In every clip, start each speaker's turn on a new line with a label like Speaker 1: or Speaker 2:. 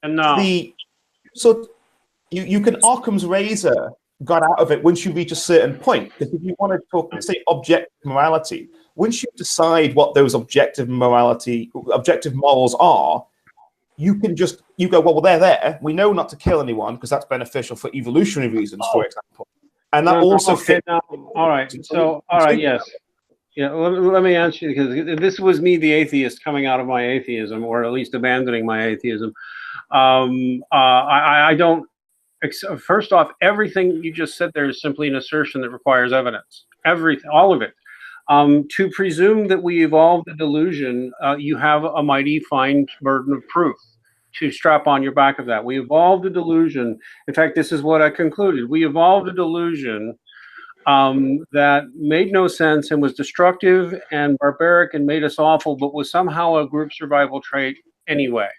Speaker 1: And no.
Speaker 2: So you can Occam's razor got out of it once you reach a certain point. Because if you want to talk, let's say, objective morality, once you decide what those objective morals are, you can just go, well, they're there. We know not to kill anyone because that's beneficial for evolutionary reasons, for example. And that also fits.
Speaker 1: All right. So, all right, yes. Yeah, let me answer you, because this was me, the atheist, coming out of my atheism, or at least abandoning my atheism. I don't. First off, everything you just said there is simply an assertion that requires evidence. Everything, all of it. To presume that we evolved a delusion, you have a mighty fine burden of proof to strap on your back of that. We evolved a delusion. In fact, this is what I concluded. We evolved a delusion that made no sense and was destructive and barbaric and made us awful, but was somehow a group survival trait anyway.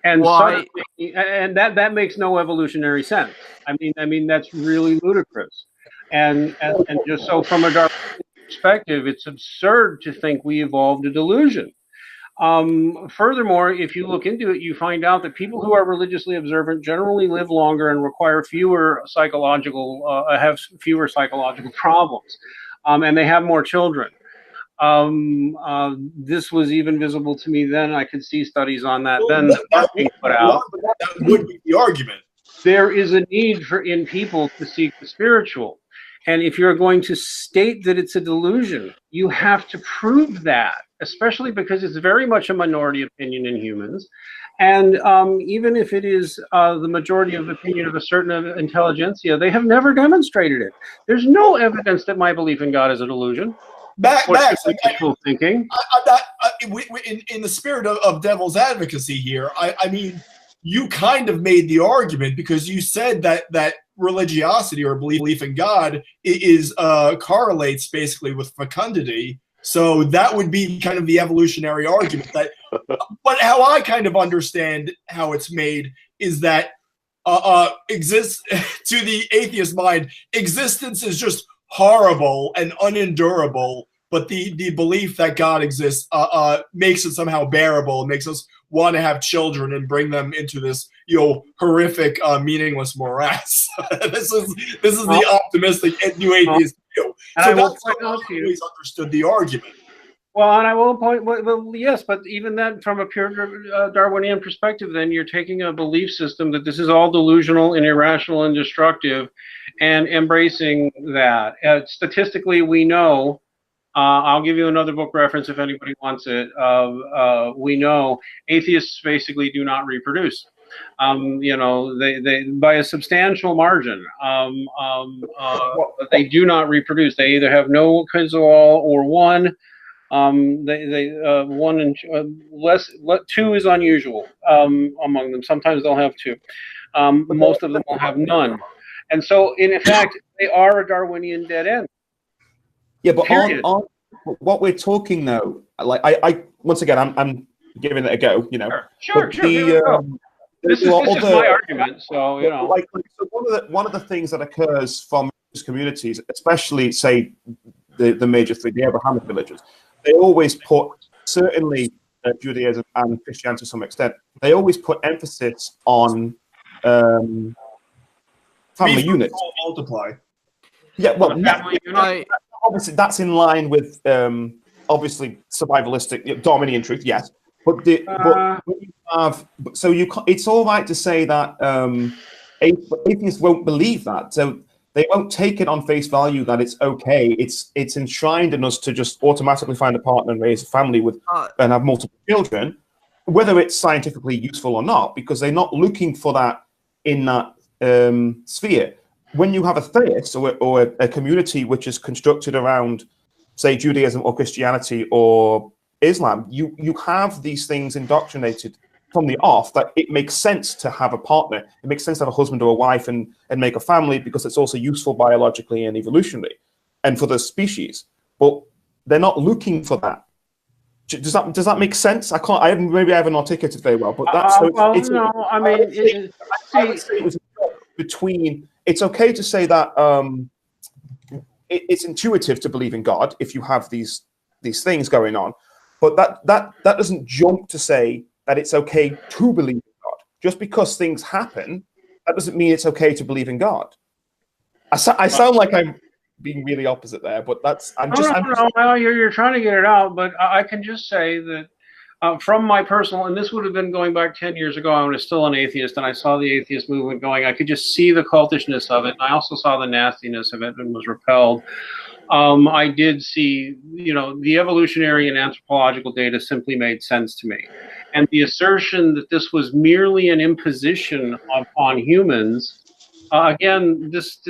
Speaker 1: And that makes no evolutionary sense. I mean that's really ludicrous. And just so from a Darwinian perspective, it's absurd to think we evolved a delusion. Furthermore, if you look into it, you find out that people who are religiously observant generally live longer and require have fewer psychological problems, and they have more children. This was even visible to me then. I could see studies on that then that being put out.
Speaker 3: That would be the argument.
Speaker 1: There is a need in people to seek the spiritual. And if you're going to state that it's a delusion, you have to prove that, especially because it's very much a minority opinion in humans. And even if it is the majority of opinion of a certain intelligentsia, they have never demonstrated it. There's no evidence that my belief in God is a delusion.
Speaker 3: Max,
Speaker 1: thinking.
Speaker 3: In the spirit of devil's advocacy here, I mean, you kind of made the argument because you said that religiosity or belief in God is correlates basically with fecundity. So that would be kind of the evolutionary argument. But how I kind of understand how it's made is that exists to the atheist mind, existence is just horrible and unendurable, but the belief that God exists makes it somehow bearable. It makes us want to have children and bring them into this horrific meaningless morass. this is the optimistic new atheist view. So that's how I always understood the argument.
Speaker 1: Well, and I will point, well, yes, but even that from a pure Darwinian perspective, then you're taking a belief system that this is all delusional and irrational and destructive and embracing that. Statistically, we know, I'll give you another book reference if anybody wants it. We know atheists basically do not reproduce. They by a substantial margin. They do not reproduce. They either have no kids at all or one. One and less. Two is unusual among them. Sometimes they'll have two. Most of them will have none. And so, in fact, they are a Darwinian dead end.
Speaker 2: Yeah, but on what we're talking though, like I once again, I'm giving it a go.
Speaker 1: Sure. This is my argument. So
Speaker 2: so one of the things that occurs from communities, especially say the major three, the Abrahamic religions, they always put, certainly Judaism and Christianity to some extent, they always put emphasis on family units.
Speaker 3: Multiply.
Speaker 2: Yeah, well, obviously that's in line with obviously survivalistic Darwinian truth, yes. But when you have, it's all right to say that atheists won't believe that. So they won't take it on face value that it's okay. It's enshrined in us to just automatically find a partner and raise a family with and have multiple children, whether it's scientifically useful or not, because they're not looking for that in that sphere. When you have a theist or a community which is constructed around, say, Judaism or Christianity or Islam, you have these things indoctrinated from the off that it makes sense to have a partner. It makes sense to have a husband or a wife and make a family because it's also useful biologically and evolutionarily and for the species. But they're not looking for that. Does that make sense? Maybe I haven't articulated very well, but that's it's okay to say that it's intuitive to believe in God if you have these things going on, but that doesn't jump to say that it's okay to believe in God. just because things happen, that doesn't mean it's okay to believe in God. I sound like I'm being really opposite there, but
Speaker 1: you're trying to get it out, but I can just say that from my personal, and this would have been going back 10 years ago, I was still an atheist, and I saw the atheist movement going. I could just see the cultishness of it, and I also saw the nastiness of it and was repelled. I did see, the evolutionary and anthropological data simply made sense to me. And the assertion that this was merely an imposition upon humans, again, this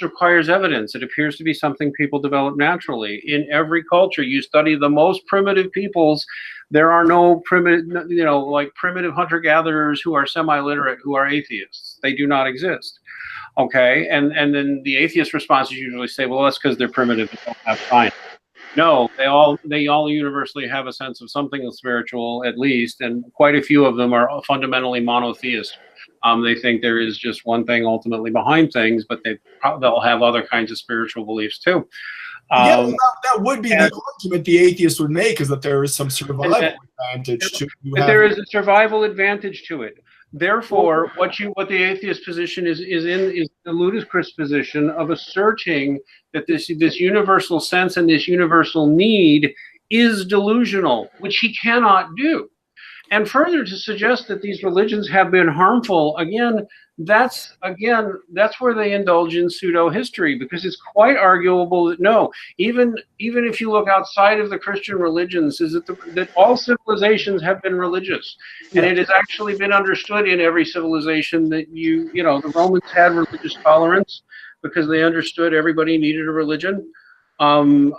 Speaker 1: requires evidence. It appears to be something people develop naturally. In every culture, you study the most primitive peoples, there are no primitive hunter-gatherers who are semi-literate who are atheists. They do not exist. Okay, and then the atheist responses usually say, well, that's because they're primitive and don't have science. No, they all universally have a sense of something spiritual, at least, and quite a few of them are fundamentally monotheist. They think there is just one thing ultimately behind things, but they'll have other kinds of spiritual beliefs too.
Speaker 3: That would be the argument the atheist would make, is that there is some survival advantage to it.
Speaker 1: There is a survival advantage to it. Therefore, what the atheist position is the ludicrous position of asserting that this universal sense and this universal need is delusional, which he cannot do. And further, to suggest that these religions have been harmful, that's where they indulge in pseudo-history, because it's quite arguable that no, even if you look outside of the Christian religions, is that all civilizations have been religious. And it has actually been understood in every civilization that the Romans had religious tolerance because they understood everybody needed a religion. It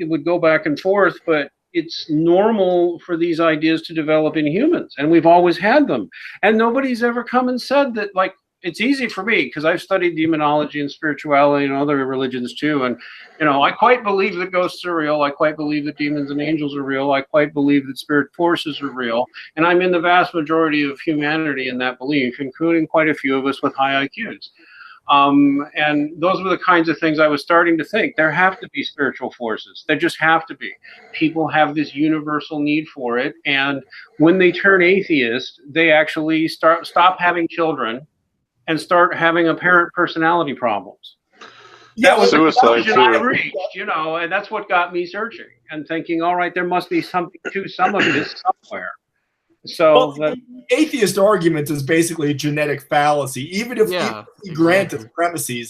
Speaker 1: would go back and forth, but it's normal for these ideas to develop in humans, and we've always had them. And nobody's ever come and said that, like, it's easy for me because I've studied demonology and spirituality and other religions too. And, I quite believe that ghosts are real. I quite believe that demons and angels are real. I quite believe that spirit forces are real. And I'm in the vast majority of humanity in that belief, including quite a few of us with high IQs. And those were the kinds of things I was starting to think. There have to be spiritual forces. There just have to be. People have this universal need for it. And when they turn atheist, they actually stop having children and start having apparent personality problems.
Speaker 3: Yeah,
Speaker 1: that was
Speaker 4: suicide
Speaker 1: the conclusion I reached, and that's what got me searching and thinking, all right, there must be something to some of this somewhere. So
Speaker 3: the atheist argument is basically a genetic fallacy. Even if we grant its premises,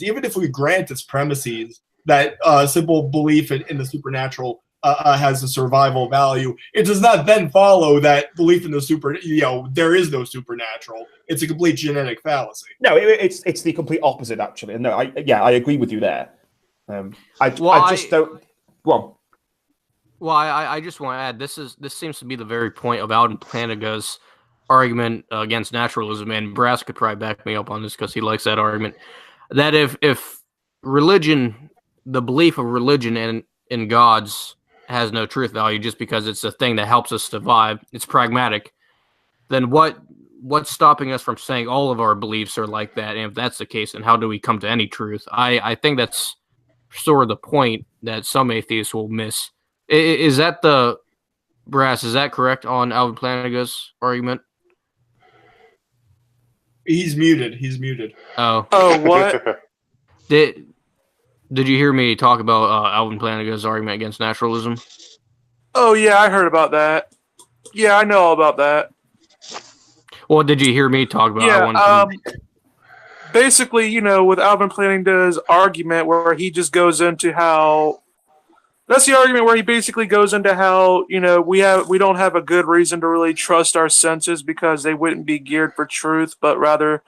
Speaker 3: that simple belief in the supernatural has a survival value, it does not then follow that belief in the there is no supernatural. It's a complete genetic fallacy.
Speaker 2: No, it's the complete opposite, actually. No, I agree with you there. I just don't. Well.
Speaker 5: Well, I just want to add, this seems to be the very point of Alvin Plantinga's argument against naturalism, and Brass could probably back me up on this because he likes that argument, that if religion, the belief of religion in gods has no truth value just because it's a thing that helps us survive, it's pragmatic, then what's stopping us from saying all of our beliefs are like that? And if that's the case, then how do we come to any truth? I think that's sort of the point that some atheists will miss. Is that the Brass? Is that correct on Alvin Plantinga's argument?
Speaker 3: He's muted.
Speaker 5: Oh,
Speaker 4: what?
Speaker 5: Did you hear me talk about Alvin Plantinga's argument against naturalism?
Speaker 4: Oh yeah, I heard about that. Yeah, I know all about that.
Speaker 5: Well, did you hear me talk about?
Speaker 4: Yeah. Basically, with Alvin Plantinga's argument, where he just goes into how. That's the argument where he basically goes into how, we don't have a good reason to really trust our senses because they wouldn't be geared for truth, but rather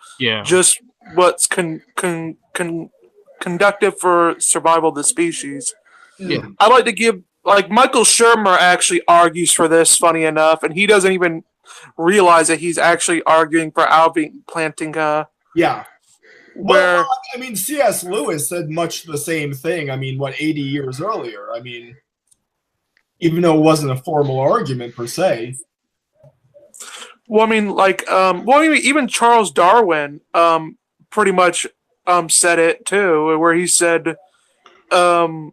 Speaker 4: just what's conductive for survival of the species.
Speaker 5: Yeah.
Speaker 4: I like to give, Michael Shermer actually argues for this, funny enough, and he doesn't even realize that he's actually arguing for Alvin Plantinga.
Speaker 3: Yeah. Well, C.S. Lewis said much the same thing. 80 years earlier. Even though it wasn't a formal argument per se.
Speaker 4: Well, even Charles Darwin pretty much said it too, where he said how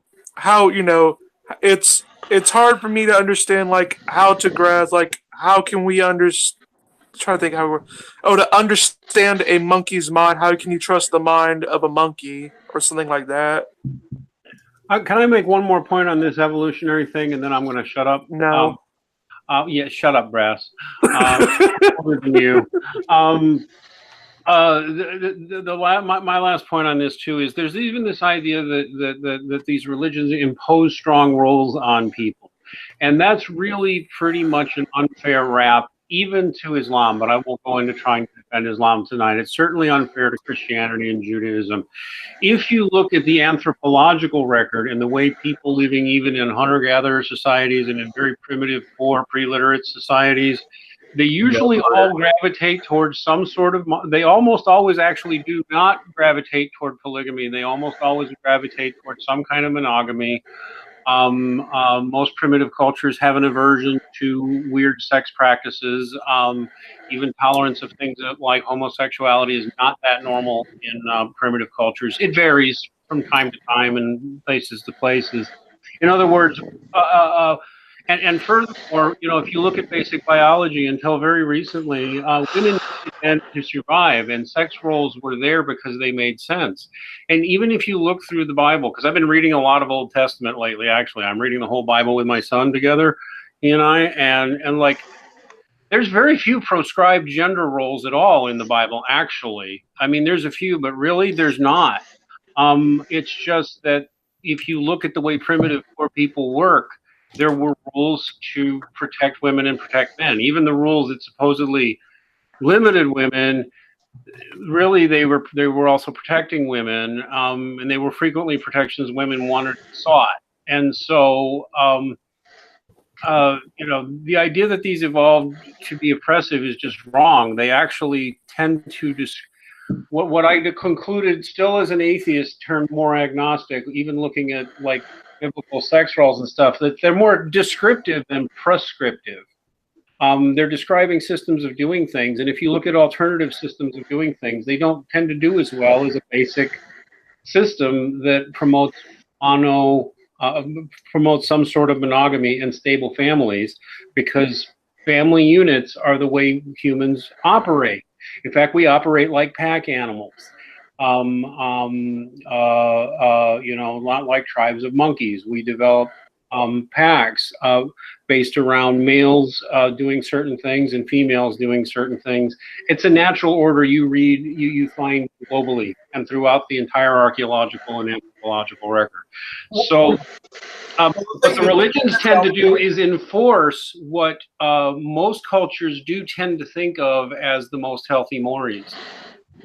Speaker 4: it's hard for me to understand how to grasp how can we understand. trying to think to understand a monkey's mind. How can you trust the mind of a monkey or something like that?
Speaker 1: Can I make one more point on this evolutionary thing, and then I'm going to shut up?
Speaker 4: No.
Speaker 1: Yeah, shut up, Brass. Older than you. My last point on this too is there's even this idea that these religions impose strong rules on people, and that's really pretty much an unfair rap, even to Islam. But I won't go into trying to defend Islam tonight. It's certainly unfair to Christianity and Judaism. If you look at the anthropological record and the way people living even in hunter-gatherer societies and in very primitive, poor, pre-literate societies, they usually all gravitate towards some sort of, they almost always actually do not gravitate toward polygamy. They almost always gravitate towards some kind of monogamy. Most primitive cultures have an aversion to weird sex practices. Even tolerance of things like homosexuality is not that normal in primitive cultures. It varies from time to time and places to places. In other words, and furthermore, you know, if you look at basic biology, until very recently, women tend to survive, and sex roles were there because they made sense. And even if you look through the Bible, because I've been reading a lot of Old Testament lately, actually, I'm reading the whole Bible with my son together, he and I, and like, there's very few proscribed gender roles at all in the Bible, actually. I mean, there's a few, but really, there's not. It's just that if you look at the way primitive poor people work, there were rules to protect women and protect men. Even the rules that supposedly limited women, really they were also protecting women, and they were frequently protections women wanted and sought. And so, you know, the idea that these evolved to be oppressive is just wrong. They actually tend to what I concluded, still as an atheist turned more agnostic, even looking at like biblical sex roles and stuff, that they're more descriptive than prescriptive. They're describing systems of doing things, and if you look at alternative systems of doing things, they don't tend to do as well as a basic system that promotes promotes some sort of monogamy and stable families, because family units are the way humans operate. In fact, we operate like pack animals. You know, a lot like tribes of monkeys. We develop packs based around males doing certain things and females doing certain things. It's a natural order you find globally and throughout the entire archaeological and anthropological record. So what the religions tend to do is enforce what most cultures do tend to think of as the most healthy mores.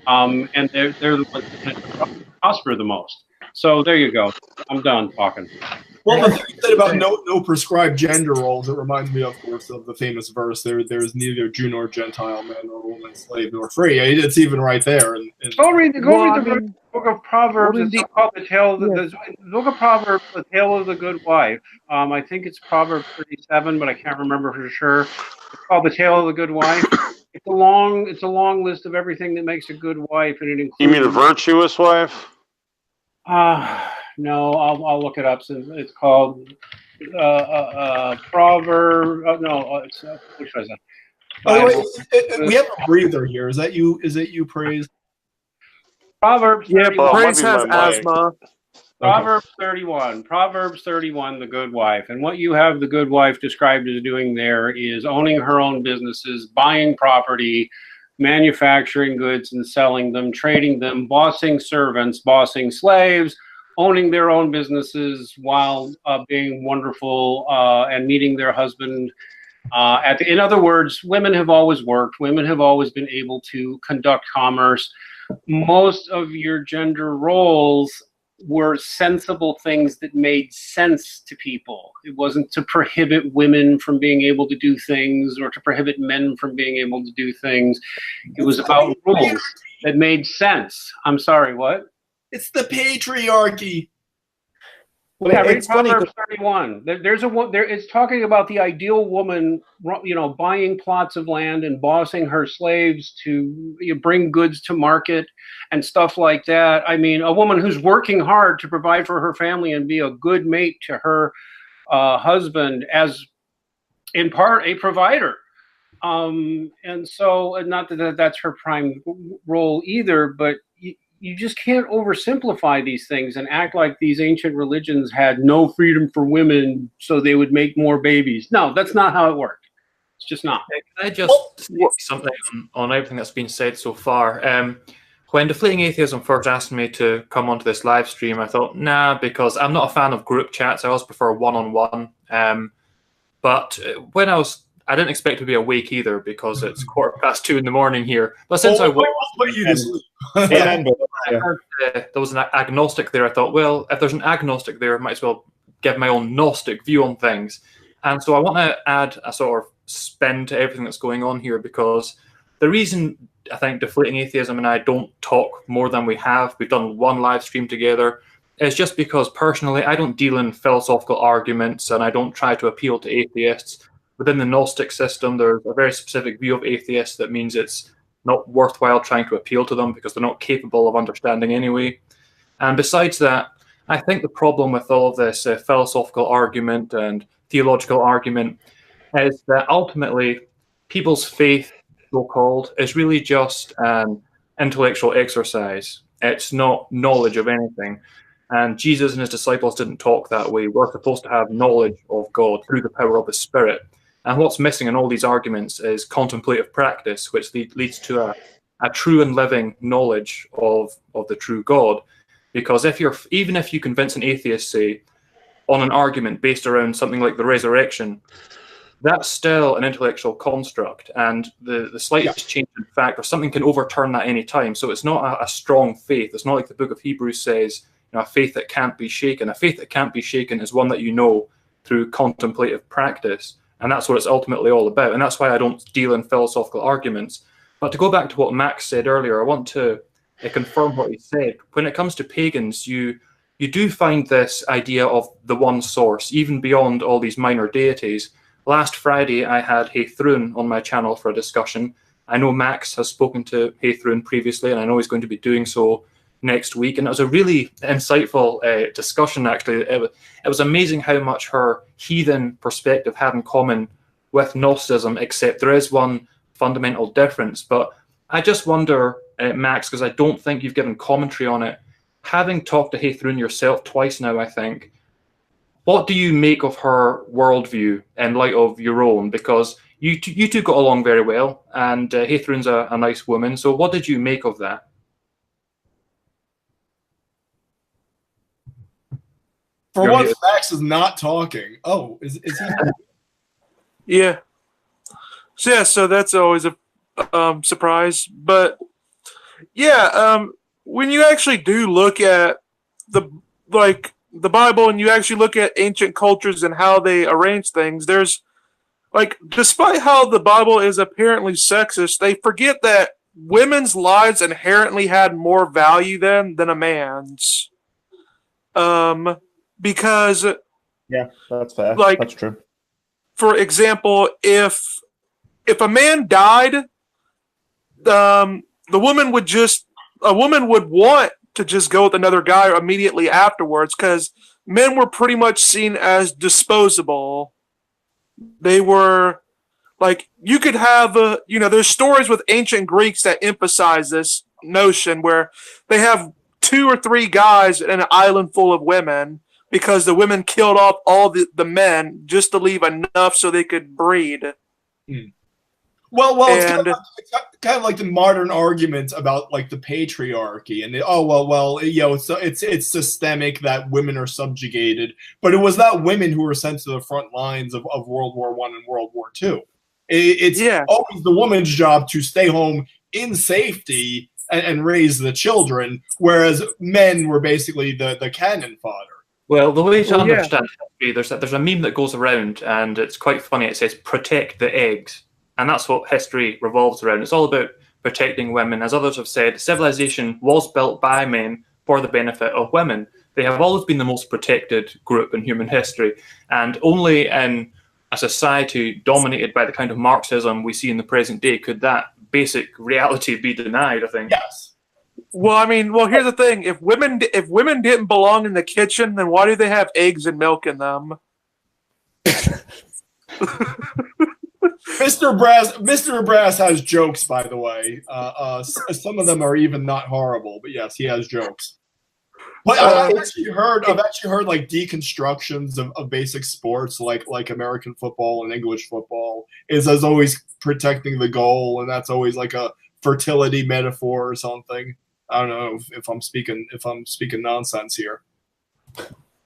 Speaker 1: And they're the ones that tend to prosper the most. So there you go. I'm done talking.
Speaker 3: Well, the thing you said about no prescribed gender roles, it reminds me, of course, of the famous verse, there's neither Jew nor Gentile, man nor woman, slave nor free. It's even right there.
Speaker 1: Go read the book of Proverbs. It's called the Tale of the book of Proverbs, the Tale of the Good Wife. I think it's Proverbs 37, but I can't remember for sure. It's called the Tale of the Good Wife. It's a long list of everything that makes a good wife, and it includes.
Speaker 6: You mean a virtuous wife?
Speaker 1: No, I'll look it up. Since it's called Proverb. Which was it?
Speaker 3: By the way, we have a breather here. Is that you? Is it you, Praise?
Speaker 1: Proverbs.
Speaker 4: Yeah,
Speaker 1: 31.
Speaker 4: Praise has asthma.
Speaker 1: Proverbs 31. Proverbs 31, the good wife. And what you have the good wife described as doing there is owning her own businesses, buying property, manufacturing goods and selling them, trading them, bossing servants, bossing slaves, owning their own businesses while being wonderful and meeting their husband. In other words, women have always worked. Women have always been able to conduct commerce. Most of your gender roles were sensible things that made sense to people. It wasn't to prohibit women from being able to do things or to prohibit men from being able to do things. It was about rules that made sense. I'm sorry, what?
Speaker 3: It's the patriarchy.
Speaker 1: Well, yeah, read Proverbs 31. It's talking about the ideal woman, you know, buying plots of land and bossing her slaves to bring goods to market and stuff like that. I mean, a woman who's working hard to provide for her family and be a good mate to her husband, as in part a provider. And so, not that that's her prime role either, but you just can't oversimplify these things and act like these ancient religions had no freedom for women so they would make more babies. No, that's not how it worked. It's just not.
Speaker 7: Can I just say something on everything that's been said so far? When Deflating Atheism first asked me to come onto this live stream, I thought, nah, because I'm not a fan of group chats. I always prefer one-on-one. But when I didn't expect to be awake either because it's 2:15 in the morning here. But since I was, I heard there was an agnostic there. I thought, well, if there's an agnostic there, I might as well give my own Gnostic view on things. And so I want to add a sort of spin to everything that's going on here, because the reason I think Deflating Atheism and I don't talk more than we have, we've done one live stream together, is just because personally I don't deal in philosophical arguments and I don't try to appeal to atheists. Within the Gnostic system, there's a very specific view of atheists that means it's not worthwhile trying to appeal to them because they're not capable of understanding anyway. And besides that, I think the problem with all of this philosophical argument and theological argument is that ultimately people's faith, so-called, is really just an intellectual exercise. It's not knowledge of anything. And Jesus and his disciples didn't talk that way. We're supposed to have knowledge of God through the power of the Spirit. And what's missing in all these arguments is contemplative practice, which leads to a true and living knowledge of the true God. Because even if you convince an atheist, say, on an argument based around something like the resurrection, that's still an intellectual construct, and the slightest change in fact or something can overturn that any time. So it's not a strong faith. It's not like the book of Hebrews says, a faith that can't be shaken. A faith that can't be shaken is one that you know through contemplative practice, and that's what it's ultimately all about. And that's why I don't deal in philosophical arguments. But to go back to what Max said earlier, I want to confirm what he said. When it comes to pagans, you do find this idea of the one source, even beyond all these minor deities. Last Friday, I had Heithrun on my channel for a discussion. I know Max has spoken to Heithrun previously, and I know he's going to be doing so next week. And it was a really insightful discussion, actually. It was amazing how much her heathen perspective had in common with Gnosticism, except there is one fundamental difference. But I just wonder, Max, because I don't think you've given commentary on it, having talked to Heithrun yourself twice now, I think, what do you make of her worldview in light of your own? Because you two got along very well, and Heithrun's a nice woman. So what did you make of that?
Speaker 3: For once, Max is not talking. Oh, is he?
Speaker 4: Yeah. So that's always a surprise. But yeah, when you actually do look at the Bible and you actually look at ancient cultures and how they arrange things, there's despite how the Bible is apparently sexist, they forget that women's lives inherently had more value than a man's. Because
Speaker 2: yeah, that's fair. That's true.
Speaker 4: For example, if a man died, a woman would want to just go with another guy immediately afterwards, because men were pretty much seen as disposable. They were you could have there's stories with ancient Greeks that emphasize this notion where they have 2 or 3 guys in an island full of women, because the women killed off all the men just to leave enough so they could breed.
Speaker 3: Well, it's kind of like the modern argument about the patriarchy, and it's systemic that women are subjugated, but it was not women who were sent to the front lines of World War I and World War II. It's always the woman's job to stay home in safety and raise the children, whereas men were basically the cannon fodder.
Speaker 7: Well, the way to understand history, there's a meme that goes around, and it's quite funny. It says, protect the eggs. And that's what history revolves around. It's all about protecting women. As others have said, civilization was built by men for the benefit of women. They have always been the most protected group in human history. And only in a society dominated by the kind of Marxism we see in the present day could that basic reality be denied, I think.
Speaker 3: Yes.
Speaker 4: Well, here's the thing. If women didn't belong in the kitchen, then why do they have eggs and milk in them?
Speaker 3: Mr. Brass has jokes, by the way. Some of them are even not horrible, but yes, he has jokes. But I've actually heard like deconstructions of basic sports like American football and English football is as always protecting the goal, and that's always like a fertility metaphor or something. I don't know if I'm speaking nonsense here.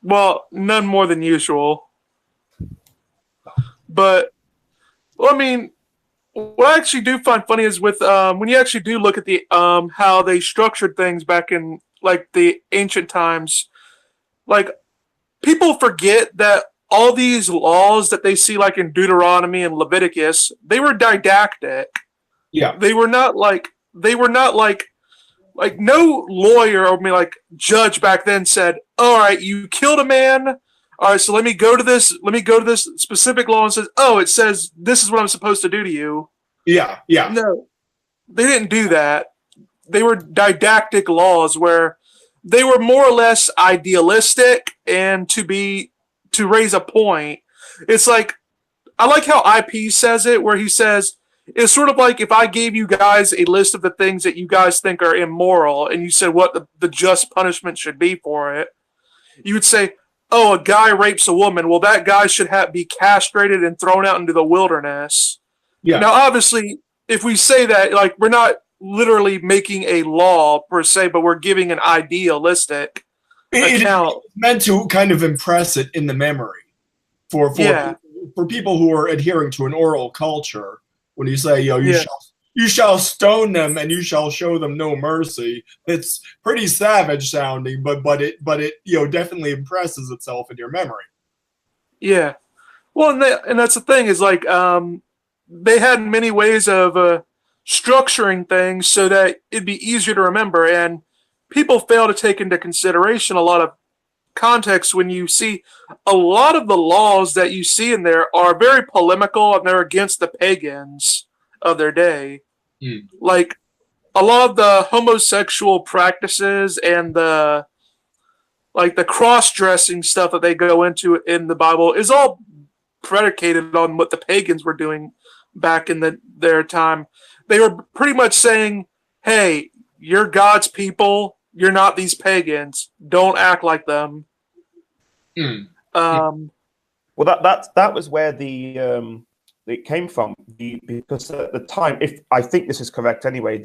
Speaker 4: Well, none more than usual. But well, I mean, what I actually do find funny is with when you actually do look at the how they structured things back in like the ancient times, like people forget that all these laws that they see like in Deuteronomy and Leviticus, they were didactic.
Speaker 3: Yeah.
Speaker 4: They were not like no lawyer or like judge back then said, all right, you killed a man. All right, so let me go to this specific law and it says this is what I'm supposed to do to you.
Speaker 3: Yeah, yeah.
Speaker 4: No, they didn't do that. They were didactic laws where they were more or less idealistic and to raise a point. It's like, I like how IP says it, where he says, it's sort of like if I gave you guys a list of the things that you guys think are immoral and you said what the just punishment should be for it, you would say, oh, a guy rapes a woman. Well, that guy should be castrated and thrown out into the wilderness. Yeah. Now, obviously, if we say that, like, we're not literally making a law per se, but we're giving an idealistic account.
Speaker 3: It's meant to kind of impress it in the memory for people who are adhering to an oral culture. When you say, you shall stone them and you shall show them no mercy, it's pretty savage sounding, but it definitely impresses itself in your memory.
Speaker 4: Yeah. Well, and that's the thing is like they had many ways of structuring things so that it'd be easier to remember, and people fail to take into consideration a lot of context when you see a lot of the laws that you see in there are very polemical and they're against the pagans of their day. Like a lot of the homosexual practices and the cross-dressing stuff that they go into in the Bible is all predicated on what the pagans were doing back in their time. They were pretty much saying, hey, you're God's people, you're not these pagans. Don't act like them.
Speaker 2: Well, that was where it came from, because at the time, if I think this is correct anyway,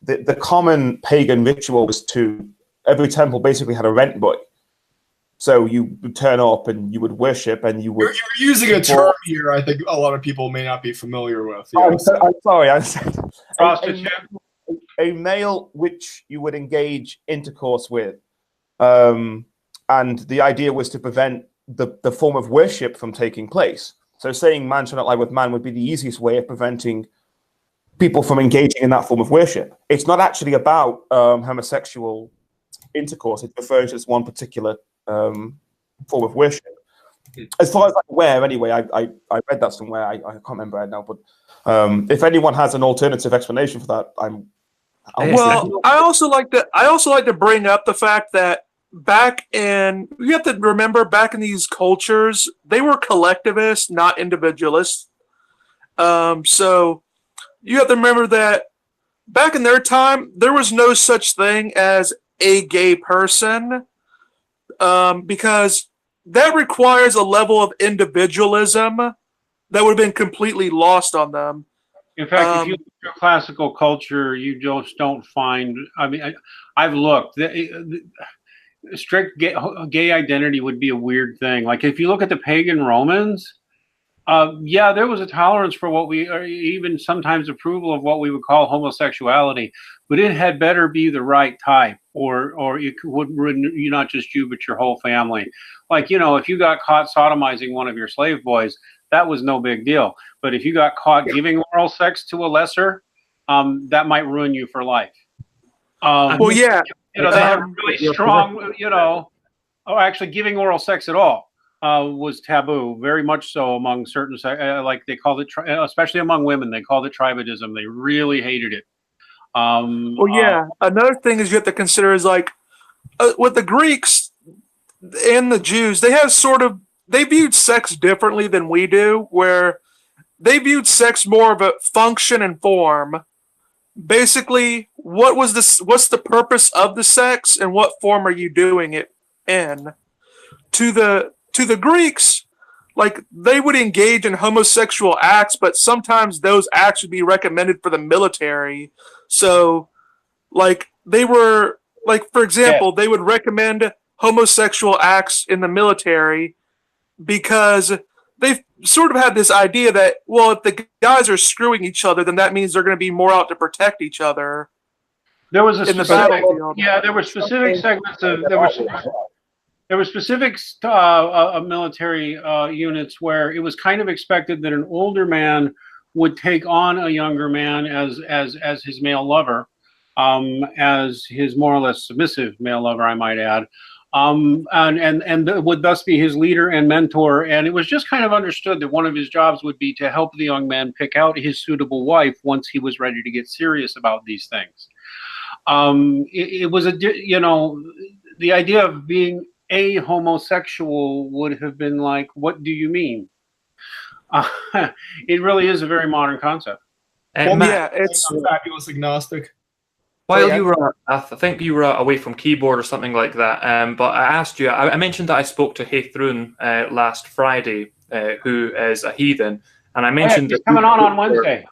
Speaker 2: the common pagan ritual was every temple basically had a rent boy. So you would turn up and you would worship and you would...
Speaker 3: You're using a term here I think a lot of people may not be familiar with.
Speaker 2: Yes. I'm sorry. I said a male which you would engage intercourse with. And the idea was to prevent the form of worship from taking place. So saying man shall not lie with man would be the easiest way of preventing people from engaging in that form of worship. It's not actually about homosexual intercourse. It refers to one particular form of worship. As far as I'm aware, anyway, I read that somewhere. I can't remember right now, but if anyone has an alternative explanation for that,
Speaker 4: I also like to bring up the fact that you have to remember, back in these cultures, they were collectivists, not individualists. So you have to remember that back in their time, there was no such thing as a gay person, because that requires a level of individualism that would have been completely lost on them.
Speaker 1: In fact, if you look at classical culture, you just don't find. I mean, I've looked. Strict gay identity would be a weird thing. Like if you look at the pagan Romans, there was a tolerance for or even sometimes approval of what we would call homosexuality, but it had better be the right type, or it would ruin you, not just you, but your whole family. Like, if you got caught sodomizing one of your slave boys, that was no big deal. But if you got caught giving oral sex to a lesser, that might ruin you for life.
Speaker 4: They
Speaker 1: have really strong, actually giving oral sex at all was taboo, very much so among certain, like they called it, especially among women, they called it tribadism. They really hated it.
Speaker 4: Another thing is you have to consider is like with the Greeks and the Jews, they viewed sex differently than we do, where they viewed sex more of a function and form. Basically, what's the purpose of the sex and what form are you doing it in? To the Greeks, like, they would engage in homosexual acts, but sometimes those acts would be recommended for the military. So, like, they were, like, for example, they would recommend homosexual acts in the military because they sort of had this idea that, well, if the guys are screwing each other, then that means they're going to be more out to protect each other.
Speaker 1: There was a
Speaker 4: in the
Speaker 1: specific,
Speaker 4: battlefield.
Speaker 1: yeah, there were specific segments of there were specific military units where it was kind of expected that an older man would take on a younger man as his male lover, as his more or less submissive male lover, I might add. And would thus be his leader and mentor. And it was just kind of understood that one of his jobs would be to help the young man pick out his suitable wife once he was ready to get serious about these things. It was the idea of being a homosexual would have been like, what do you mean? It really is a very modern concept.
Speaker 4: Yeah, it's
Speaker 3: fabulous agnostic.
Speaker 7: While you were, I think you were away from keyboard or something like that, but I asked you, I mentioned that I spoke to Heithrun last Friday, who is a heathen, and I mentioned that
Speaker 1: coming on Wednesday.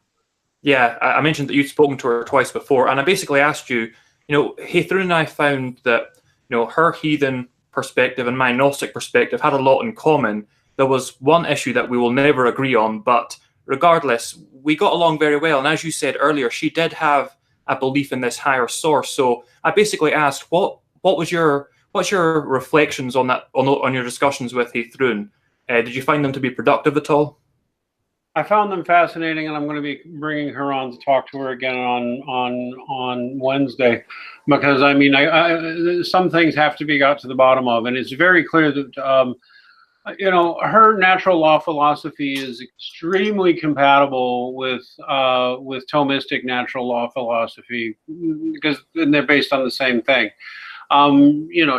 Speaker 7: Yeah, I mentioned that you'd spoken to her twice before, and I basically asked you, Heithrun and I found that, her heathen perspective and my Gnostic perspective had a lot in common. There was one issue that we will never agree on, but regardless, we got along very well, and as you said earlier, she did have a belief in this higher source. So I basically asked, what's your reflections on that, on your discussions with Heithrun? Did you find them to be productive at all?
Speaker 1: I found them fascinating, and I'm going to be bringing her on to talk to her again on Wednesday, because I mean, some things have to be got to the bottom of, and it's very clear that her natural law philosophy is extremely compatible with Thomistic natural law philosophy, because they're based on the same thing.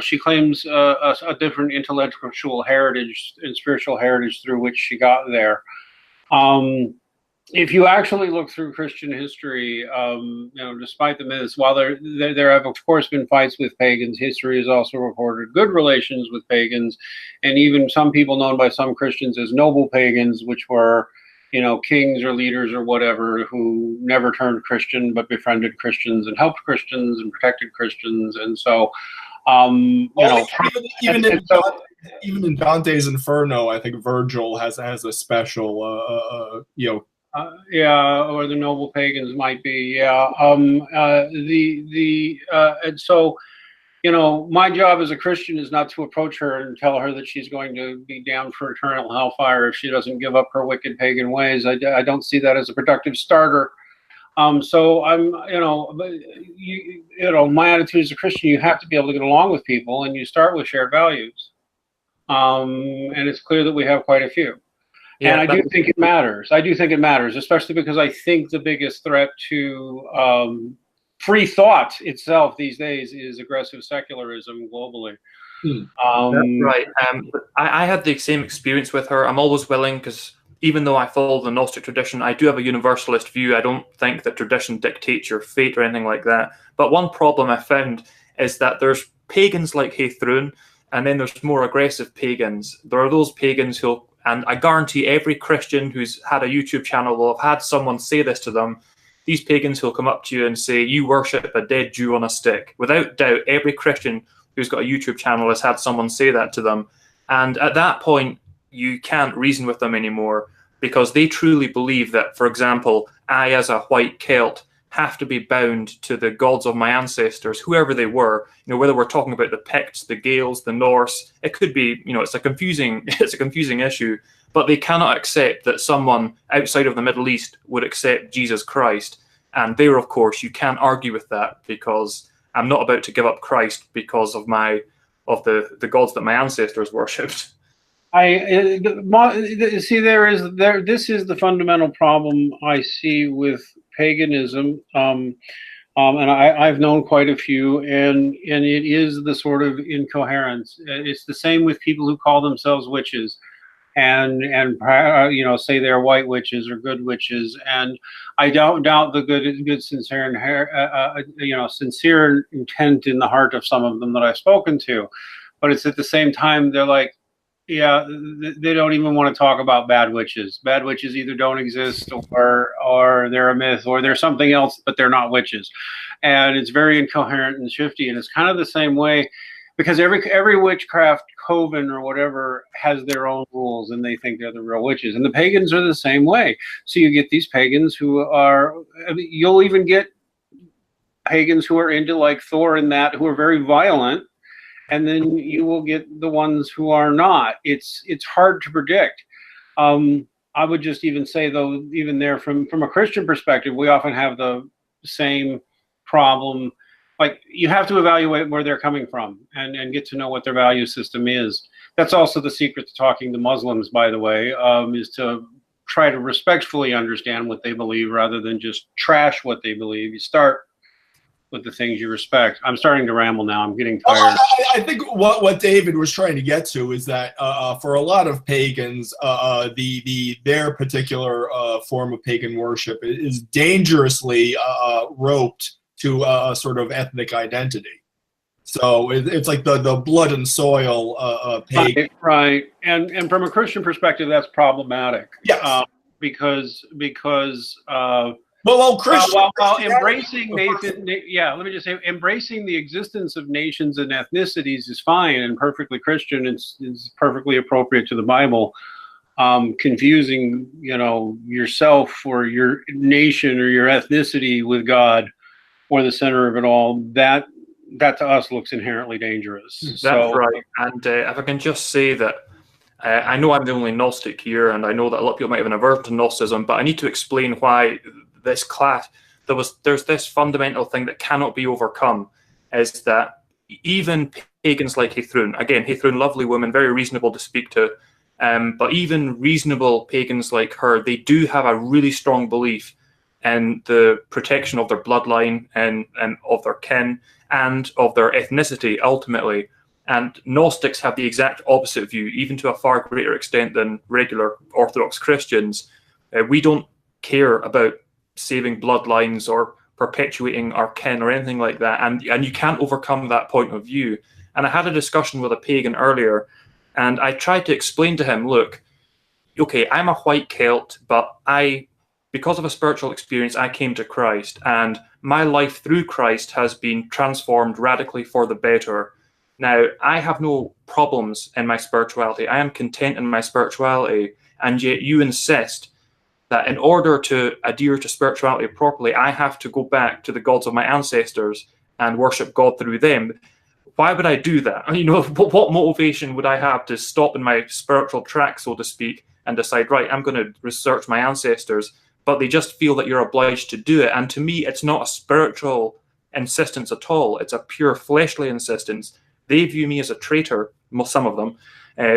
Speaker 1: She claims a different intellectual heritage and spiritual heritage through which she got there. If you actually look through Christian history, despite the myths, while there have of course been fights with pagans, history has also recorded good relations with pagans, and even some people known by some Christians as noble pagans, which were, kings or leaders or whatever, who never turned Christian but befriended Christians and helped Christians and protected Christians, and so.
Speaker 3: Even in Dante's Inferno, I think Virgil has a special, or
Speaker 1: the noble pagans might be, and so, my job as a Christian is not to approach her and tell her that she's going to be damned for eternal hellfire if she doesn't give up her wicked pagan ways. I don't see that as a productive starter. So I'm, my attitude as a Christian, you have to be able to get along with people, and you start with shared values. And it's clear that we have quite a few. Yeah, and I do think it matters. I do think it matters, especially because I think the biggest threat to free thought itself these days is aggressive secularism globally.
Speaker 7: That's right. I had the same experience with her. I'm always willing, because even though I follow the Gnostic tradition, I do have a universalist view. I don't think that tradition dictates your fate or anything like that. But one problem I found is that there's pagans like Heithrun, and then there's more aggressive pagans. There are those pagans who, and I guarantee every Christian who's had a YouTube channel will have had someone say this to them. These pagans who'll come up to you and say, you worship a dead Jew on a stick. Without doubt, every Christian who's got a YouTube channel has had someone say that to them. And at that point, you can't reason with them anymore, because they truly believe that, for example, I as a white Celt have to be bound to the gods of my ancestors, whoever they were, whether we're talking about the Picts, the Gaels, the Norse, it could be, it's a confusing issue, but they cannot accept that someone outside of the Middle East would accept Jesus Christ. And there, of course, you can't argue with that, because I'm not about to give up Christ because of the gods that my ancestors worshipped.
Speaker 1: This is the fundamental problem I see with paganism, and I've known quite a few, and it is the sort of incoherence. It's the same with people who call themselves witches. and you know, say they're white witches or good witches. And I don't doubt the good sincere you know, sincere intent in the heart of some of them that I've spoken to, but it's at the same time they're like, yeah, they don't even want to talk about bad witches. Bad witches either don't exist, or they're a myth, or they're something else, but they're not witches. And it's very incoherent and shifty. And it's kind of the same way, because every witchcraft coven or whatever has their own rules, and they think they're the real witches. And the pagans are the same way. So you get these pagans who are, I mean, you'll even get pagans who are into like Thor and that, who are very violent. And then you will get the ones who are not. It's hard to predict. I would just even say, though, even there from a Christian perspective, we often have the same problem. Like, you have to evaluate where they're coming from and get to know what their value system is. That's also the secret to talking to Muslims, by the way, is to try to respectfully understand what they believe rather than just trash what they believe. You start with the things you respect. I'm starting to ramble now. I'm getting tired.
Speaker 3: I think what David was trying to get to is that for a lot of pagans, their particular form of pagan worship is dangerously roped to a sort of ethnic identity. So it's like the blood and soil pagan.
Speaker 1: Right. And from a Christian perspective, that's problematic.
Speaker 3: Yes.
Speaker 1: Because
Speaker 3: Well, Christian.
Speaker 1: Well, embracing let me just say, embracing the existence of nations and ethnicities is fine and perfectly Christian. It's perfectly appropriate to the Bible. Confusing, you know, yourself or your nation or your ethnicity with God or the center of it all, that to us looks inherently dangerous.
Speaker 7: That's right. And if I can just say that, I know I'm the only Gnostic here, and I know that a lot of people might have an aversion to Gnosticism, but I need to explain why this class, there's this fundamental thing that cannot be overcome, is that even pagans like Heithrun, again, Heithrun, lovely woman, very reasonable to speak to, but even reasonable pagans like her, they do have a really strong belief in the protection of their bloodline and of their kin and of their ethnicity, ultimately. And Gnostics have the exact opposite view, even to a far greater extent than regular Orthodox Christians. We don't care about saving bloodlines or perpetuating our kin or anything like that, and you can't overcome that point of view. And I had a discussion with a pagan earlier, and I tried to explain to him, look, okay, I'm a white Celt, but because of a spiritual experience, I came to Christ, and my life through Christ has been transformed radically for the better. Now, I have no problems in my spirituality. I am content in my spirituality, and yet you insist that in order to adhere to spirituality properly, I have to go back to the gods of my ancestors and worship God through them. Why would I do that? You know, what motivation would I have to stop in my spiritual track, so to speak, and decide, right, I'm going to research my ancestors, but they just feel that you're obliged to do it. And to me, it's not a spiritual insistence at all. It's a pure fleshly insistence. They view me as a traitor, some of them,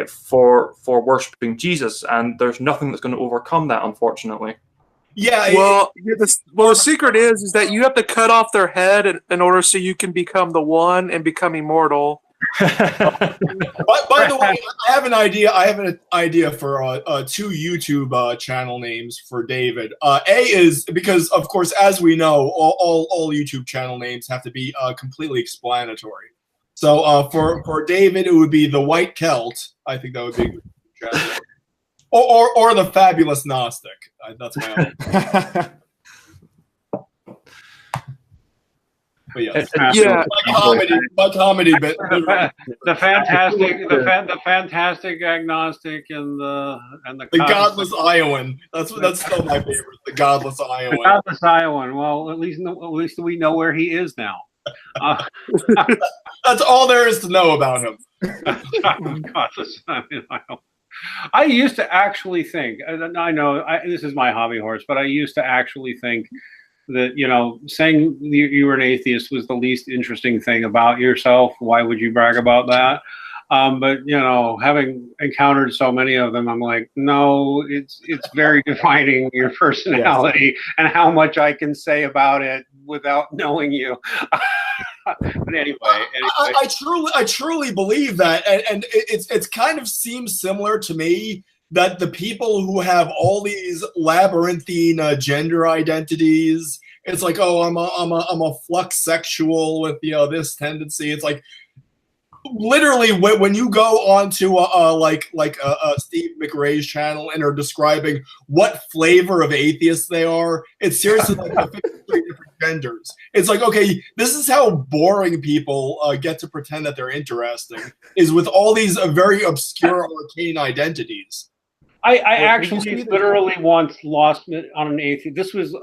Speaker 7: for worshipping Jesus, and there's nothing that's going to overcome that, unfortunately.
Speaker 3: Yeah.
Speaker 4: Well, the secret is that you have to cut off their head in order so you can become the one and become immortal.
Speaker 3: By the way, I have an idea. I have an idea for two YouTube channel names for David. A is because, of course, as we know, all YouTube channel names have to be completely explanatory. So for David, it would be the White Celt. I think that would be a good channel. Or the Fabulous Gnostic. That's my own. But yes.
Speaker 4: Yeah,
Speaker 3: my comedy bit.
Speaker 1: the fantastic agnostic and the
Speaker 3: godless Iowan. That's still my favorite. The godless Iowan.
Speaker 1: The godless Iowan. Well, at least we know where he is now.
Speaker 3: That's all there is to know about him.
Speaker 1: Godless Iowan. I used to actually think, I know this is my hobby horse, but I used to actually think that, you know, saying you were an atheist was the least interesting thing about yourself. Why would you brag about that? But, you know, having encountered so many of them, I'm like, no, it's very defining your personality. Yes. And how much I can say about it without knowing you. But anyway,
Speaker 3: I truly believe that, and it's kind of seems similar to me that the people who have all these labyrinthine gender identities, it's like, oh, I'm a flux sexual with this tendency. It's like literally when you go onto like Steve McRae's channel and are describing what flavor of atheist they are, it's seriously like 53 different genders. It's like, okay, this is how boring people get to pretend that they're interesting, is with all these very obscure arcane identities.
Speaker 1: I actually literally once lost it on an atheist. This was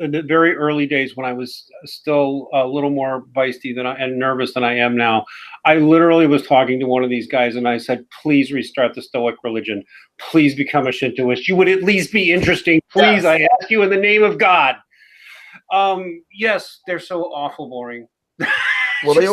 Speaker 1: in the very early days when I was still a little more feisty and nervous than I am now. I literally was talking to one of these guys and I said, please restart the Stoic religion. Please become a Shintoist. You would at least be interesting. Please, yes. I ask you in the name of God. Yes, they're so awful boring.
Speaker 2: Well, they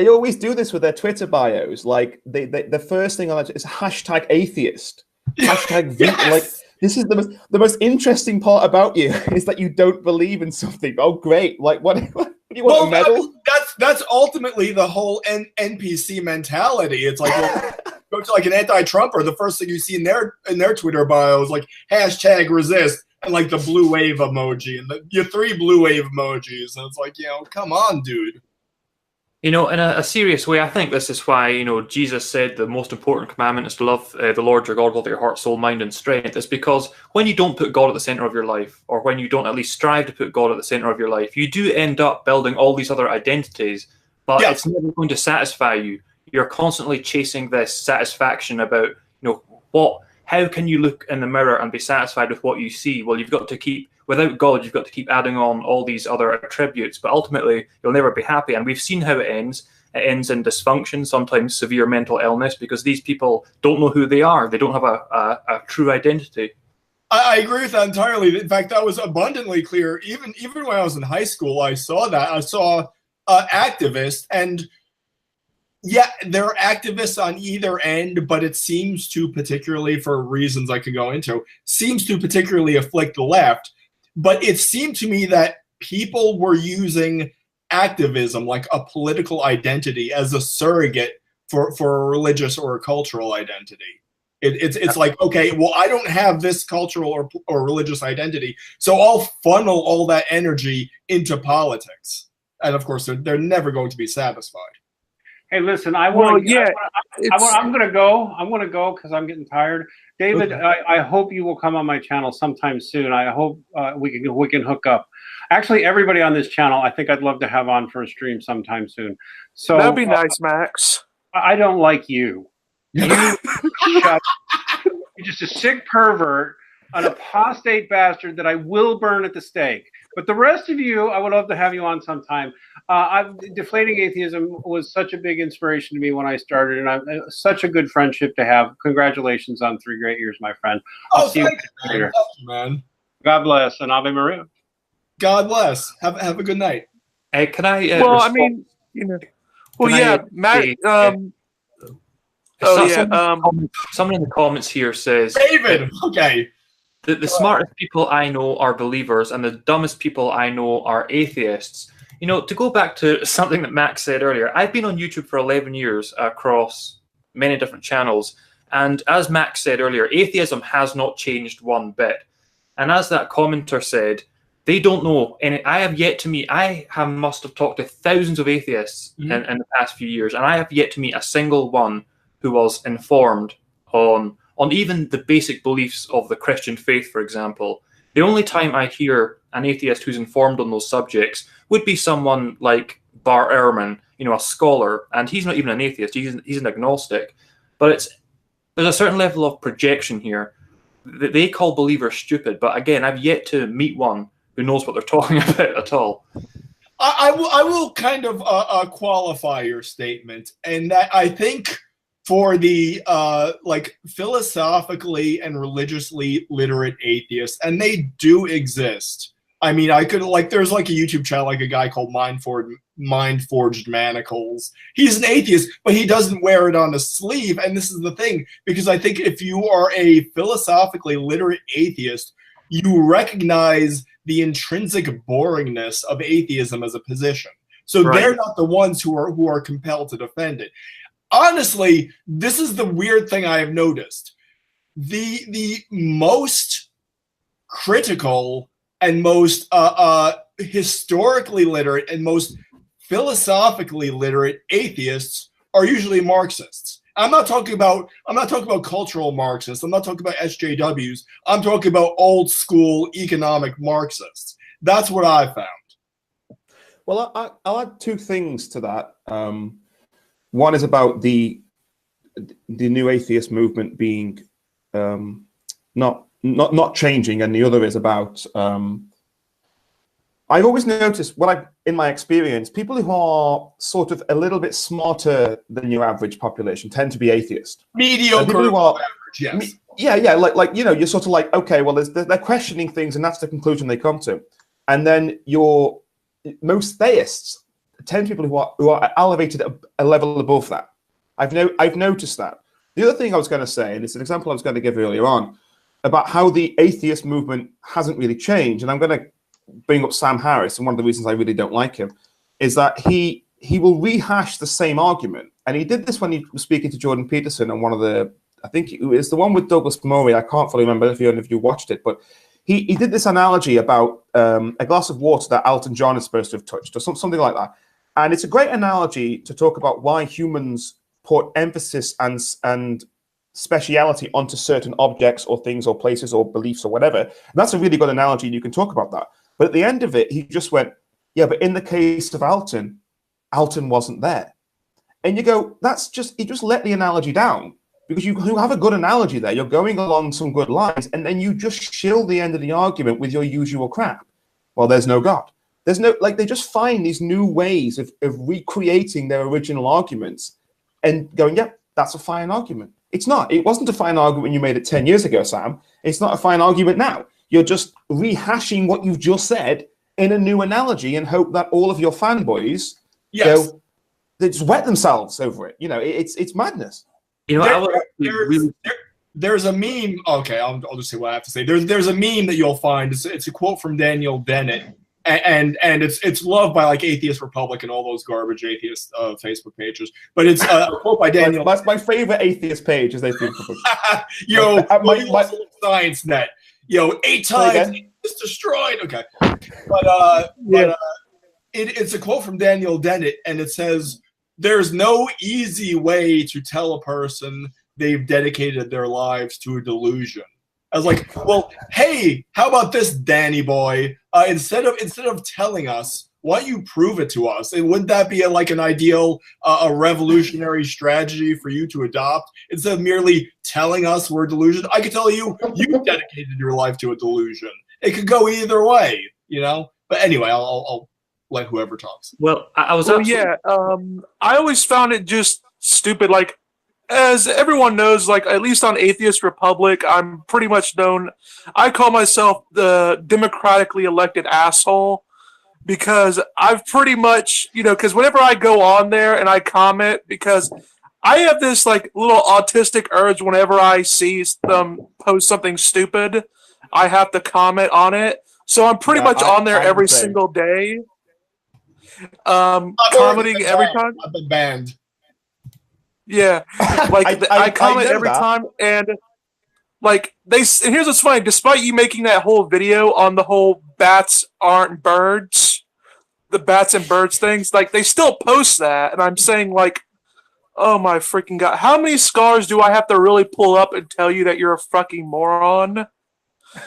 Speaker 2: always do this with their Twitter bios. Like the first thing on it is hashtag atheist. Hashtag yes. Like, this is the most interesting part about you is that you don't believe in something. Oh, great! Like, what do you want a medal?
Speaker 3: That's ultimately the whole NPC mentality. It's like, well, go to like an anti-Trumper. The first thing you see in their Twitter bio is like hashtag resist and like the blue wave emoji and your 3 blue wave emojis. And it's like, come on, dude.
Speaker 7: In a serious way, I think this is why, Jesus said the most important commandment is to love the Lord your God with all your heart, soul, mind, and strength. It's because when you don't put God at the center of your life, or when you don't at least strive to put God at the center of your life, you do end up building all these other identities, but it's never going to satisfy you. You're constantly chasing this satisfaction about, how can you look in the mirror and be satisfied with what you see? Well, you've got to keep, without God, you've got to keep adding on all these other attributes, but ultimately you'll never be happy. And we've seen how it ends. It ends in dysfunction, sometimes severe mental illness, because these people don't know who they are. They don't have a true identity.
Speaker 3: I agree with that entirely. In fact, that was abundantly clear. Even when I was in high school, I saw that. I saw activists, and yeah, there are activists on either end, but it seems to particularly, for reasons I could go into, seems to particularly afflict the left. But it seemed to me that people were using activism, like a political identity, as a surrogate for a religious or a cultural identity. It's like, okay, well, I don't have this cultural or religious identity, so I'll funnel all that energy into politics. And of course, they're never going to be satisfied.
Speaker 1: Hey, listen, I'm going to go. I'm going to go because I'm getting tired. David, okay. I hope you will come on my channel sometime soon. I hope we can hook up. Actually, everybody on this channel, I think I'd love to have on for a stream sometime soon. So
Speaker 4: that'd be nice, Max.
Speaker 1: I don't like you. You're just a sick pervert, an apostate bastard that I will burn at the stake. But the rest of you, I would love to have you on sometime. Deflating Atheism was such a big inspiration to me when I started, and such a good friendship to have. Congratulations on 3 great years, my friend. I'll see you later.
Speaker 3: Thank you, man.
Speaker 1: God bless, and Ave Maria.
Speaker 3: God bless. Have a good night.
Speaker 7: Hey, can I?
Speaker 4: Well, I mean, Well, yeah, Matt.
Speaker 7: Someone in the comments here says,
Speaker 3: David. Okay.
Speaker 7: The smartest people I know are believers, and the dumbest people I know are atheists. To go back to something that Max said earlier, I've been on YouTube for 11 years across many different channels. And as Max said earlier, atheism has not changed one bit. And as that commenter said, they don't know. And I must have talked to thousands of atheists in the past few years, and I have yet to meet a single one who was informed on even the basic beliefs of the Christian faith, for example. The only time I hear an atheist who's informed on those subjects would be someone like Bart Ehrman, a scholar, and he's not even an atheist, he's an agnostic. But there's a certain level of projection here. They call believers stupid, but again, I've yet to meet one who knows what they're talking about at all.
Speaker 3: I will kind of qualify your statement, and that I think for the philosophically and religiously literate atheists, and they do exist. I mean, there's like a YouTube channel, like a guy called Mind Forged Manacles. He's an atheist, but he doesn't wear it on his sleeve. And this is the thing, because I think if you are a philosophically literate atheist, you recognize the intrinsic boringness of atheism as a position. So they're not the ones who are compelled to defend it. Honestly, this is the weird thing I have noticed. the most critical and most historically literate and most philosophically literate atheists are usually Marxists. I'm not talking about cultural Marxists. I'm not talking about SJWs. I'm talking about old school economic Marxists. That's what I found.
Speaker 2: Well, I'll add two things to that. One is about the new atheist movement being not changing, and the other is about I've always noticed in my experience, people who are sort of a little bit smarter than your average population tend to be atheist.
Speaker 3: Mediocre,
Speaker 2: people who are,
Speaker 3: average, yes.
Speaker 2: Yeah, like you're sort of like, okay, well, they're questioning things, and that's the conclusion they come to. And then most theists tend to be people who are elevated a level above that. I've noticed that. The other thing I was going to say, and it's an example I was going to give earlier on, about how the atheist movement hasn't really changed, and I'm going to bring up Sam Harris, and one of the reasons I really don't like him is that he will rehash the same argument, and he did this when he was speaking to Jordan Peterson on one of the, I think it was the one with Douglas Murray. I can't fully remember if you watched it, but he did this analogy about a glass of water that Elton John is supposed to have touched, or something like that. And it's a great analogy to talk about why humans put emphasis and speciality onto certain objects or things or places or beliefs or whatever. And that's a really good analogy, and you can talk about that. But at the end of it, he just went, yeah, but in the case of Elton wasn't there. And you go, he just let the analogy down, because you have a good analogy there. You're going along some good lines, and then you just shill the end of the argument with your usual crap. Well, there's no God. There's no, they just find these new ways of recreating their original arguments and going, yep, that's a fine argument. It's not. It wasn't a fine argument when you made it 10 years ago, Sam. It's not a fine argument now. You're just rehashing what you've just said in a new analogy and hope that all of your fanboys they just wet themselves over it. It's madness.
Speaker 3: There's a meme. Okay, I'll just say what I have to say. There's a meme that you'll find. It's a quote from Daniel Dennett, and it's loved by like Atheist Republic and all those garbage atheist Facebook pages. But it's a quote by Daniel.
Speaker 2: That's my favorite atheist page. Is Atheist Republic.
Speaker 3: my Science Net. 8 times it's destroyed. Okay, but it's a quote from Daniel Dennett, and it says, "There's no easy way to tell a person they've dedicated their lives to a delusion." I was like, well, hey, how about this, Danny boy? Instead of telling us, why don't you prove it to us? And wouldn't that be an ideal, a revolutionary strategy for you to adopt? Instead of merely telling us we're delusion, I could tell you dedicated your life to a delusion. It could go either way, But anyway, I'll let whoever talks.
Speaker 7: Well, I always found it just stupid. Like, as everyone knows, at least on Atheist Republic, I'm pretty much known. I call myself the democratically elected asshole, because I've pretty much, because whenever I go on there and I comment, because I have this little autistic urge whenever I see them post something stupid, I have to comment on it. So I'm pretty much on there every single day. Commenting every time.
Speaker 3: I've been banned.
Speaker 7: Yeah, I comment every time, and here's what's funny. Despite you making that whole video on the whole bats aren't birds, the bats and birds things, they still post that, and I'm saying oh my freaking god, how many scholars do I have to really pull up and tell you that you're a fucking moron?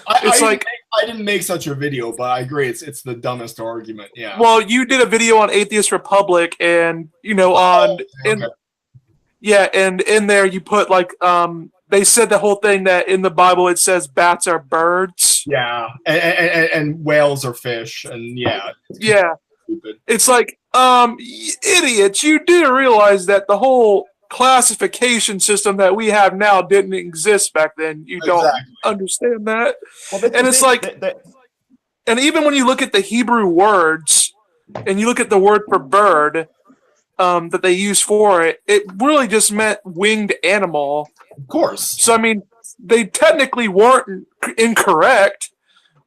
Speaker 3: I didn't make such a video, but I agree. It's the dumbest argument. Yeah.
Speaker 7: Well, you did a video on Atheist Republic, and and in there you put they said the whole thing that in the Bible it says bats are birds.
Speaker 3: Yeah, and whales are fish, and yeah. Stupid.
Speaker 7: It's idiots! You do realize that the whole classification system that we have now didn't exist back then. You don't understand that. Well, and it's and even when you look at the Hebrew words and you look at the word for bird that they use for it, it really just meant winged animal.
Speaker 3: Of course.
Speaker 7: So, I mean, they technically weren't incorrect.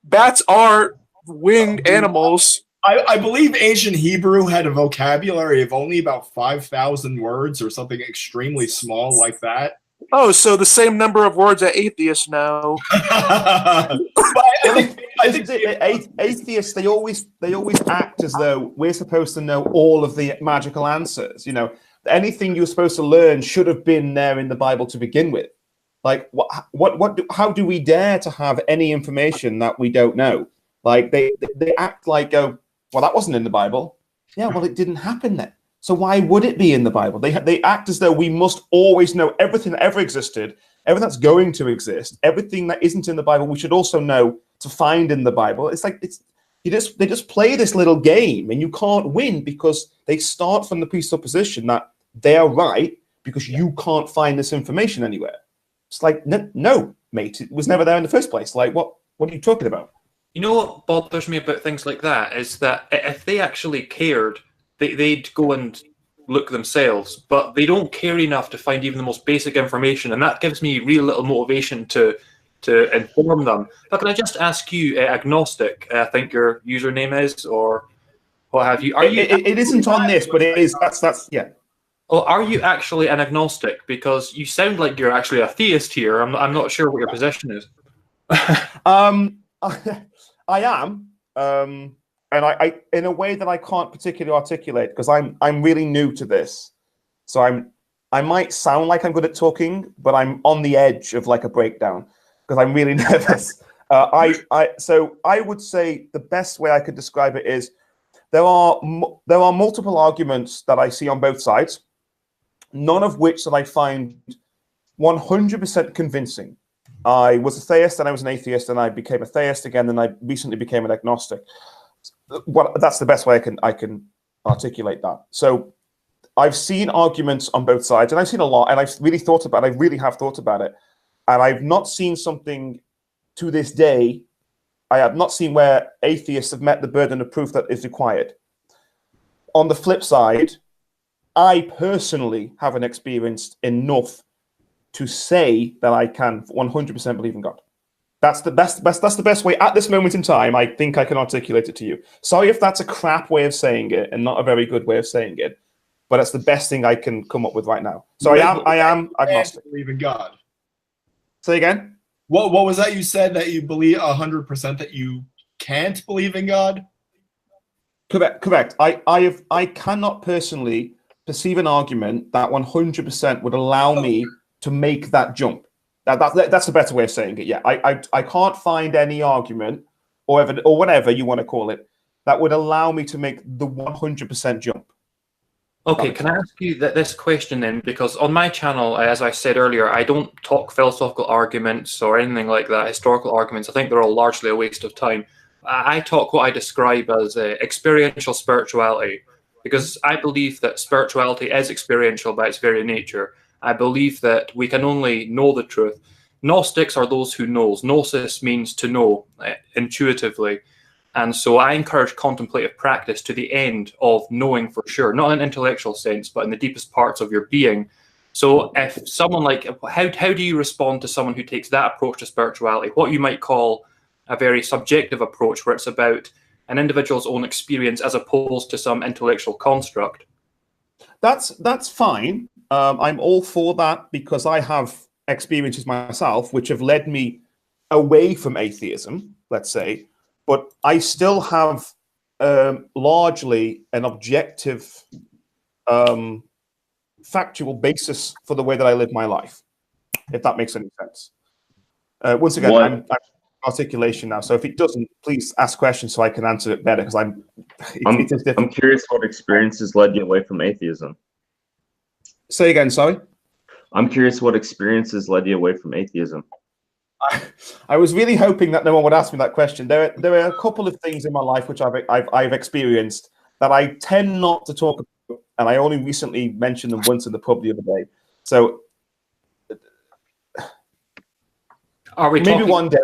Speaker 7: Bats are winged animals.
Speaker 3: I believe ancient Hebrew had a vocabulary of only about 5,000 words or something extremely small like that.
Speaker 4: Oh, so the same number of words that atheists know.
Speaker 2: Atheists, they always act as though we're supposed to know all of the magical answers. You know, anything you're supposed to learn should have been there in the Bible to begin with. Like, how do we dare to have any information that we don't know? Like, they act like, oh, well, that wasn't in the Bible. Yeah, well, it didn't happen then. So why would it be in the Bible? They act as though we must always know everything that ever existed, everything that's going to exist, everything that isn't in the Bible. We should also know to find in the Bible. It's like they just play this little game, and you can't win because they start from the presupposition that they are right because you can't find this information anywhere. It's like no, mate, it was never there in the first place. Like what are you talking about?
Speaker 7: You know what bothers me about things like that is that if they actually cared, they'd go and look themselves, but they don't care enough to find even the most basic information, and that gives me real little motivation to inform them. But can I just ask you, agnostic, I think your username is, or what have you?
Speaker 2: It isn't on this, but it is. That's yeah.
Speaker 7: Oh, are you actually an agnostic? Because you sound like you're actually a theist here. I'm not sure what your position is.
Speaker 2: I am. And I in a way that I can't particularly articulate because I'm really new to this, so I might sound like I'm good at talking, but I'm on the edge of like a breakdown because I'm really nervous. So I would say the best way I could describe it is there are multiple arguments that I see on both sides, none of which that I find 100% convincing. I was a theist, and I was an atheist, and I became a theist again, and I recently became an agnostic. Well, that's the best way I can articulate that. So I've seen arguments on both sides, and I've seen a lot, and I really have thought about it, and I've not seen something to this day. I have not seen where atheists have met the burden of proof that is required. On the flip side, I personally haven't experienced enough to say that I can 100% believe in God. That's the best way at this moment in time. I think I can articulate it to you. Sorry if that's a crap way of saying it and not a very good way of saying it, but that's the best thing I can come up with right now. So I am agnostic.
Speaker 3: Believe in God.
Speaker 2: Say again.
Speaker 3: What was that you said that you believe 100% that you can't believe in God?
Speaker 2: Correct. I cannot personally perceive an argument that 100% would allow me to make that jump. That's a better way of saying it. Yeah, I can't find any argument or whatever you want to call it that would allow me to make the 100% jump.
Speaker 7: Okay, can I ask you this question then? Because on my channel, as I said earlier, I don't talk philosophical arguments or anything like that, historical arguments. I think they're all largely a waste of time. I talk what I describe as experiential spirituality, because I believe that spirituality is experiential by its very nature. I believe that we can only know the truth. Gnostics are those who knows. Gnosis means to know intuitively. And so I encourage contemplative practice to the end of knowing for sure, not in an intellectual sense, but in the deepest parts of your being. So if someone like, how do you respond to someone who takes that approach to spirituality, what you might call a very subjective approach where it's about an individual's own experience as opposed to some intellectual construct?
Speaker 2: That's fine. I'm all for that because I have experiences myself which have led me away from atheism, let's say, but I still have largely an objective, factual basis for the way that I live my life, if that makes any sense. Once again, I'm articulation now, so if it doesn't, please ask questions so I can answer it better, because I'm
Speaker 8: curious what experiences led you away from atheism.
Speaker 2: Say again, sorry?
Speaker 8: I'm curious what experiences led you away from atheism.
Speaker 2: I was really hoping that no one would ask me that question. There are a couple of things in my life which I've experienced that I tend not to talk about, and I only recently mentioned them once in the pub the other day. So
Speaker 7: are we
Speaker 2: maybe one day?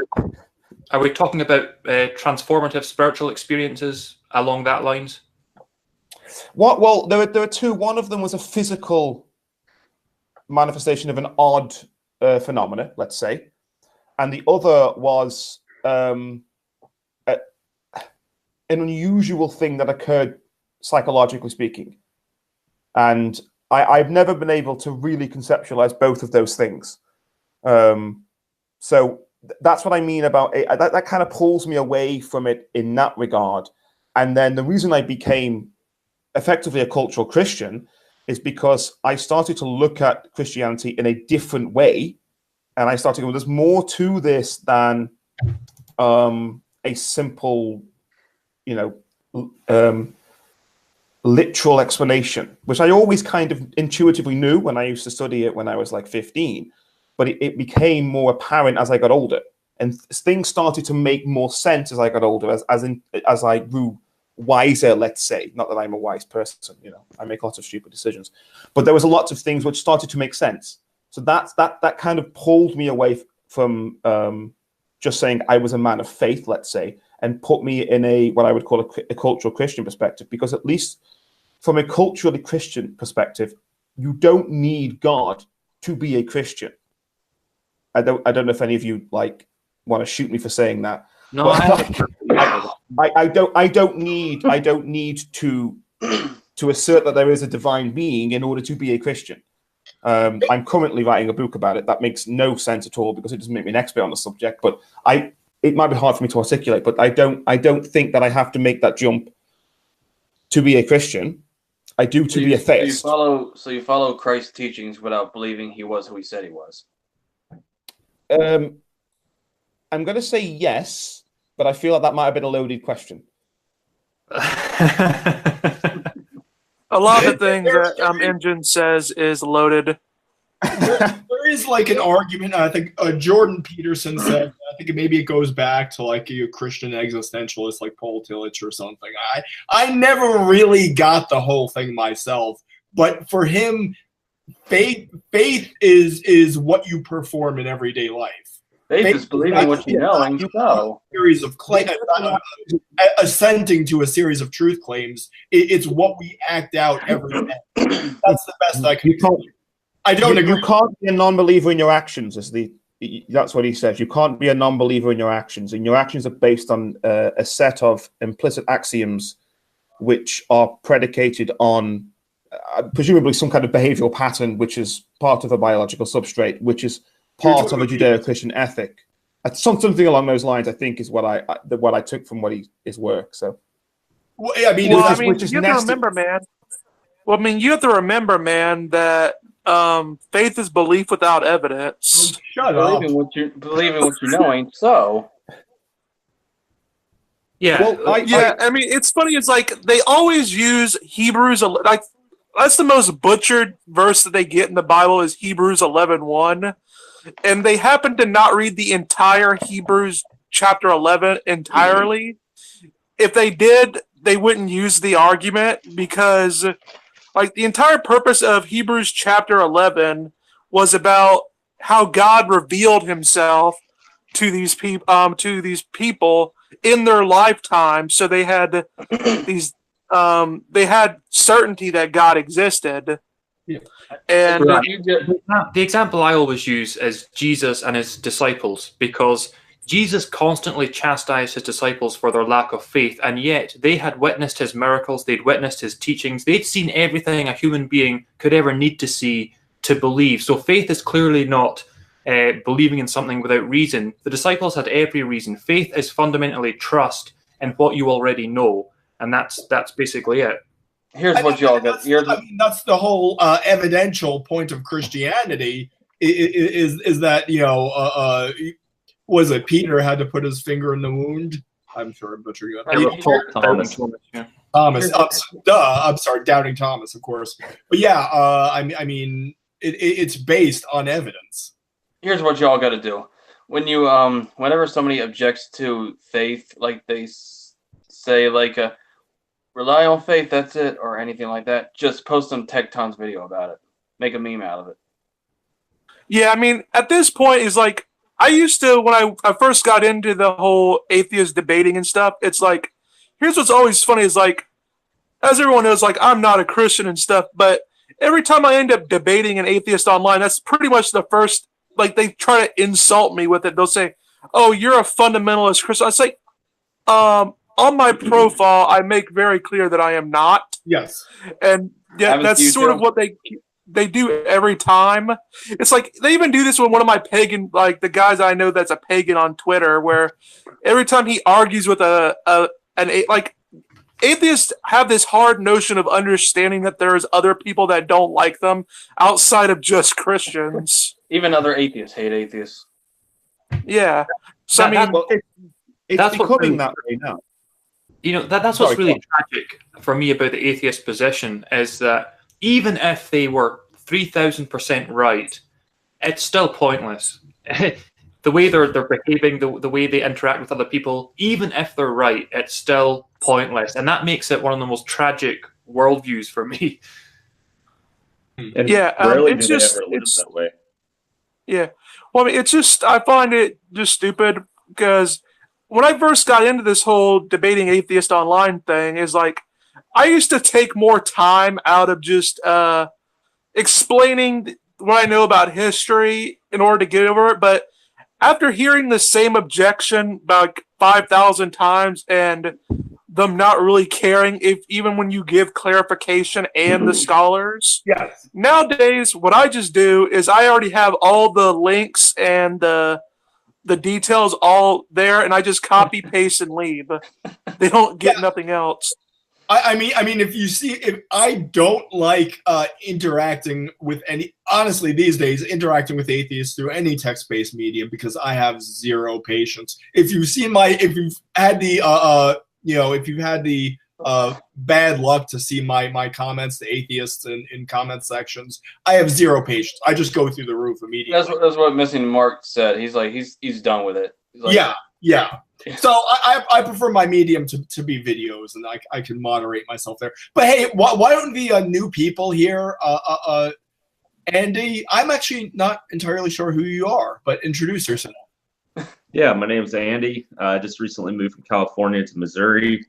Speaker 7: Are we talking about transformative spiritual experiences along that lines?
Speaker 2: Well, there are two. One of them was a physical manifestation of an odd phenomena, let's say, and the other was an unusual thing that occurred psychologically speaking. And I've never been able to really conceptualize both of those things. So that's what I mean about it. That kind of pulls me away from it in that regard. And then the reason I became effectively a cultural Christian is because I started to look at Christianity in a different way. And I started going, there's more to this than a simple, literal explanation, which I always kind of intuitively knew when I used to study it when I was like 15. But it became more apparent as I got older. And things started to make more sense as I got older, as I grew wiser, let's say. Not that I'm a wise person, I make lots of stupid decisions. But there was a lot of things which started to make sense. So that kind of pulled me away from just saying I was a man of faith, let's say, and put me in what I would call a cultural Christian perspective. Because at least from a culturally Christian perspective, you don't need God to be a Christian. I don't know if any of you want to shoot me for saying that.
Speaker 7: No,
Speaker 2: I don't need to assert that there is a divine being in order to be a Christian. I'm currently writing a book about it. That makes no sense at all because it doesn't make me an expert on the subject. But it might be hard for me to articulate. But I don't think that I have to make that jump to be a Christian. I do to be a theist.
Speaker 9: So you follow Christ's teachings without believing he was who he said he was.
Speaker 2: I'm going to say yes, but I feel like that might have been a loaded question.
Speaker 4: A lot of the things that Engine says is loaded.
Speaker 3: There is an argument. I think Jordan Peterson said. I think maybe it goes back to a Christian existentialist like Paul Tillich or something. I never really got the whole thing myself, but for him, faith is what you perform in everyday life.
Speaker 9: Faith is believing what you know, and
Speaker 3: series of claims, assenting to a series of truth claims. It's what we act out every day. That's the best I can. I don't agree.
Speaker 2: You can't be a non-believer in your actions. That's what he says. You can't be a non-believer in your actions, and your actions are based on a set of implicit axioms, which are predicated on presumably some kind of behavioral pattern, which is part of a biological substrate, which is part of a Judeo-Christian ethic. Something along those lines, I think, is what I took from his work. So,
Speaker 4: you have to remember, man. You have to remember, man, that faith is belief without evidence.
Speaker 3: Shut up.
Speaker 9: Believing what you know ain't so.
Speaker 7: Yeah.
Speaker 4: It's funny. It's they always use Hebrews. That's the most butchered verse that they get in the Bible is Hebrews 11:1. And they happen to not read the entire Hebrews chapter 11 entirely. If they did, they wouldn't use the argument because the entire purpose of Hebrews chapter 11 was about how God revealed himself to these people in their lifetime. So they had they had certainty that God existed.
Speaker 7: Yeah.
Speaker 4: And
Speaker 7: the example I always use is Jesus and his disciples, because Jesus constantly chastised his disciples for their lack of faith, and yet they had witnessed his miracles, they'd witnessed his teachings, they'd seen everything a human being could ever need to see to believe. So faith is clearly not believing in something without reason. The disciples had every reason. Faith is fundamentally trust in what you already know, and that's basically it.
Speaker 9: Here's what y'all get.
Speaker 3: That's the whole evidential point of Christianity is that was it Peter had to put his finger in the wound? I'm sure I'm butchering that. Thomas. I'm sorry, doubting Thomas, of course. But yeah, it's based on evidence.
Speaker 9: Here's what y'all got to do. When you whenever somebody objects to faith, they say rely on faith, that's it, or anything like that, just post some Tecton's video about it. Make a meme out of it.
Speaker 4: Yeah, at this point, is I used to, when I first got into the whole atheist debating and stuff, it's here's what's always funny is as everyone knows, I'm not a Christian and stuff, but every time I end up debating an atheist online, that's pretty much the first, they try to insult me with it. They'll say, oh, you're a fundamentalist Christian. It's on my profile, I make very clear that I am not.
Speaker 3: Yes.
Speaker 4: And yeah, that's sort of what they do every time. It's like they even do this with one of my pagan, like the guys I know that's a pagan on Twitter, where every time he argues with like atheists have this hard notion of understanding that there's other people that don't like them outside of just Christians.
Speaker 9: Even other atheists hate atheists.
Speaker 4: Yeah. So
Speaker 2: it's becoming that way now.
Speaker 7: You know, that's what's really tragic for me about the atheist position is that even if they were 3,000% right, it's still pointless. The way they're behaving, the way they interact with other people, even if they're right, it's still pointless. And that makes it one of the most tragic worldviews for me.
Speaker 8: And
Speaker 4: yeah,
Speaker 8: rarely
Speaker 4: it's
Speaker 8: do
Speaker 4: just
Speaker 8: they ever live that way.
Speaker 4: Yeah. Well, I mean, it's just, I find it just stupid because when I first got into this whole debating atheist online thing, is like, I used to take more time out of just explaining what I know about history in order to get over it. But after hearing the same objection about 5,000 times and them not really caring if even when you give clarification and the scholars.
Speaker 3: Yes.
Speaker 4: Nowadays, what I just do is I already have all the links and the details all there, and I just copy, paste, and leave. They don't get nothing else.
Speaker 3: I mean, if I don't like interacting with honestly, these days, interacting with atheists through any text-based medium because I have zero patience. If you've had the bad luck to see my comments to atheists in comment sections, I have zero patience. I just go through the roof immediately.
Speaker 9: That's what Missing Mark said. He's like, he's done with it. He's like,
Speaker 3: yeah. So I prefer my medium to be videos, and I can moderate myself there. But hey, why don't the new people here, Andy? I'm actually not entirely sure who you are, but introduce yourself.
Speaker 8: Yeah, my name's Andy. I just recently moved from California to Missouri.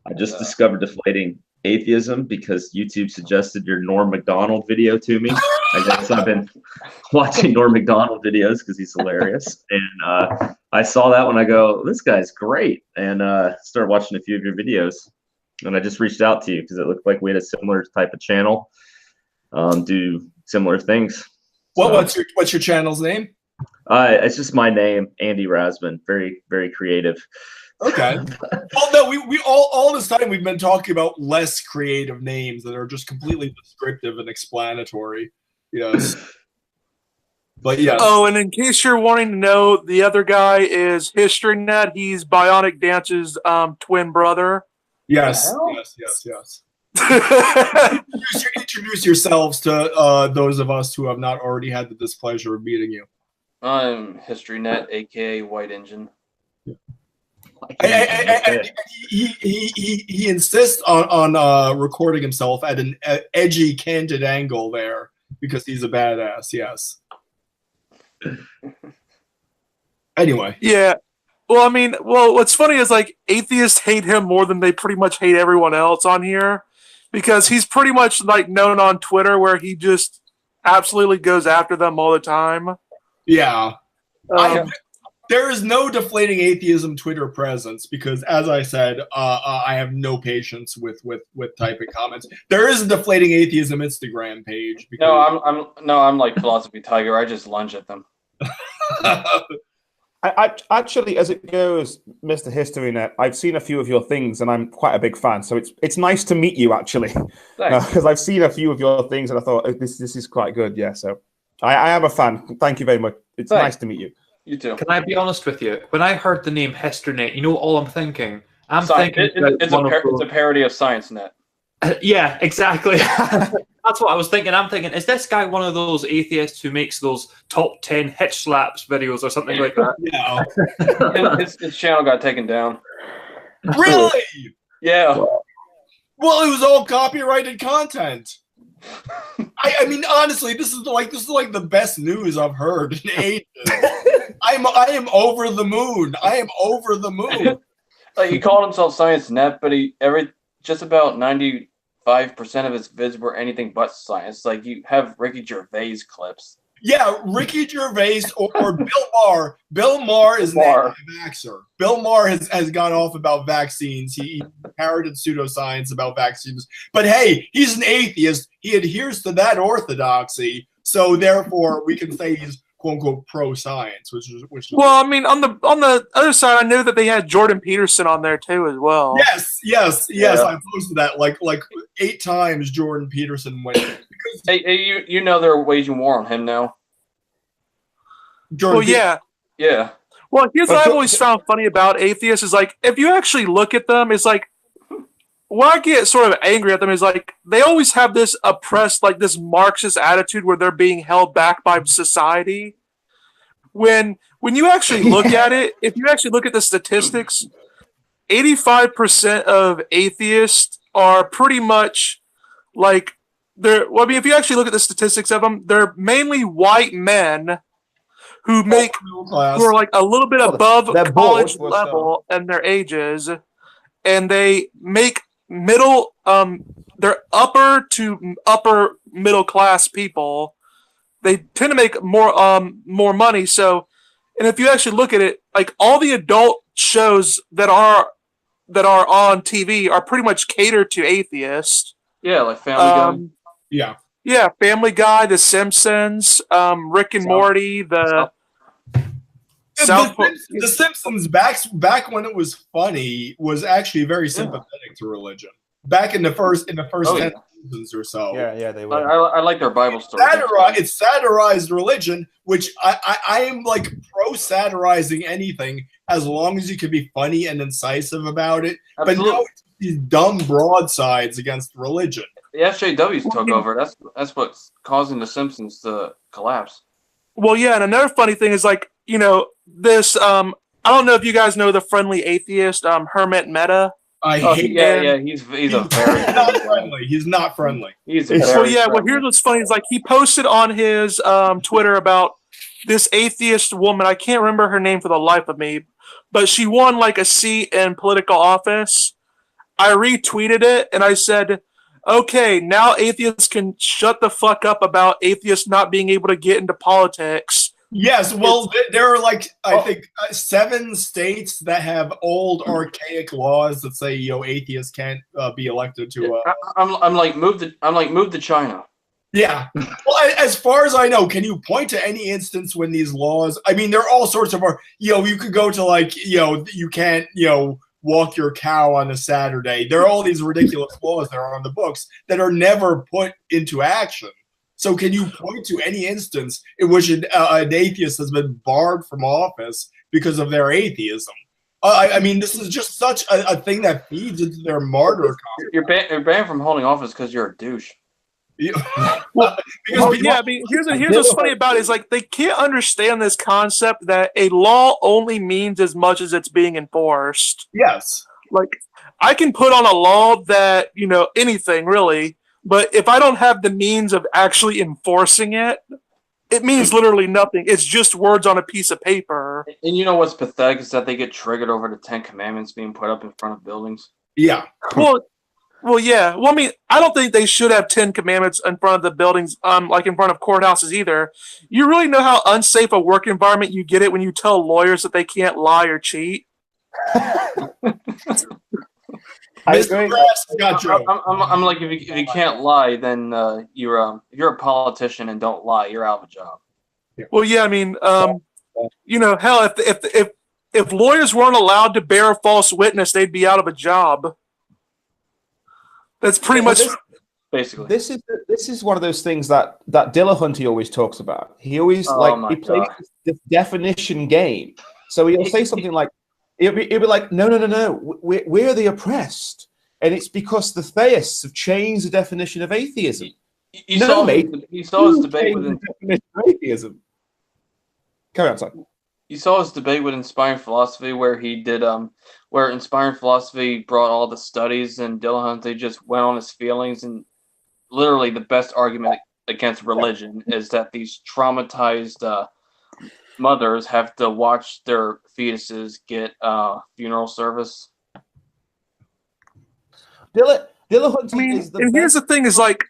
Speaker 8: I just discovered Deflating Atheism because YouTube suggested your Norm Macdonald video to me. I guess I've been watching Norm Macdonald videos because he's hilarious. And I saw that when I go, this guy's great. And started watching a few of your videos. And I just reached out to you because it looked like we had a similar type of channel, do similar things.
Speaker 3: What's your channel's name?
Speaker 8: It's just my name, Andy Rasman. Very, very creative.
Speaker 3: Okay. Well, no, we all this time we've been talking about less creative names that are just completely descriptive and explanatory. Yes. But yeah.
Speaker 4: Oh, and in case you're wanting to know, the other guy is HistoryNet. He's Bionic Dance's twin brother.
Speaker 3: Yes. Introduce yourselves to those of us who have not already had the displeasure of meeting you.
Speaker 9: I'm HistoryNet, aka White Engine.
Speaker 3: And he insists on recording himself at an edgy, candid angle there because he's a badass. Yes. Anyway.
Speaker 4: Yeah. Well, I mean, what's funny is like atheists hate him more than they pretty much hate everyone else on here because he's pretty much like known on Twitter where he just absolutely goes after them all the time.
Speaker 3: Yeah. There is no Deflating Atheism Twitter presence because, as I said, I have no patience with typing comments. There is a Deflating Atheism Instagram page.
Speaker 9: Because... I'm like Philosophy Tiger. I just lunge at them.
Speaker 2: I actually, as it goes, Mr. HistoryNet, I've seen a few of your things, and I'm quite a big fan. So it's nice to meet you, actually, because I've seen a few of your things, and I thought this is quite good. Yeah, so I am a fan. Thank you very much. It's nice to meet you.
Speaker 9: You too.
Speaker 7: Can I be honest with you? When I heard the name HistoryNet, you know all I'm thinking?
Speaker 9: It's a parody of ScienceNet.
Speaker 7: Yeah, exactly. That's what I was thinking. I'm thinking, is this guy one of those atheists who makes those top 10 hitch slaps videos or something like that?
Speaker 9: Yeah. His channel got taken down.
Speaker 3: Really?
Speaker 9: Yeah.
Speaker 3: Well, it was all copyrighted content. I mean, honestly, this is like the best news I've heard in ages. I am over the moon. I am over the moon.
Speaker 9: Like he called himself ScienceNet, but just about 95% of his vids were anything but science. Like you have Ricky Gervais clips.
Speaker 3: Yeah, Ricky Gervais or Bill Maher. Bill Maher is an anti-vaxxer. Bill Maher has gone off about vaccines. He parroted pseudoscience about vaccines. But hey, he's an atheist. He adheres to that orthodoxy. So therefore, we can say he's "quote unquote" pro-science, which is
Speaker 4: well. I mean, on the other side, I know that they had Jordan Peterson on there too as well.
Speaker 3: Yes. I posted that like 8 times. Jordan Peterson went.
Speaker 9: Hey, you know they're waging war on him now.
Speaker 3: Jordan
Speaker 9: yeah.
Speaker 4: Well, here's what I've always found funny about atheists is like if you actually look at them, it's like what I get sort of angry at them is like they always have this oppressed, like this Marxist attitude where they're being held back by society. When you actually look at it, if you actually look at the statistics, 85% of atheists are pretty much like if you actually look at the statistics of them, they're mainly white men who are like a little bit above college level and their ages, and they make they're upper to upper middle class people. They tend to make more money. So, and if you actually look at it, like all the adult shows that are on TV are pretty much catered to atheists.
Speaker 9: Yeah, like Family Guy.
Speaker 4: Yeah, Family Guy, The Simpsons, Rick and Morty, The
Speaker 3: Simpsons back when it was funny was actually very sympathetic to religion. Back in the first 10 seasons or so.
Speaker 2: Yeah, they were.
Speaker 9: I like their Bible story.
Speaker 3: It satirized religion, which I am like pro satirizing anything as long as you can be funny and incisive about it. Absolutely. But no, it's these dumb broadsides against religion.
Speaker 9: The SJWs took over. That's what's causing the Simpsons to collapse.
Speaker 4: Well, yeah, and another funny thing is like, this I don't know if you guys know the Friendly Atheist, Hermit Meta.
Speaker 9: I hate him. He's a very
Speaker 3: not friendly. He's not friendly.
Speaker 9: He's
Speaker 4: well, here's what's funny is like he posted on his Twitter about this atheist woman. I can't remember her name for the life of me, but she won like a seat in political office. I retweeted it and I said, okay, now atheists can shut the fuck up about atheists not being able to get into politics.
Speaker 3: Yes, well, there are like I think 7 states that have old archaic laws that say atheists can't be elected to.
Speaker 9: I'm like move to China.
Speaker 3: Yeah. Well, as far as I know, can you point to any instance when these laws? I mean, there are all sorts of you could go to like you can't walk your cow on a Saturday. There are all these ridiculous laws that are on the books that are never put into action. So can you point to any instance in which an atheist has been barred from office because of their atheism? I mean, this is just such a thing that feeds into their martyr.
Speaker 9: You're banned from holding office because you're a douche.
Speaker 4: I mean, here's what's funny about it is like they can't understand this concept that a law only means as much as it's being enforced.
Speaker 3: Yes.
Speaker 4: Like I can put on a law that anything really. But if I don't have the means of actually enforcing it, it means literally nothing. It's just words on a piece of paper.
Speaker 9: And you know what's pathetic is that they get triggered over the 10 Commandments being put up in front of buildings.
Speaker 3: Yeah.
Speaker 4: Well, yeah. Well, I mean, I don't think they should have 10 Commandments in front of the buildings, like in front of courthouses either. You really know how unsafe a work environment you get it when you tell lawyers that they can't lie or cheat?
Speaker 3: I agree.
Speaker 9: I'm like, if you can't lie, then if you're a politician and don't lie, you're out of a job.
Speaker 4: Well, yeah, I mean, hell, if lawyers weren't allowed to bear a false witness, they'd be out of a job. That's pretty much
Speaker 9: basically.
Speaker 2: This is one of those things that Dillahunty always talks about. He always he plays this definition game. So he'll say something like. It'll be like, no. We're the oppressed. And it's because the theists have changed the definition of atheism.
Speaker 9: You saw his debate with
Speaker 2: atheism. Carry on, sorry.
Speaker 9: You saw his debate with Inspiring Philosophy where he did where Inspiring Philosophy brought all the studies and Dillahunty just went on his feelings, and literally the best argument against religion is that these traumatized mothers have to watch their fetuses get funeral service.
Speaker 2: Dillahunty
Speaker 4: is the and here's the thing is like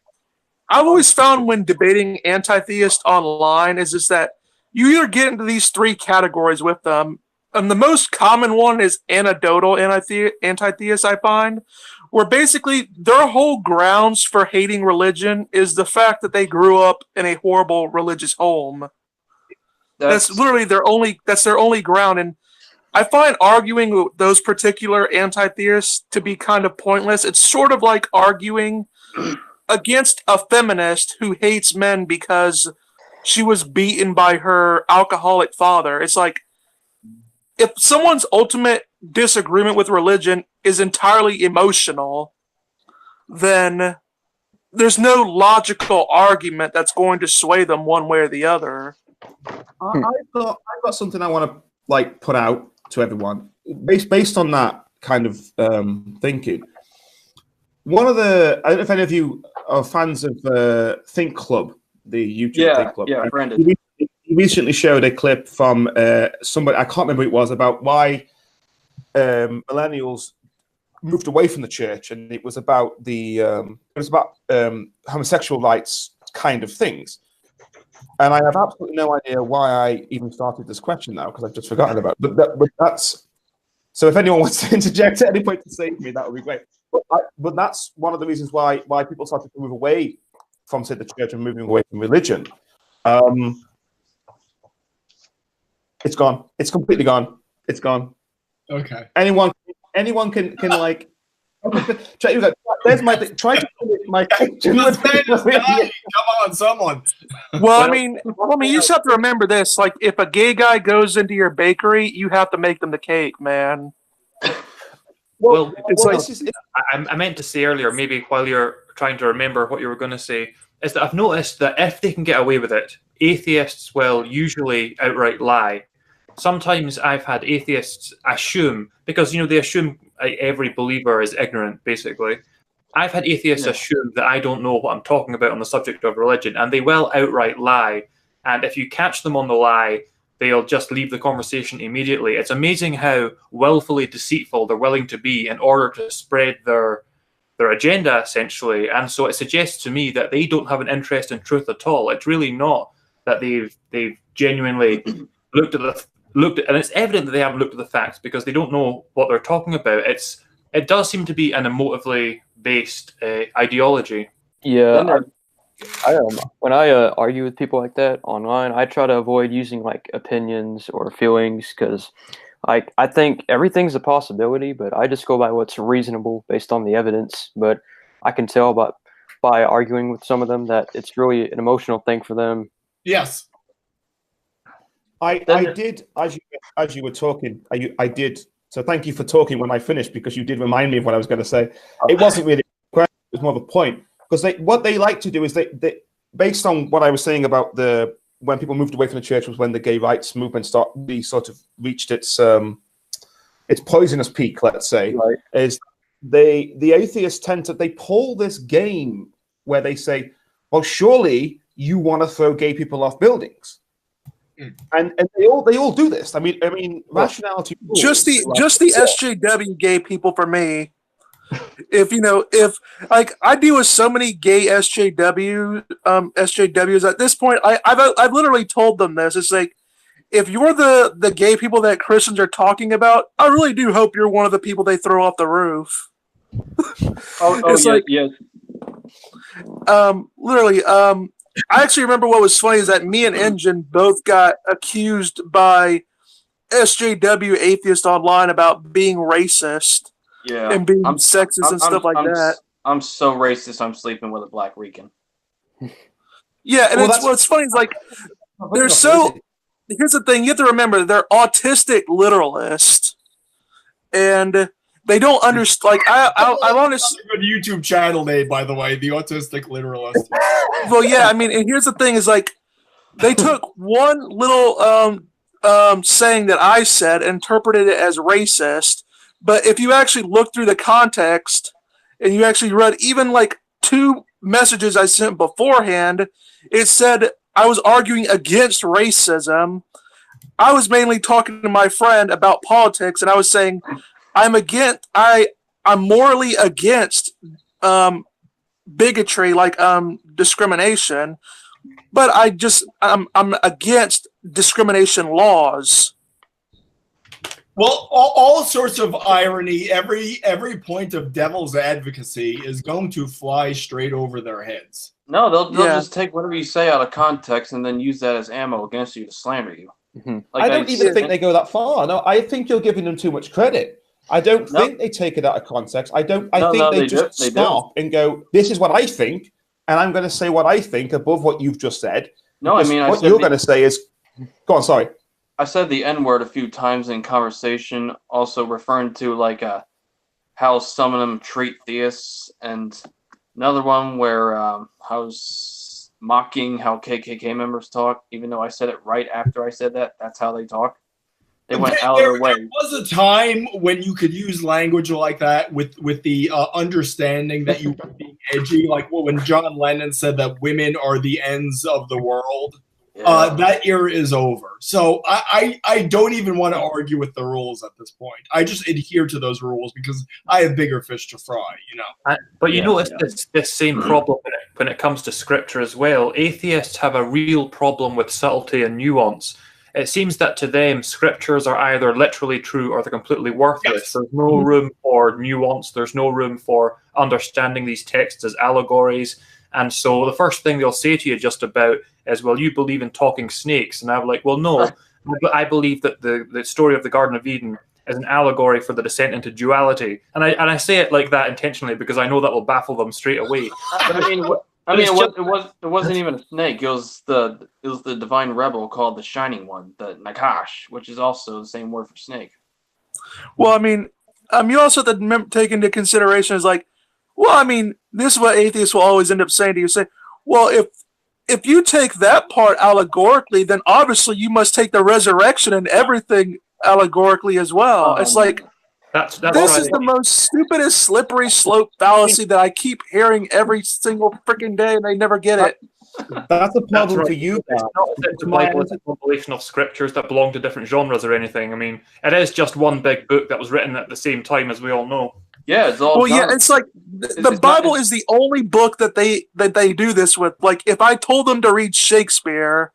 Speaker 4: I've always found when debating anti-theist online is that you either get into these three categories with them. And the most common one is anecdotal anti-theist, I find, where basically their whole grounds for hating religion is the fact that they grew up in a horrible religious home. That's literally their only ground. And I find arguing with those particular anti-theists to be kind of pointless. It's sort of like arguing against a feminist who hates men because she was beaten by her alcoholic father. It's like, if someone's ultimate disagreement with religion is entirely emotional, then there's no logical argument that's going to sway them one way or the other.
Speaker 2: I've got something I want to like put out to everyone based on that kind of thinking. One of the, I don't know if any of you are fans of Think Club, the YouTube Think Club.
Speaker 9: Yeah, Brandon.
Speaker 2: He recently showed a clip from somebody, I can't remember who it was, about why millennials moved away from the church, and it was about homosexual rights kind of things. And I have absolutely no idea why I even started this question now, because I've just forgotten about it. But that's, so if anyone wants to interject at any point to save me, that would be great. But that's one of the reasons why people started to move away from, say, the church and moving away from religion. It's gone. It's completely gone. It's gone.
Speaker 3: Okay.
Speaker 2: Anyone can like. There's my thing. Try to my question.
Speaker 3: Come on, someone.
Speaker 4: Well, I mean, you just have to remember this. Like, if a gay guy goes into your bakery, you have to make them the cake, man.
Speaker 7: Well,
Speaker 4: it's like,
Speaker 7: I meant to say earlier, maybe while you're trying to remember what you were going to say, is that I've noticed that if they can get away with it, atheists will usually outright lie. Sometimes I've had atheists assume, because, they assume every believer is ignorant, basically. I've had atheists assume that I don't know what I'm talking about on the subject of religion, and they will outright lie. And if you catch them on the lie, they'll just leave the conversation immediately. It's amazing how willfully deceitful they're willing to be in order to spread their agenda, essentially. And so it suggests to me that they don't have an interest in truth at all. It's really not that they've genuinely looked at, and it's evident that they haven't looked at the facts because they don't know what they're talking about. It does seem to be an emotively based ideology.
Speaker 10: Yeah, when I argue with people like that online, I try to avoid using like opinions or feelings, because I think everything's a possibility, but I just go by what's reasonable based on the evidence. But I can tell by arguing with some of them that it's really an emotional thing for them.
Speaker 3: Yes.
Speaker 2: I did, as you were talking, I did. So thank you for talking when I finished, because you did remind me of what I was going to say. It wasn't really a question, it was more of a point. Because what they like to do is they based on what I was saying about when people moved away from the church was when the gay rights movement sort of reached its poisonous peak, let's say, right. Is the atheists they pull this game where they say, well, surely you want to throw gay people off buildings. And they all do this. I mean, rationality.
Speaker 4: Just the SJW gay people for me. If like I deal with so many gay SJWs at this point, I've literally told them this. It's like, if you're the gay people that Christians are talking about, I really do hope you're one of the people they throw off the roof. Literally. I actually remember what was funny is that me and Engine both got accused by SJW atheists online about being racist.
Speaker 9: Yeah,
Speaker 4: and being sexist and stuff like that.
Speaker 9: I'm so racist. I'm sleeping with a black Rican.
Speaker 4: Yeah, and what's funny is like they're so. Here's the thing: you have to remember they're autistic literalists, and they don't understand. Like I want to.
Speaker 3: Good YouTube channel name, by the way, the autistic literalist.
Speaker 4: Well, yeah, I mean, and here's the thing: is like they took one little saying that I said, and interpreted it as racist. But if you actually look through the context and you actually read even like 2 messages I sent beforehand, it said I was arguing against racism. I was mainly talking to my friend about politics, and I was saying I'm morally against bigotry, like discrimination, but I'm against discrimination laws.
Speaker 3: Well, all sorts of irony, every point of devil's advocacy is going to fly straight over their heads.
Speaker 9: No, they'll just take whatever you say out of context and then use that as ammo against you to slander you.
Speaker 10: Mm-hmm.
Speaker 2: I don't even think they go that far. No, I think you're giving them too much credit. I don't think they take it out of context. I think they just stop and go, this is what I think, and I'm going to say what I think above what you've just said.
Speaker 9: No, I mean,
Speaker 2: what you're going to say is, go on, sorry.
Speaker 9: I said the N-word a few times in conversation, also referring to like how some of them treat theists, and another one where I was mocking how KKK members talk, even though I said it right after I said that. That's how they talk. They went out of their way.
Speaker 3: There was a time when you could use language like that with the understanding that you were being edgy, like when John Lennon said that women are the ends of the world. That era is over. So I don't even want to argue with the rules at this point. I just adhere to those rules because I have bigger fish to fry, you know.
Speaker 7: But you notice this same problem when it comes to scripture as well. Atheists have a real problem with subtlety and nuance. It seems that to them, scriptures are either literally true or they're completely worthless. Yes. There's no room for nuance. There's no room for understanding these texts as allegories. And so the first thing they'll say to you just about is, well, you believe in talking snakes. And I'm like, well, no, I believe that the story of the Garden of Eden is an allegory for the descent into duality. And I say it like that intentionally because I know that will baffle them straight away.
Speaker 9: It wasn't even a snake. It was the divine rebel called the Shining One, the Nakash, which is also the same word for snake.
Speaker 4: Well, I mean, you also have to take into consideration is like, well, I mean, this is what atheists will always end up saying to you. Say, well, if you take that part allegorically, then obviously you must take the resurrection and everything allegorically as well. It's like, this is the most stupidest slippery slope fallacy that I keep hearing every single freaking day, and they never get it.
Speaker 2: That's a problem for you.
Speaker 7: It's not the Bible is a compilation of scriptures that belong to different genres or anything. I mean, it is just one big book that was written at the same time, as we all know.
Speaker 9: Yeah, it's all.
Speaker 4: Well, yeah, it's like the Bible is the only book that they do this with. Like, if I told them to read Shakespeare,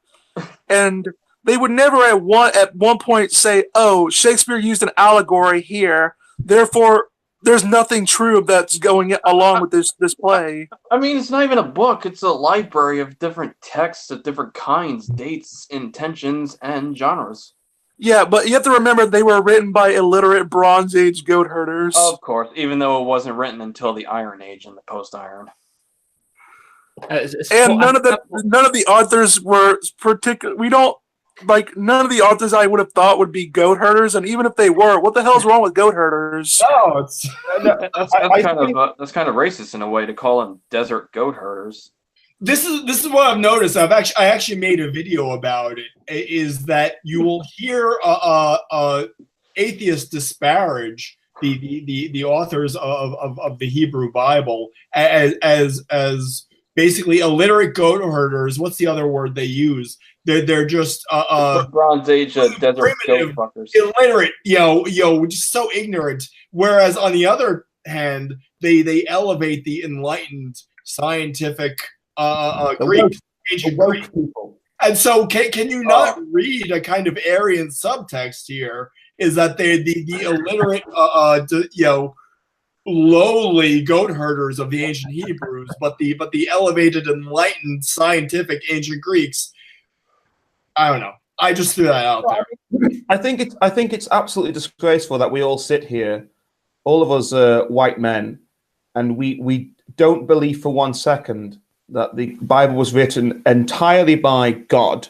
Speaker 4: and they would never at one point say, "Oh, Shakespeare used an allegory here, therefore there's nothing true that's going along with this play."
Speaker 9: I mean, it's not even a book; it's a library of different texts of different kinds, dates, intentions, and genres.
Speaker 4: Yeah, but you have to remember they were written by illiterate Bronze Age goat herders.
Speaker 9: Of course, even though it wasn't written until the Iron Age and the Post-Iron.
Speaker 4: And none of the authors were particular. None of the authors I would have thought would be goat herders, and even if they were, what the hell's wrong with goat herders?
Speaker 3: No,
Speaker 9: that's kind of racist in a way to call them desert goat herders.
Speaker 3: This is what I've noticed. I actually made a video about it. Is that you will hear atheists disparage the authors of the Hebrew Bible as basically illiterate goat herders. What's the other word they use? They're just
Speaker 9: Bronze Age desert goat fuckers.
Speaker 3: Illiterate, just so ignorant. Whereas on the other hand, they elevate the enlightened, scientific Greek, ancient Greek people. And so, can you not read a kind of Aryan subtext here? Is that they're the illiterate, lowly goat herders of the ancient Hebrews, but the elevated, enlightened, scientific ancient Greeks. I don't know. I just threw that out there.
Speaker 2: I think it's absolutely disgraceful that we all sit here, all of us white men, and we don't believe for 1 second that the Bible was written entirely by God,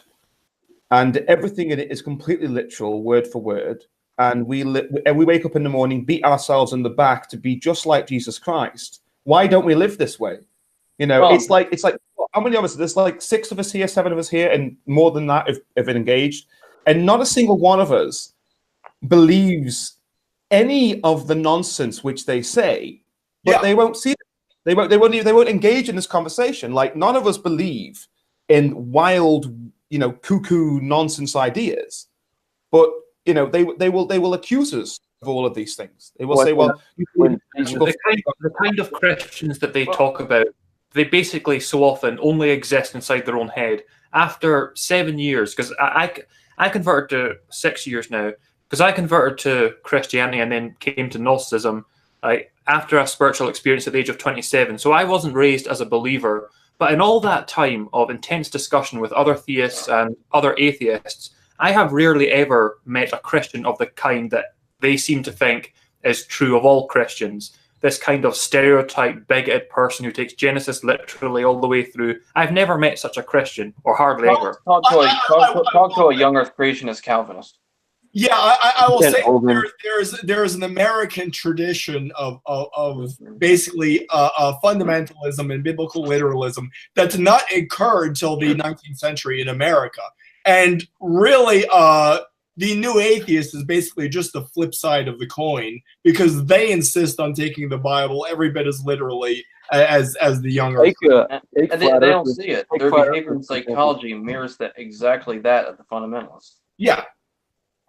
Speaker 2: and everything in it is completely literal, word for word. And we wake up in the morning, beat ourselves in the back to be just like Jesus Christ. Why don't we live this way? It's like how many of us? There's like 6 of us here, 7 of us here, and more than that if engaged. And not a single one of us believes any of the nonsense which they say, but they won't see it. They won't engage in this conversation. Like, none of us believe in wild, cuckoo nonsense ideas, but they will accuse us of all of these things. They will say, "Well,
Speaker 7: the kind of Christians that they talk about they basically so often only exist inside their own head. After 7 years, because I converted to 6 years now, because I converted to Christianity and then came to Gnosticism after a spiritual experience at the age of 27. So I wasn't raised as a believer, but in all that time of intense discussion with other theists and other atheists, I have rarely ever met a Christian of the kind that they seem to think is true of all Christians. This kind of stereotyped, bigoted person who takes Genesis literally all the way through. I've never met such a Christian, or hardly ever.
Speaker 9: Talk to a young Earth creationist Calvinist.
Speaker 3: Yeah, I will say there's an American tradition of basically fundamentalism and biblical literalism that did not occur until the 19th century in America. And really, the new atheist is basically just the flip side of the coin, because they insist on taking the Bible every bit as literally as the younger.
Speaker 9: And they don't see it. Their behavior in psychology mirrors exactly that of the fundamentalists.
Speaker 3: Yeah.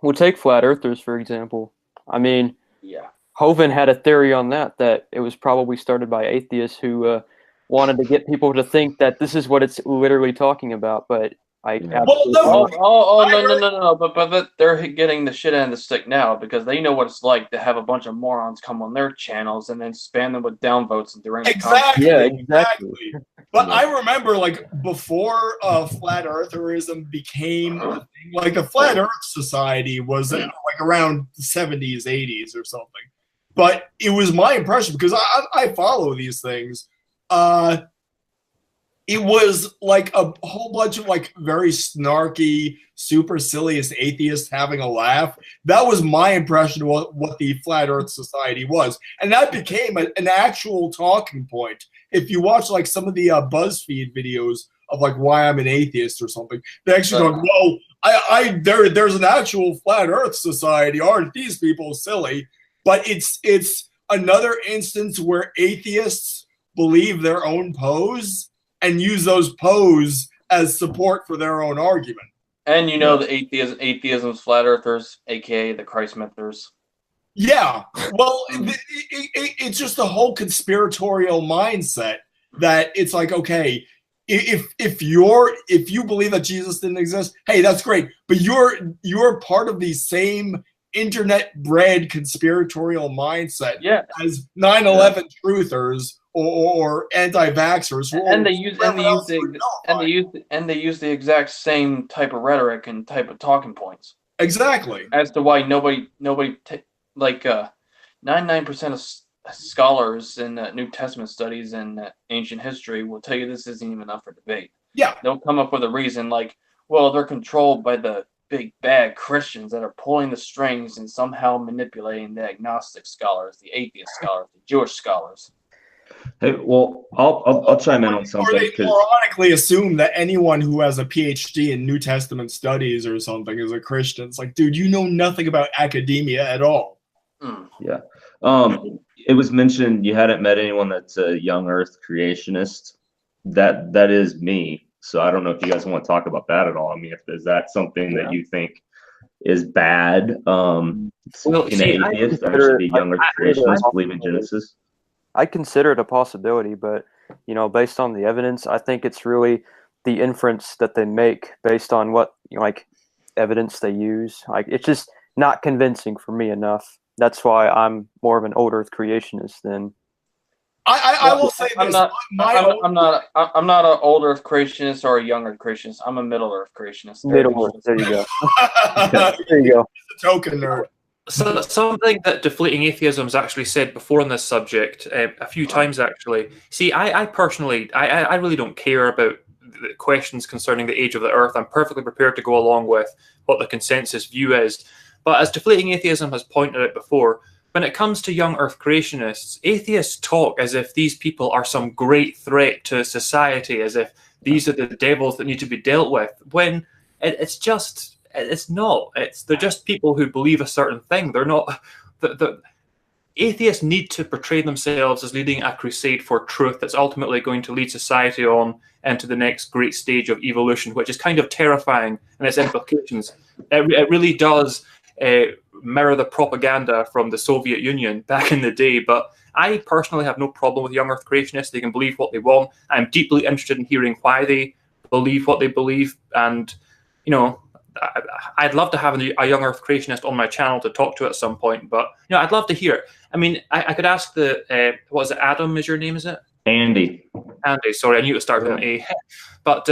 Speaker 10: Well, take flat earthers, for example. I mean,
Speaker 9: yeah,
Speaker 10: Hovind had a theory on that it was probably started by atheists who wanted to get people to think that this is what it's literally talking about, but
Speaker 9: no. But they're getting the shit out of the stick now, because they know what it's like to have a bunch of morons come on their channels and then spam them with downvotes and during
Speaker 3: exactly. But I remember, like, before flat eartherism became a thing, like the Flat Earth Society was like around the 70s, 80s or something. But it was my impression, because I follow these things. It was like a whole bunch of like very snarky, supercilious atheists having a laugh. That was my impression of what the Flat Earth Society was. And that became an actual talking point. If you watch like some of the BuzzFeed videos of like why I'm an atheist or something, they actually go, "Whoa, there's an actual Flat Earth Society. Aren't these people silly?" But it's another instance where atheists believe their own pose and use those pose as support for their own argument.
Speaker 9: And the atheism's flat earthers, aka the Christ mythers.
Speaker 3: Yeah, well, it's just a whole conspiratorial mindset that it's like, okay, if you believe that Jesus didn't exist, hey, that's great, but you're part of the same internet-bred conspiratorial mindset as 9/11 truthers or anti-vaxxers,
Speaker 9: and they use the exact same type of rhetoric and type of talking points.
Speaker 3: Exactly.
Speaker 9: As to why nobody 99% of scholars in New Testament studies and ancient history will tell you this isn't even up for debate.
Speaker 3: Yeah.
Speaker 9: They'll come up with a reason like, well, they're controlled by the big bad Christians that are pulling the strings and somehow manipulating the agnostic scholars, the atheist scholars, the Jewish scholars.
Speaker 8: Hey, well, I'll chime in on something.
Speaker 3: Or they ironically assume that anyone who has a PhD in New Testament studies or something is a Christian. It's like, dude, you know nothing about academia at all.
Speaker 8: Yeah. It was mentioned you hadn't met anyone that's a young Earth creationist. That is me. So I don't know if you guys want to talk about that at all. I mean, is that something that you think is bad? Well, atheists should be young Earth creationists, believe in Genesis.
Speaker 10: I consider it a possibility, but based on the evidence, I think it's really the inference that they make based on what evidence they use. Like, it's just not convincing for me enough. That's why I'm more of an old Earth creationist than.
Speaker 3: I will say this.
Speaker 9: I'm not an old Earth creationist or a young Earth creationist. I'm a middle Earth creationist.
Speaker 10: Middle Earth. There you go. There you go.
Speaker 3: Token nerd.
Speaker 7: So something that Deflating Atheism has actually said before on this subject a few times, actually. See, I personally, I really don't care about the questions concerning the age of the Earth. I'm perfectly prepared to go along with what the consensus view is. But as Deflating Atheism has pointed out before, when it comes to young Earth creationists, atheists talk as if these people are some great threat to society, as if these are the devils that need to be dealt with, when it's not. They're just people who believe a certain thing. They're not. The atheists need to portray themselves as leading a crusade for truth that's ultimately going to lead society on into the next great stage of evolution, which is kind of terrifying in its implications. It really does mirror the propaganda from the Soviet Union back in the day. But I personally have no problem with young Earth creationists. They can believe what they want. I'm deeply interested in hearing why they believe what they believe. And, you know, I'd love to have a young Earth creationist on my channel to talk to at some point. But, you know, I'd love to hear it. I mean, I could ask what is it, Adam is your name, is it?
Speaker 8: Andy.
Speaker 7: Andy, sorry, I knew it started with an A. But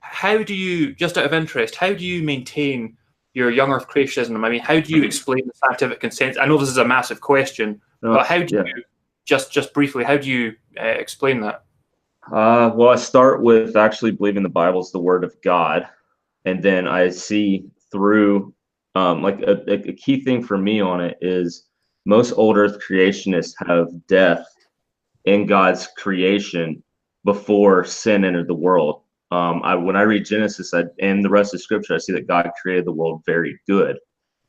Speaker 7: how do you, just out of interest, how do you maintain your young Earth creationism? I mean, how do you explain the scientific consensus? I know this is a massive question, but how do you, just briefly, how do you explain that?
Speaker 8: Well, I start with actually believing the Bible is the word of God. And then I see through, like a key thing for me on it is most old Earth creationists have death in God's creation before sin entered the world. When I read Genesis and the rest of Scripture, I see that God created the world very good.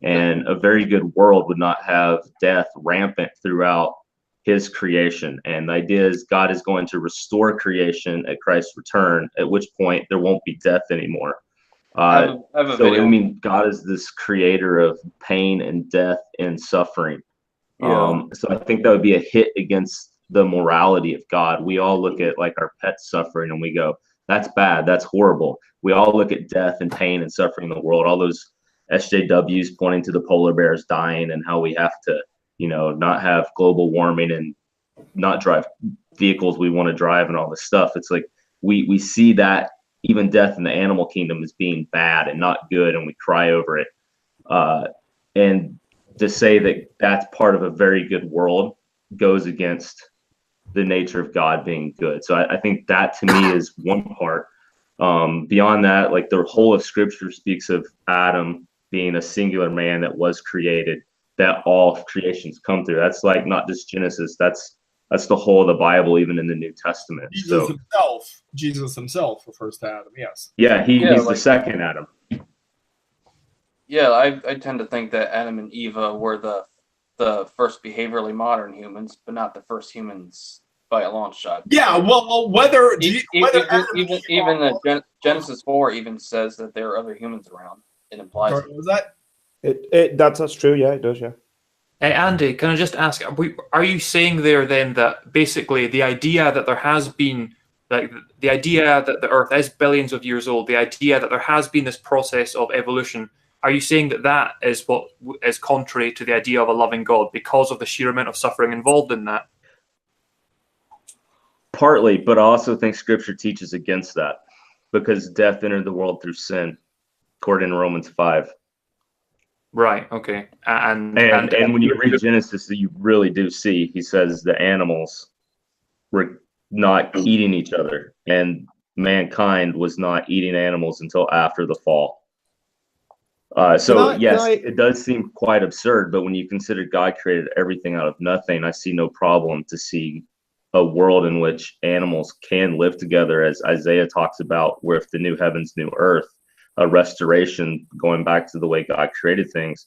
Speaker 8: And a very good world would not have death rampant throughout his creation. And the idea is God is going to restore creation at Christ's return, at which point there won't be death anymore. I mean, God is this creator of pain and death and suffering.
Speaker 7: Yeah.
Speaker 8: So I think that would be a hit against the morality of God. We all look at like our pets suffering and we go, that's bad, that's horrible. We all look at death and pain and suffering in the world, all those SJWs pointing to the polar bears dying and how we have to, you know, not have global warming and not drive vehicles we want to drive and all this stuff. It's like we see that even death in the animal kingdom as being bad and not good, and we cry over it. And to say that that's part of a very good world goes against the nature of God being good. So I think that to me is one part. Beyond that, like the whole of Scripture speaks of Adam being a singular man that was created, that all creations come through. That's like not just Genesis. That's the whole of the Bible, even in the New Testament.
Speaker 3: Jesus himself refers to Adam. Yes.
Speaker 8: Yeah, he's the second Adam.
Speaker 9: Yeah, I tend to think that Adam and Eva were the first behaviorally modern humans, but not the first humans by a long shot.
Speaker 3: Yeah, well,
Speaker 9: even Genesis 4 even says that there are other humans around. It implies.
Speaker 2: Was that? That's true. Yeah, it does. Yeah.
Speaker 7: Hey, Andy, can I just ask? Are you saying there then that basically the idea that there has been, like the idea that the Earth is billions of years old, the idea that there has been this process of evolution, are you saying that that is what is contrary to the idea of a loving God because of the sheer amount of suffering involved in that?
Speaker 8: Partly, but I also think Scripture teaches against that because death entered the world through sin, according to Romans 5.
Speaker 7: Right. Okay. And
Speaker 8: when you read Genesis, you really do see he says the animals were not eating each other, and mankind was not eating animals until after the fall. It does seem quite absurd, but when you consider God created everything out of nothing, I see no problem to see a world in which animals can live together, as Isaiah talks about, with the new heavens, new earth, a restoration going back to the way God created things,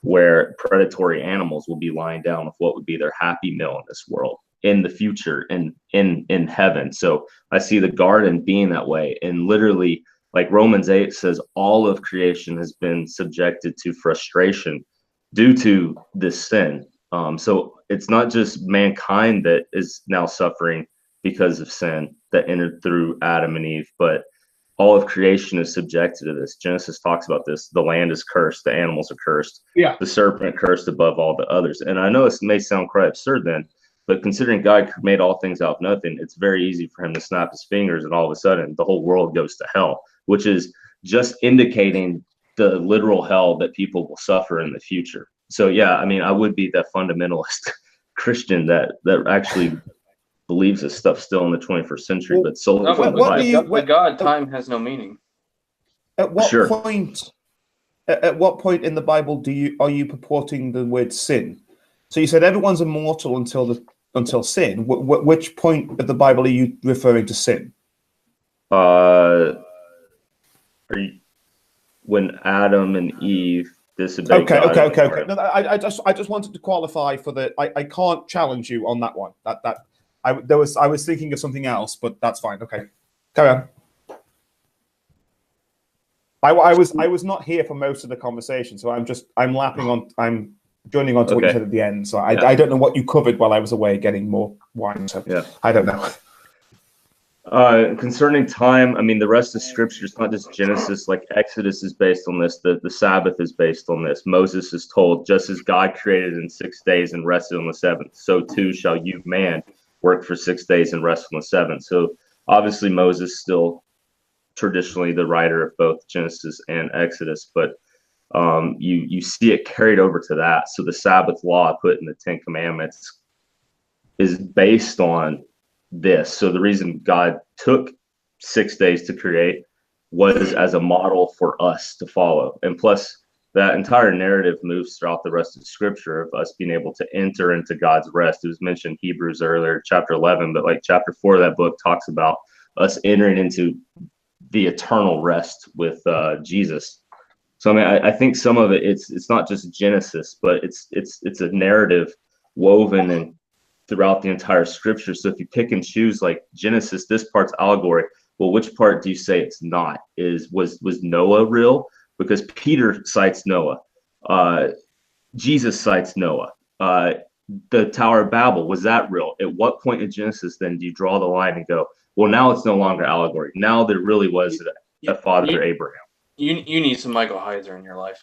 Speaker 8: where predatory animals will be lying down with what would be their happy meal in this world in the future and in heaven. So I see the garden being that way, and literally, like Romans 8 says, all of creation has been subjected to frustration due to this sin. So it's not just mankind that is now suffering because of sin that entered through Adam and Eve, but all of creation is subjected to this. Genesis talks about this. The land is cursed. The animals are cursed.
Speaker 3: Yeah.
Speaker 8: The serpent cursed above all the others. And I know this may sound quite absurd then, but considering God made all things out of nothing, it's very easy for him to snap his fingers and all of a sudden the whole world goes to hell, which is just indicating the literal hell that people will suffer in the future. So yeah, I mean, I would be that fundamentalist Christian that actually believes this stuff still in the 21st century, but solely from the Bible.
Speaker 9: With God, time has no meaning.
Speaker 2: At what point? At what point in the Bible are you purporting the word sin? So you said everyone's immortal until sin. Which point of the Bible are you referring to sin?
Speaker 8: When Adam and Eve disobeyed God.
Speaker 2: Okay. No, I just wanted to qualify for the. I can't challenge you on that one. I was thinking of something else, but that's fine. Okay, carry on. I was not here for most of the conversation, so I'm joining on to what you said at the end. So I don't know what you covered while I was away getting more wine. So I don't know.
Speaker 8: Concerning time, I mean, the rest of Scripture is not just Genesis. Like Exodus is based on this. The Sabbath is based on this. Moses is told, just as God created in 6 days and rested on the seventh, so too shall you, man, work for 6 days and rest on the seventh. So obviously Moses still traditionally the writer of both Genesis and Exodus, but you see it carried over to that. So the Sabbath law put in the 10 Commandments is based on this. So the reason God took 6 days to create was as a model for us to follow. And plus, that entire narrative moves throughout the rest of Scripture of us being able to enter into God's rest. It was mentioned Hebrews earlier, chapter 11, but like chapter 4 of that book talks about us entering into the eternal rest with Jesus. So I mean, I think some of it, it's not just Genesis, but it's a narrative woven and throughout the entire Scripture. So if you pick and choose, like Genesis, this part's allegory. Well, which part do you say it's not? Was Noah real? Because Peter cites Noah. Jesus cites Noah. The Tower of Babel, was that real? At what point in Genesis then do you draw the line and go, well, now it's no longer allegory. Now there really was a father, Abraham.
Speaker 9: You need some Michael Heiser in your life.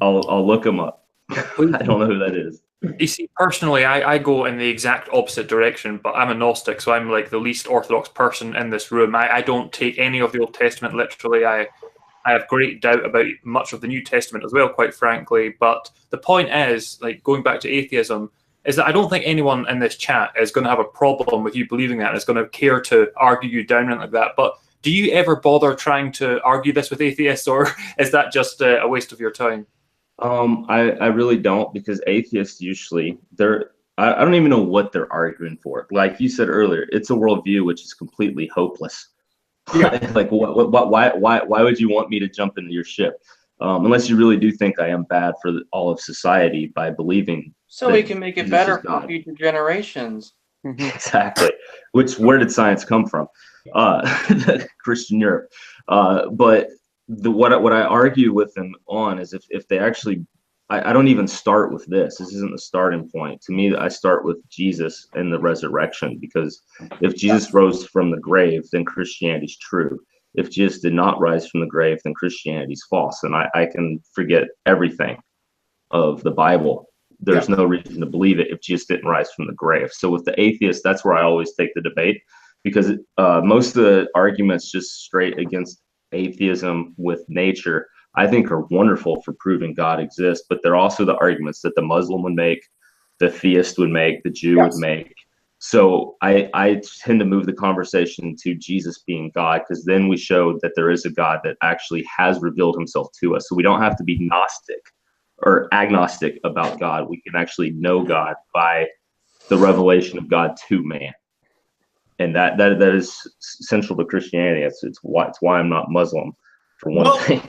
Speaker 8: I'll look him up. I don't know who that is.
Speaker 7: You see, personally, I go in the exact opposite direction, but I'm a Gnostic, so I'm like the least orthodox person in this room. I don't take any of the Old Testament literally. I have great doubt about much of the New Testament as well, quite frankly. But the point is, like going back to atheism, is that I don't think anyone in this chat is going to have a problem with you believing that, is going to care to argue you down like that. But do you ever bother trying to argue this with atheists, or is that just a waste of your time?
Speaker 8: I really don't, because atheists usually I don't even know what they're arguing for. Like you said earlier, it's a worldview which is completely hopeless. Yeah. Like why would you want me to jump into your ship? Unless you really do think I am bad for all of society by believing.
Speaker 9: So we can make it better for future generations.
Speaker 8: Exactly. Where did science come from? Christian Europe. But what I argue with them on is if they actually, I don't even start with this. This isn't the starting point. To me, I start with Jesus and the resurrection, because if Jesus rose from the grave, then Christianity is true. If Jesus did not rise from the grave, then Christianity is false. And I can forget everything of the Bible. There's no reason to believe it if Jesus didn't rise from the grave. So with the atheists, that's where I always take the debate, because most of the arguments just straight against atheism with nature, I think, are wonderful for proving God exists. But they're also the arguments that the Muslim would make, the theist would make, the Jew would make. So I tend to move the conversation to Jesus being God, because then we showed that there is a God that actually has revealed himself to us. So we don't have to be Gnostic or agnostic about God. We can actually know God by the revelation of God to man. And that is central to Christianity. It's why I'm not Muslim, for one thing.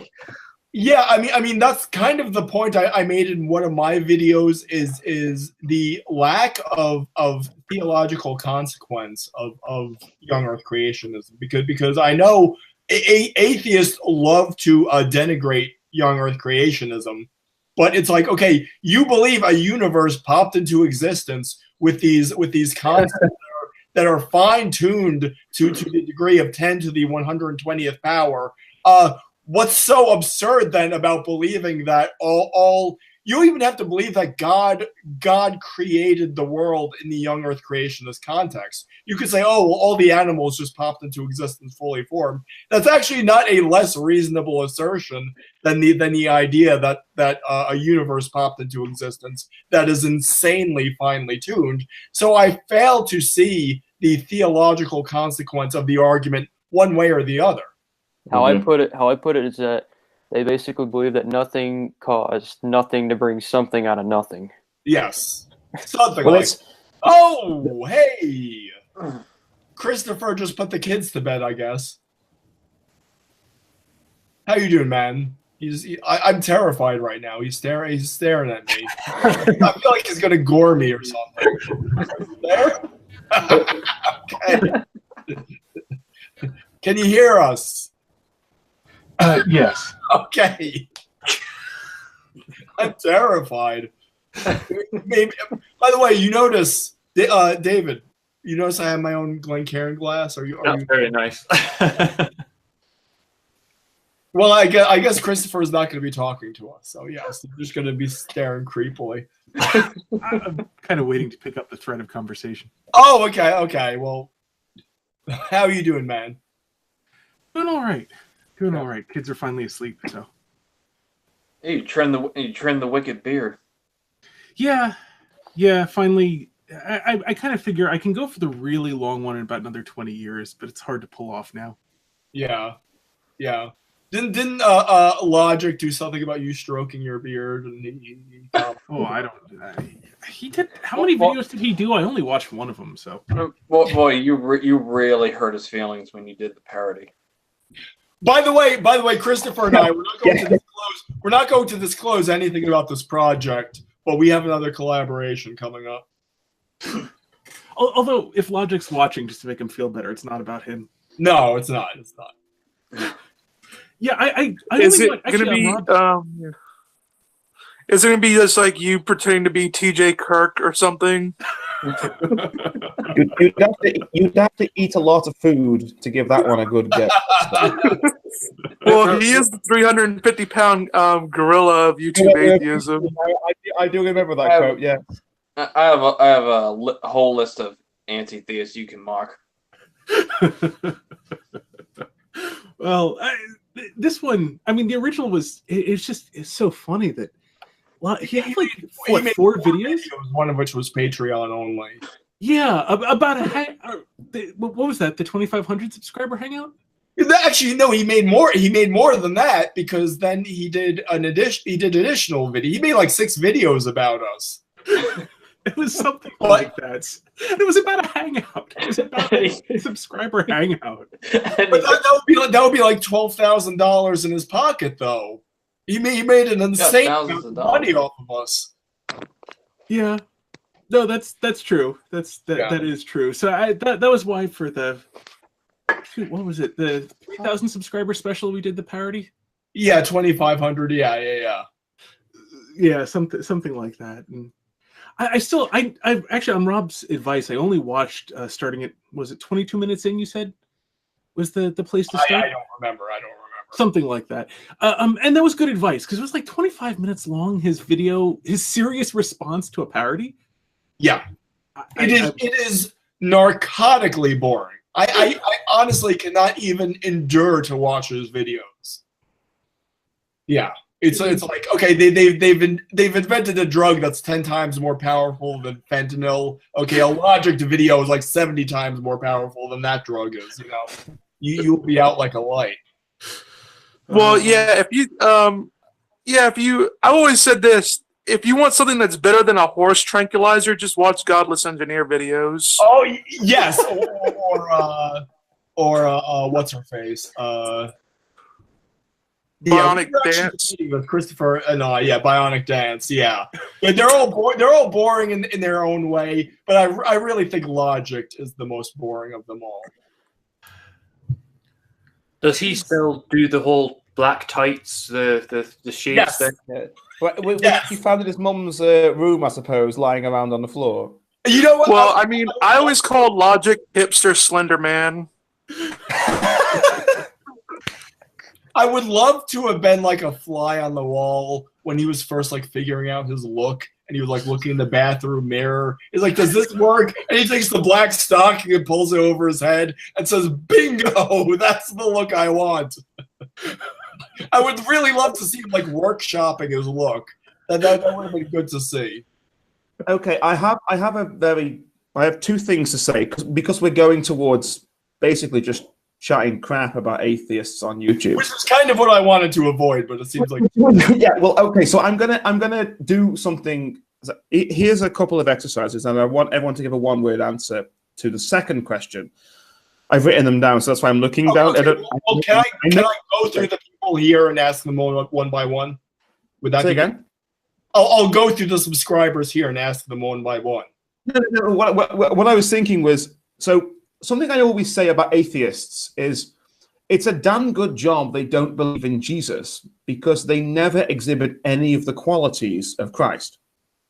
Speaker 3: Yeah, I mean that's kind of the point I made in one of my videos is the lack of theological consequence of young Earth creationism, because I know atheists love to denigrate young Earth creationism, but it's like, okay, you believe a universe popped into existence with these concepts that are fine-tuned to the degree of 10 to the 120th power. What's so absurd then about believing that all you even have to believe that God created the world in the young Earth creationist context? You could say, oh, well, all the animals just popped into existence fully formed. That's actually not a less reasonable assertion than the idea that a universe popped into existence that is insanely finely tuned. So I fail to see the theological consequence of the argument one way or the other.
Speaker 10: How I put it is that they basically believe that nothing caused nothing to bring something out of nothing.
Speaker 3: Yes, something like. Oh, hey, Christopher just put the kids to bed, I guess. How you doing, man? I'm terrified right now. He's staring at me. I feel like he's gonna gore me or something. There? Okay. Can you hear us?
Speaker 11: Yes.
Speaker 3: Okay. I'm terrified. Maybe. By the way, you notice, David. You notice I have my own Glencairn glass.
Speaker 7: That's very nice.
Speaker 3: Well, I guess Christopher is not going to be talking to us. So yes, you're just going to be staring creepily.
Speaker 11: I'm kind of waiting to pick up the thread of conversation.
Speaker 3: Oh, okay, okay. Well, how are you doing, man?
Speaker 11: Doing all right. Doing all right. Kids are finally asleep, so.
Speaker 9: Hey, you trim the wicked beard.
Speaker 11: Yeah, finally. I kind of figure I can go for the really long one in about another 20 years, but it's hard to pull off now.
Speaker 3: Yeah. Didn't Logic do something about you stroking your beard? And
Speaker 11: he did. How many videos did he do? I only watched one of them. So.
Speaker 9: Well, boy, you really hurt his feelings when you did the parody.
Speaker 3: By the way, Christopher and I, we're not going to disclose anything about this project, but we have another collaboration coming up.
Speaker 11: Although, if Logic's watching, just to make him feel better, it's not about him.
Speaker 3: No, it's not. It's not.
Speaker 11: Yeah, I
Speaker 4: is it going to be? Is it going to be just like you pretending to be T.J. Kirk or something?
Speaker 2: You'd have to eat a lot of food to give that one a good guess.
Speaker 4: Well, he is the 350-pound gorilla of YouTube atheism.
Speaker 2: I do remember that quote. Yeah.
Speaker 9: I have a whole list of anti-theists you can mock.
Speaker 11: Well, this one, I mean, the original was, it's so funny that he had like four videos?
Speaker 3: One of which was Patreon only.
Speaker 11: Yeah, about what was that, the 2,500 subscriber hangout?
Speaker 3: Actually, no, he made more. He made more than that because then he did additional video. He made like 6 videos about us.
Speaker 11: It was something like that. And it was about a hangout. It was about a subscriber hangout.
Speaker 3: But that would be like $12,000 in his pocket, though. He made an insane amount of money off of us.
Speaker 11: Yeah, no, that's true. That is true. So that was why for the what was it, the 3,000 subscriber special we did the parody?
Speaker 3: Yeah, 2,500.
Speaker 11: Yeah, something like that. And I actually, on Rob's advice, I only watched starting at, was it 22 minutes in, you said? Was the place to start?
Speaker 3: I don't remember.
Speaker 11: Something like that. And that was good advice, because it was like 25 minutes long, his video, his serious response to a parody.
Speaker 3: Yeah. It is narcotically boring. I honestly cannot even endure to watch his videos. Yeah. It's like, okay, they've invented a drug that's 10 times more powerful than fentanyl. Okay, a Logic video is like 70 times more powerful than that drug is. You know, you'll be out like a light.
Speaker 4: Well, yeah. I've always said this: if you want something that's better than a horse tranquilizer, just watch Godless Engineer videos.
Speaker 3: Oh yes, or what's her face?
Speaker 4: Bionic Dance
Speaker 3: with Christopher and Bionic Dance. Yeah, they're all boring in their own way, but I really think Logic is the most boring of them all.
Speaker 7: Does he still do the whole black tights, the shades thing?
Speaker 2: Yeah. Well, he found in his mum's room, I suppose, lying around on the floor.
Speaker 3: You know what?
Speaker 4: Well, I mean, I always called Logic hipster Slender Man.
Speaker 3: I would love to have been like a fly on the wall when he was first like figuring out his look, and he was like looking in the bathroom mirror. He's like, "Does this work?" And he takes the black stocking and pulls it over his head and says, "Bingo! That's the look I want." I would really love to see him like workshopping his look. That would have been good to see.
Speaker 2: Okay, I have two things to say because we're going towards basically just chatting crap about atheists on YouTube,
Speaker 3: which is kind of what I wanted to avoid, but it seems like
Speaker 2: yeah. Well, okay, so I'm gonna do something. Here's a couple of exercises, and I want everyone to give a one-word answer to the second question. I've written them down, so that's why I'm looking down.
Speaker 3: Okay. Well, can I go through the people here and ask them one by one? Would that
Speaker 2: say again?
Speaker 3: I'll go through the subscribers here and ask them one by one.
Speaker 2: No, what I was thinking was, so something I always say about atheists is it's a damn good job they don't believe in Jesus, because they never exhibit any of the qualities of Christ.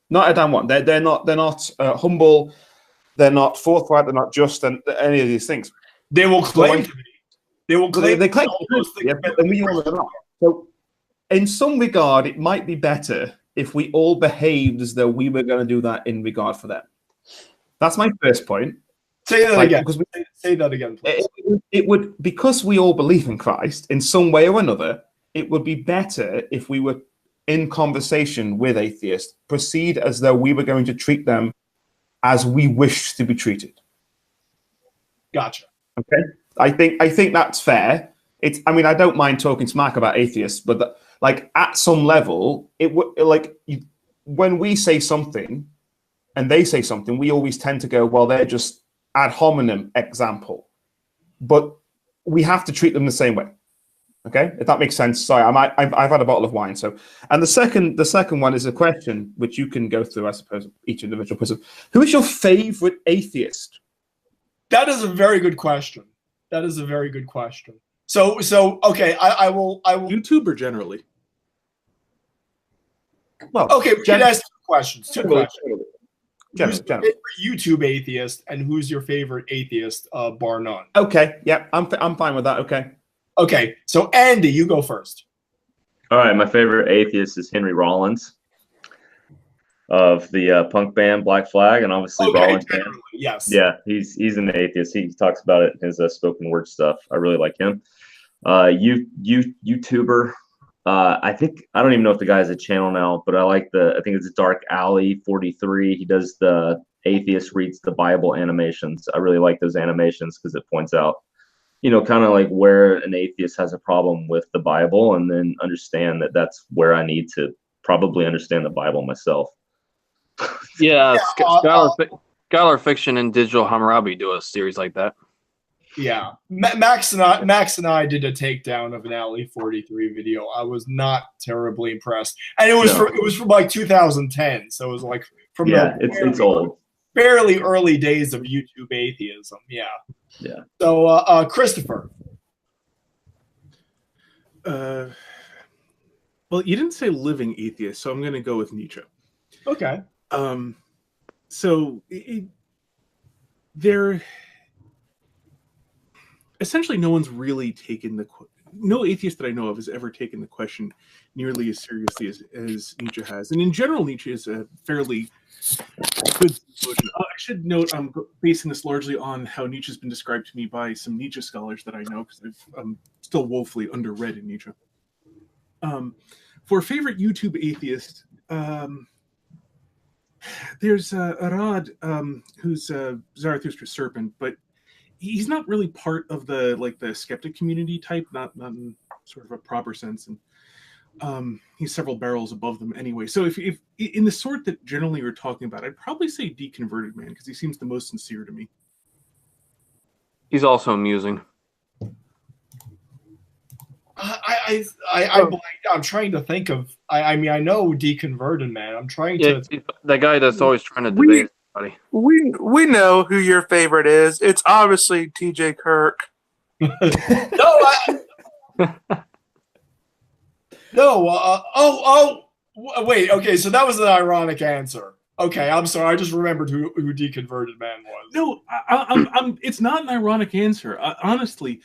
Speaker 2: Not a damn one. They're not humble. They're not forthright. They're not just, and any of these things.
Speaker 3: They will claim to be. They will claim.
Speaker 2: They claim
Speaker 3: all those things.
Speaker 2: yeah, but we all are not. So, in some regard, it might be better if we all behaved as though we were going to do that in regard for them. That's my first point.
Speaker 3: Say that again. Say that again, please.
Speaker 2: It would, because we all believe in Christ in some way or another, it would be better if we were in conversation with atheists, proceed as though we were going to treat them as we wish to be treated.
Speaker 3: Gotcha.
Speaker 2: Okay, I think that's fair. I mean, I don't mind talking smack about atheists, but like at some level, it would when we say something and they say something, we always tend to go, well, they're just ad hominem example, but we have to treat them the same way. Okay, if that makes sense. Sorry, I've had a bottle of wine. So, and the second one is a question which you can go through, I suppose, each individual person. Who is your favorite atheist?
Speaker 3: That is a very good question. That is a very good question. So okay, I will.
Speaker 11: YouTuber generally.
Speaker 2: Well,
Speaker 3: okay, we can ask two questions.
Speaker 2: Generally.
Speaker 3: Who's your favorite YouTube atheist, and who's your favorite atheist, bar none?
Speaker 2: Okay, yeah, I'm fine with that. Okay.
Speaker 3: Okay, so Andy, you go first.
Speaker 8: All right, my favorite atheist is Henry Rollins of the punk band Black Flag, and obviously Rollins band.
Speaker 3: Yes.
Speaker 8: Yeah, he's an atheist. He talks about it in his spoken word stuff. I really like him. YouTuber. I don't even know if the guy has a channel now, but I think it's Dark Alley 43. He does the atheist reads the Bible animations. I really like those animations because it points out, kind of like where an atheist has a problem with the Bible, and then understand that that's where I need to probably understand the Bible myself.
Speaker 9: Yeah, Scholar Fiction and Digital Hammurabi do a series like that.
Speaker 3: Yeah, Max and I did a takedown of an Alley 43 video. I was not terribly impressed, and it was from like 2010, so it was like from
Speaker 8: it's old,
Speaker 3: fairly early days of YouTube atheism. Yeah. So Christopher.
Speaker 11: Well, you didn't say living atheist, so I'm going to go with Nietzsche.
Speaker 3: Okay.
Speaker 11: So they're essentially no one's really taken no atheist that I know of has ever taken the question nearly as seriously as Nietzsche has. And in general, Nietzsche is a fairly good theologian. I should note I'm basing this largely on how Nietzsche has been described to me by some Nietzsche scholars that I know, because I'm still woefully underread in Nietzsche. For favorite YouTube atheist, there's Arad, who's Zarathustra's serpent, but he's not really part of the skeptic community type, not in sort of a proper sense, and he's several barrels above them anyway. So if in the sort that generally we're talking about, I'd probably say Deconverted Man, because he seems the most sincere to me.
Speaker 9: He's also amusing.
Speaker 3: I'm trying to think of. I mean, I know Deconverted Man. I'm trying to.
Speaker 9: The guy that's always trying to debate everybody.
Speaker 4: We know who your favorite is. It's obviously T.J. Kirk.
Speaker 3: Wait. Okay, so that was an ironic answer. Okay, I'm sorry. I just remembered who Deconverted Man was.
Speaker 11: No, it's not an ironic answer. Honestly.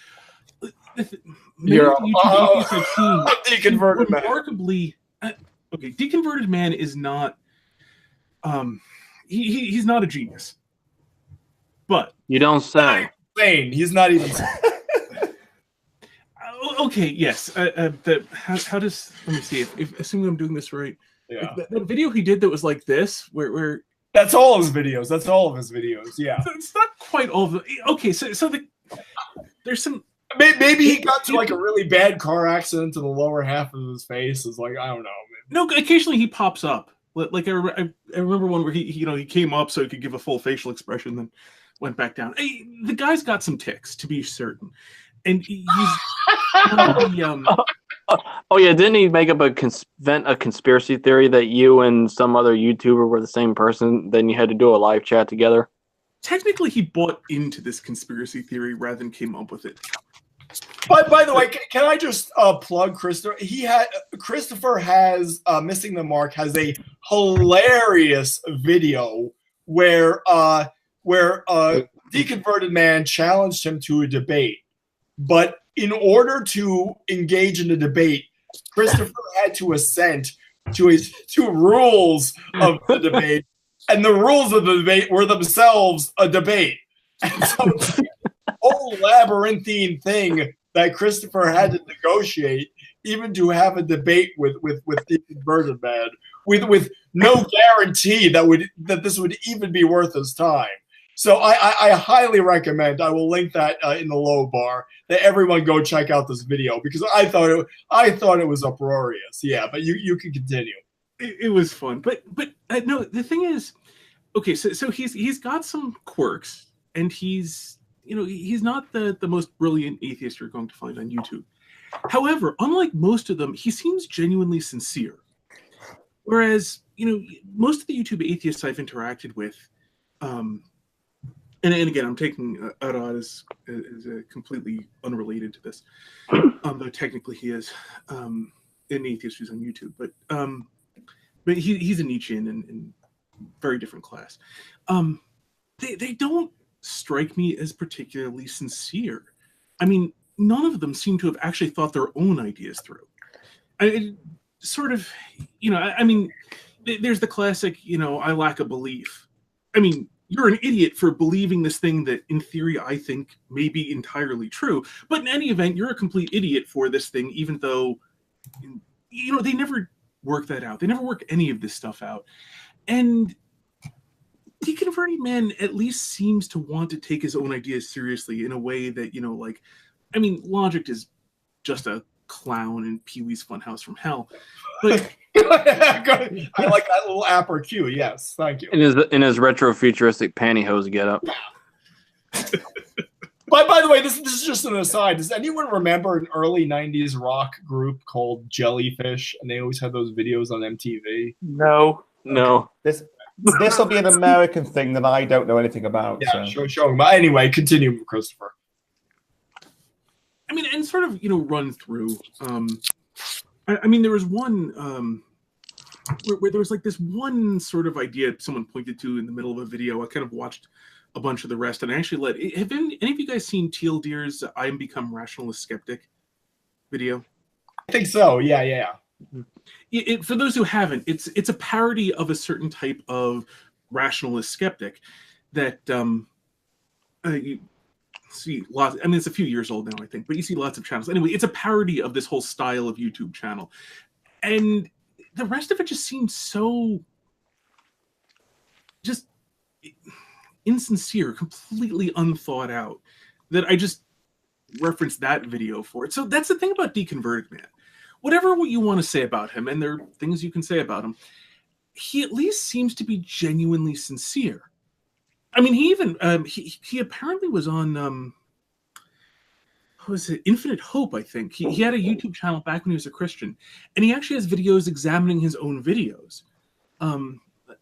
Speaker 3: You're
Speaker 11: Deconverted Man. Remarkably, okay, Deconverted Man is not. He's not a genius, but
Speaker 9: you don't say.
Speaker 3: He's not even.
Speaker 11: Okay, yes. How does? Let me see if assuming I'm doing this right.
Speaker 3: Yeah.
Speaker 11: That video he did that was like this, where
Speaker 3: that's all his videos. That's all of his videos. Yeah.
Speaker 11: It's not quite all of the. Okay, so there's some.
Speaker 3: Maybe he got to like a really bad car accident to the lower half of his face. It's like, I don't know.
Speaker 11: No, occasionally he pops up. Like I remember one where he came up so he could give a full facial expression, then went back down. Hey, the guy's got some tics, to be certain, and he's.
Speaker 9: Oh yeah, didn't he make up a conspiracy theory that you and some other YouTuber were the same person? Then you had to do a live chat together.
Speaker 11: Technically, he bought into this conspiracy theory rather than came up with it.
Speaker 3: By the way, can I just plug Christopher? Christopher has Missing the Mark has a hilarious video where deconverted man challenged him to a debate, but in order to engage in a debate, Christopher had to assent to rules of the debate, and the rules of the debate were themselves a debate. And so the whole labyrinthine thing that Christopher had to negotiate, even to have a debate with deconverted man, with no guarantee that this would even be worth his time. So I highly recommend. I will link that in the low bar, that everyone go check out this video, because I thought it was uproarious. Yeah, but you can continue.
Speaker 11: It was fun, but no. The thing is, okay, so he's got some quirks, and he's not the most brilliant atheist you're going to find on YouTube. However, unlike most of them, he seems genuinely sincere. Whereas most of the YouTube atheists I've interacted with. And again, I'm taking Arad as completely unrelated to this, though technically he is an atheist who's on YouTube. But he's a Nietzschean in very different class. They don't strike me as particularly sincere. I mean, none of them seem to have actually thought their own ideas through. There's the classic, I lack a belief. I mean, you're an idiot for believing this thing that, in theory, I think may be entirely true. But in any event, you're a complete idiot for this thing, even though, they never work that out. They never work any of this stuff out. And deconverting man at least seems to want to take his own ideas seriously in a way that, Logic is just a clown in Pee-wee's Funhouse from Hell. But
Speaker 3: I like that little app or cue. Yes, thank you.
Speaker 12: In his retro futuristic pantyhose getup.
Speaker 3: By the way, this is just an aside. Does anyone remember an early '90s rock group called Jellyfish? And they always had those videos on MTV.
Speaker 4: No.
Speaker 2: This will be an American thing that I don't know anything about.
Speaker 3: Yeah,
Speaker 2: so.
Speaker 3: show. But anyway, continue, Christopher.
Speaker 11: I mean, and sort of run through. There was one where there was like this one sort of idea someone pointed to in the middle of a video. I kind of watched a bunch of the rest, and I actually have any of you guys seen Teal Deer's "I Am Become Rationalist Skeptic" video?
Speaker 3: I think so. Yeah.
Speaker 11: For those who haven't, it's a parody of a certain type of rationalist skeptic that you see lots. I mean, it's a few years old now, I think, but you see lots of channels. Anyway, it's a parody of this whole style of YouTube channel, and the rest of it just seems so just insincere, completely unthought out, that I just referenced that video for it. So that's the thing about Deconverted Man. Whatever you want to say about him, and there are things you can say about him, he at least seems to be genuinely sincere. I mean, he even he apparently was on what was it, Infinite Hope, I think. He had a YouTube channel back when he was a Christian, and he actually has videos examining his own videos.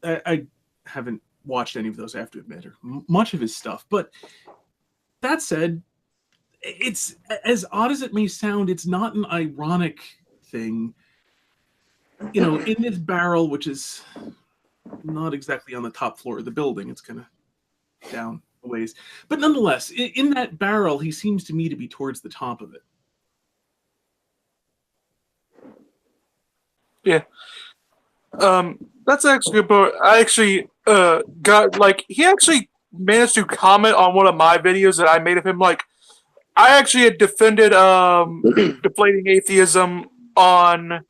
Speaker 11: I haven't watched any of those, I have to admit, or much of his stuff. But that said, it's, as odd as it may sound, it's not an ironic thing. In this barrel, which is not exactly on the top floor of the building, it's kind of down a ways. But nonetheless, in that barrel, he seems to me to be towards the top of it.
Speaker 4: Yeah. That's actually a good point. I actually he actually managed to comment on one of my videos that I made of him. Like, I actually had defended Deflating Atheism on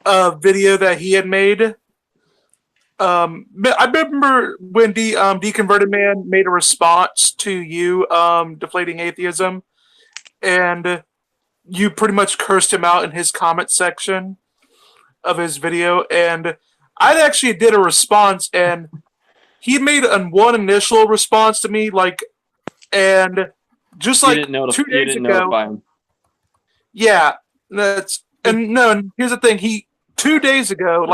Speaker 4: a video that he had made. I remember when Deconverted Man made a response to you, Deflating Atheism, and you pretty much cursed him out in his comment section of his video, and I actually did a response, and he made one initial response to me, and just like 2 days ago. Yeah, and here's the thing. 2 days ago,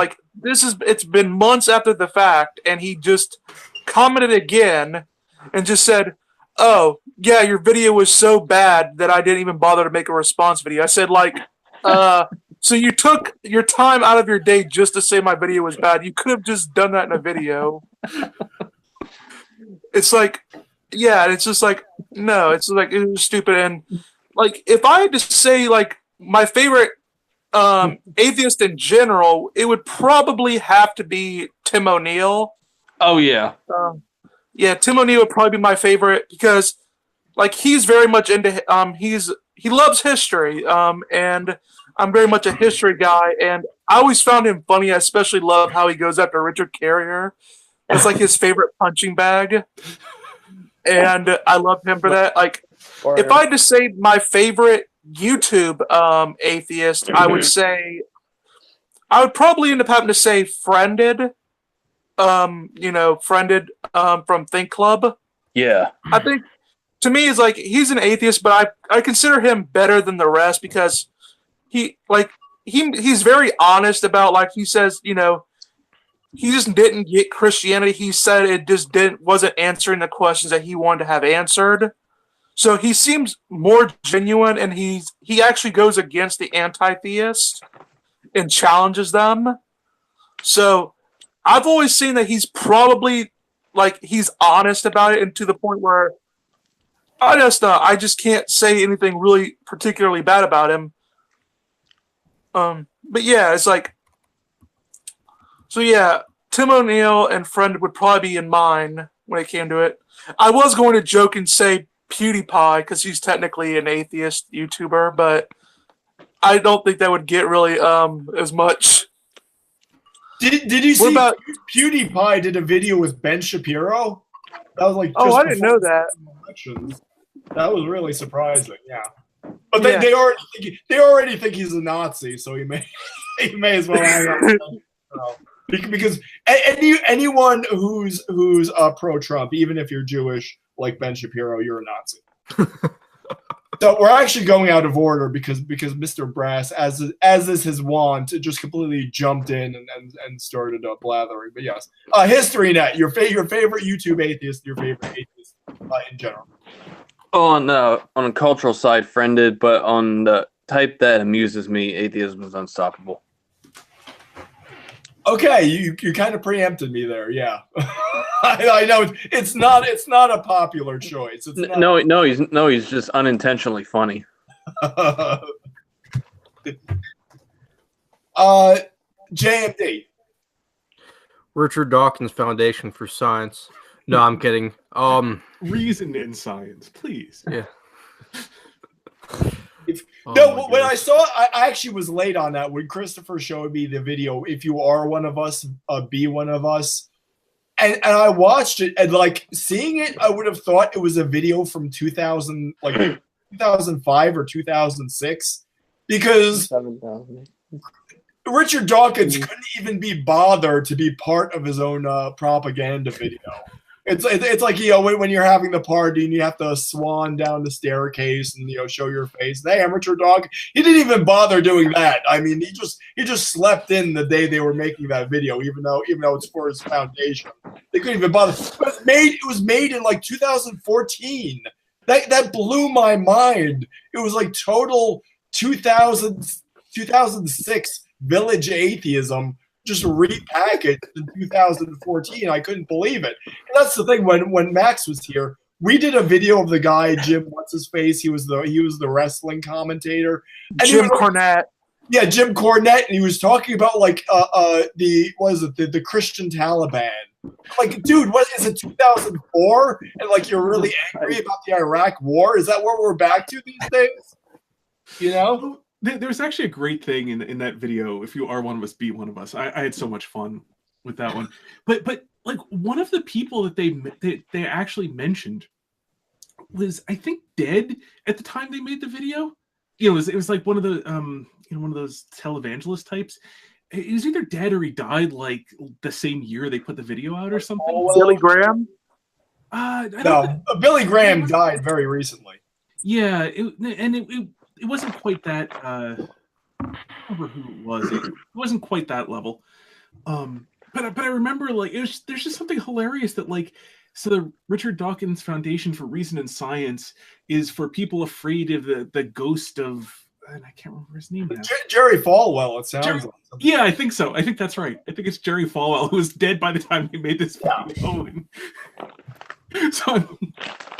Speaker 4: it's been months after the fact, and he just commented again and just said, oh, yeah, your video was so bad that I didn't even bother to make a response video. I said, like, so you took your time out of your day just to say my video was bad. You could have just done that in a video. It's like, yeah, it's just like, no, it's like, it was stupid. And, like, if I had to say, like, my favorite atheist in general, it would probably have to be Tim O'Neill.
Speaker 12: Oh, yeah.
Speaker 4: Yeah, Tim O'Neill would probably be my favorite because, like, he's very much into he loves history, and I'm very much a history guy, and I always found him funny. I especially love how he goes after Richard Carrier. It's like his favorite punching bag, and I love him for that. Like, if I had to say my favorite YouTube atheist, I would say I would probably end up having to say Friended. Friended from Think Club.
Speaker 12: Yeah.
Speaker 4: I think to me is like he's an atheist, but I consider him better than the rest because he's very honest about, like, he says, you know, he just didn't get Christianity. He said it just wasn't answering the questions that he wanted to have answered. So he seems more genuine, and he actually goes against the anti-theists and challenges them. So I've always seen that he's probably, like, he's honest about it, and to the point where I just can't say anything really particularly bad about him. But yeah, it's like, so yeah, Tim O'Neill and Friend would probably be in mine when it came to it. I was going to joke and say PewDiePie because he's technically an atheist YouTuber, but I don't think that would get really as much.
Speaker 3: Did you see PewDiePie did a video with Ben Shapiro? That was like,
Speaker 4: I didn't know that.
Speaker 3: Elections. That was really surprising. Yeah, but they already think he's a Nazi, so he may as well hang out. Because anyone who's pro-Trump, even if you're Jewish like Ben Shapiro, you're a Nazi. So we're actually going out of order because Mr. Brass, as is his wont, just completely jumped in and started blathering. But yes, HistoryNet, your favorite YouTube atheist, your favorite atheist in general.
Speaker 12: On a cultural side, Friended, but on the type that amuses me, atheism is unstoppable.
Speaker 3: Okay, you kind of preempted me there. Yeah, I know it's not a popular choice. It's not.
Speaker 12: He's just unintentionally funny.
Speaker 3: JMD.
Speaker 5: Richard Dawkins Foundation for Science. No, I'm kidding.
Speaker 11: Reason in science, please.
Speaker 5: Yeah.
Speaker 3: When I saw it, I actually was late on that. When Christopher showed me the video, if you are one of us, be one of us. And I watched it, and like seeing it, I would have thought it was a video from 2005 or 2006, because Richard Dawkins couldn't even be bothered to be part of his own propaganda video. It's like, you know, when you're having the party and you have to swan down the staircase and, you know, show your face. Hey, I'm Richard Dawkins. He didn't even bother doing that. I mean, he just slept in the day they were making that video, even though it's for his foundation. They couldn't even bother. But it was made in like 2014. That blew my mind. It was like total 2006 village atheism, just repackaged in 2014. I couldn't believe it. And that's the thing. When Max was here, we did a video of the guy, Jim, what's his face? He was the wrestling commentator. And
Speaker 4: Jim Cornette.
Speaker 3: Yeah, Jim Cornette, and he was talking about like the Christian Taliban. Like, dude, what is it, 2004? And like, you're really angry about the Iraq War? Is that what we're back to these days? You know?
Speaker 11: There's actually a great thing in that video. If you are one of us, be one of us. I had so much fun with that one. But like, one of the people that they actually mentioned was, I think, dead at the time they made the video. You know, it was like one of the one of those televangelist types. He was either dead or he died like the same year they put the video out or something.
Speaker 4: Billy Graham?
Speaker 3: Billy Graham died very recently.
Speaker 11: Yeah, it wasn't quite that. I don't remember who it was. It wasn't quite that level. But I remember, like, there's just something hilarious that, like, So the Richard Dawkins Foundation for Reason and Science is for people afraid of the ghost of, and I can't remember his name now.
Speaker 3: Jerry Falwell, it sounds like.
Speaker 11: Yeah, I think so. I think that's right. I think it's Jerry Falwell, who was dead by the time he made this video. So,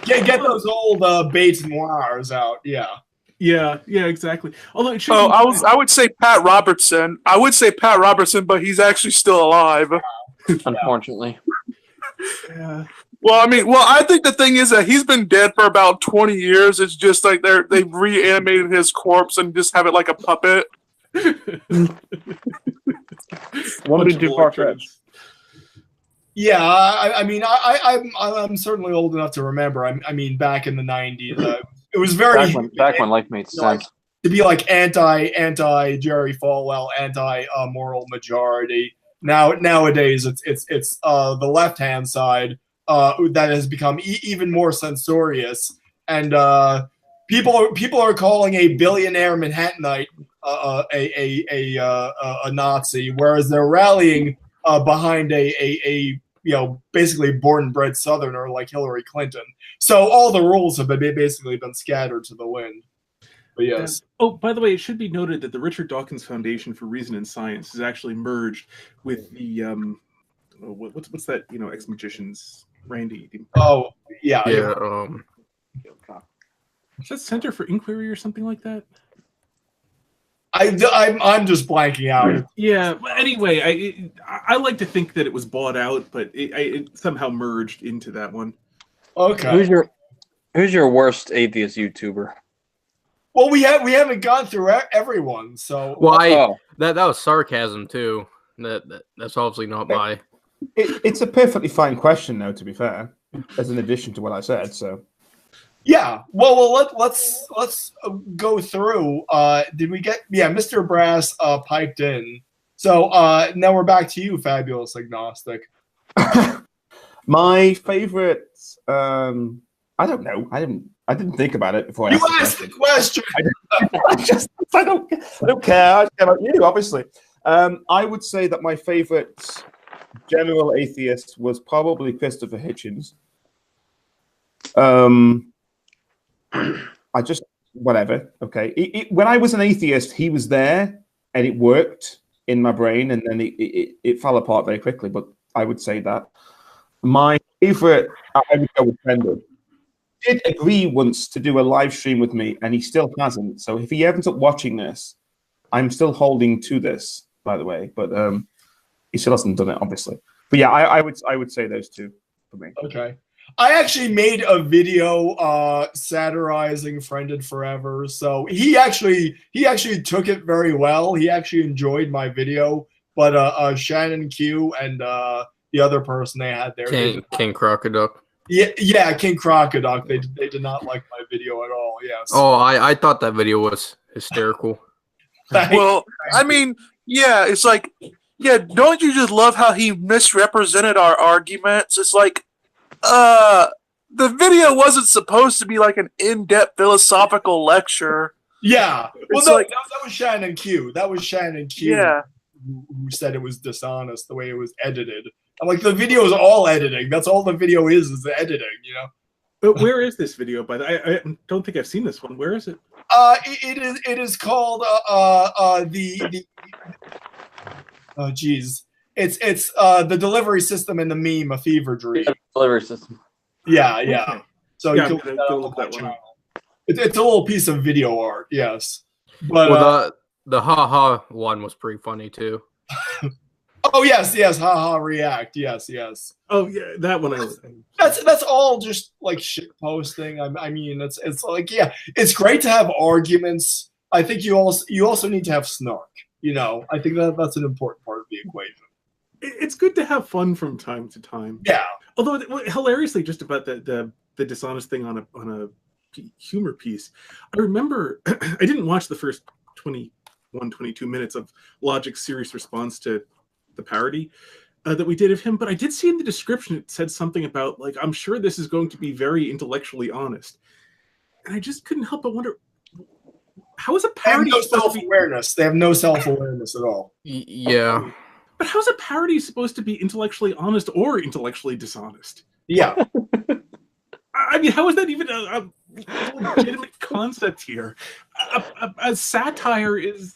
Speaker 3: get those old Bates Noirs out.
Speaker 11: Yeah, exactly. Although it should
Speaker 4: I would say Pat Robertson. I would say Pat Robertson, but he's actually still alive.
Speaker 12: Unfortunately.
Speaker 11: Yeah.
Speaker 4: Well, I think the thing is that he's been dead for about 20 years. It's just like they've reanimated his corpse and just have it like a puppet.
Speaker 12: Won't be too far-fetched.
Speaker 3: Yeah, I'm certainly old enough to remember. I mean, back in the 90s, it was very
Speaker 12: back when life made sense.
Speaker 3: To be like anti Jerry Falwell, anti moral majority. Nowadays, it's the left hand side that has become even more censorious, and people are calling a billionaire Manhattanite a Nazi, whereas they're rallying behind a basically born and bred Southerner like Hillary Clinton. So all the rules have basically been scattered to the wind. But yes.
Speaker 11: By the way, it should be noted that the Richard Dawkins Foundation for Reason and Science is actually merged with the what's that ex-magician's Randy?
Speaker 3: Oh yeah.
Speaker 11: Is that Center for Inquiry or something like that?
Speaker 3: I'm just blanking out.
Speaker 11: Yeah. Anyway, I like to think that it was bought out, but it somehow merged into that one.
Speaker 3: Okay.
Speaker 12: Who's your worst atheist YouTuber?
Speaker 3: Well, we haven't gone through everyone, so.
Speaker 5: Well, that was sarcasm too. That's obviously not my.
Speaker 2: It's a perfectly fine question, though. To be fair, as an addition to what I said, so.
Speaker 3: Yeah. Well, let's go through. Did we get? Yeah, Mr. Brass piped in. So now we're back to you, fabulous agnostic.
Speaker 2: My favorite. I don't know. I didn't think about it before.
Speaker 3: You asked the question.
Speaker 2: I don't care. I care about you, obviously. I would say that my favorite general atheist was probably Christopher Hitchens. Whatever. Okay. When I was an atheist, he was there, and it worked in my brain, and then it fell apart very quickly. But I would say that my favorite, I would go with Brendan. Did agree once to do a live stream with me, and he still hasn't. So if he ends up watching this, I'm still holding to this, by the way. But he still hasn't done it, obviously. But yeah, I would say those two for me.
Speaker 3: Okay. I actually made a video satirizing Friended Forever. So he actually took it very well. He actually enjoyed my video. But Shannon Q and the other person they had there,
Speaker 5: King Crocoduck.
Speaker 3: Yeah, King Crocoduck. They did not like my video at all. Yes.
Speaker 5: Oh, I thought that video was hysterical.
Speaker 4: Well, I mean, yeah, it's like, yeah, don't you just love how he misrepresented our arguments? It's like, the video wasn't supposed to be like an in-depth philosophical lecture.
Speaker 3: Yeah. Well,
Speaker 4: It's
Speaker 3: no,
Speaker 4: like-
Speaker 3: that was Shannon Q. That was Shannon Q.
Speaker 4: Yeah.
Speaker 3: Who said it was dishonest the way it was edited. I'm like, the video is all editing. That's all the video is the editing, you know?
Speaker 11: But where is this video? By the I don't think I've seen this one. Where is it?
Speaker 3: It is called the oh geez. It's the delivery system and the meme, a fever dream.
Speaker 12: Delivery system.
Speaker 3: Yeah.
Speaker 11: Okay.
Speaker 3: So
Speaker 11: Yeah,
Speaker 3: you
Speaker 11: I'm
Speaker 3: can
Speaker 11: gonna
Speaker 3: look
Speaker 11: look that
Speaker 3: that
Speaker 11: one up.
Speaker 3: It's a little piece of video art, yes. But
Speaker 5: Well, the haha one was pretty funny too.
Speaker 3: oh yes, haha react, yes.
Speaker 11: Oh yeah, that one.
Speaker 3: That's all just like shit posting. I mean, it's like, yeah, it's great to have arguments. I think you also need to have snark. You know, I think that's an important part of the equation.
Speaker 11: It's good to have fun from time to time.
Speaker 3: Yeah.
Speaker 11: Although hilariously, just about the dishonest thing on a humor piece, I remember I didn't watch the first 22 minutes of Logic's serious response to the parody that we did of him, but I did see in the description it said something about, like, I'm sure this is going to be very intellectually honest, and I just couldn't help but wonder, how is a parody?
Speaker 3: They have no self-awareness. They have no self-awareness at all.
Speaker 5: Yeah.
Speaker 11: But how's a parody supposed to be intellectually honest or intellectually dishonest?
Speaker 3: Yeah.
Speaker 11: I mean, how is that even a legitimate concept here? A satire is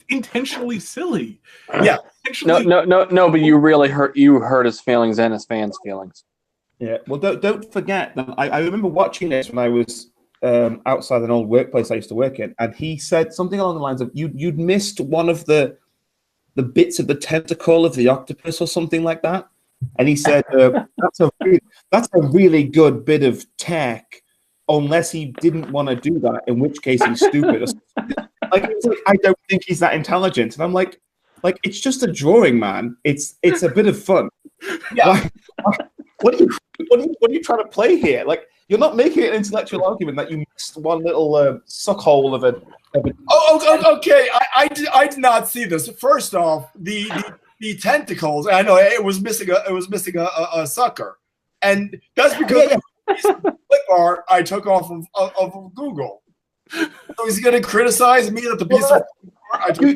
Speaker 11: intentionally silly.
Speaker 3: Yeah.
Speaker 12: No, but you really hurt his feelings and his fans' feelings.
Speaker 2: Yeah. Well, don't forget that I remember watching this when I was outside an old workplace I used to work in, and he said something along the lines of you'd missed one of the bits of the tentacle of the octopus or something like that. And he said, that's a really good bit of tech, unless he didn't want to do that, in which case he's stupid. Like, I don't think he's that intelligent. And I'm like, it's just a drawing, man. It's a bit of fun.
Speaker 3: Yeah.
Speaker 2: What are you trying to play here? Like, you're not making an intellectual argument that you missed one little suck hole of a.
Speaker 3: Okay. I did not see this. First off, the tentacles. I know it was missing a sucker, and that's because the clip art I took off of Google. So he's going to criticize me that the piece of art I took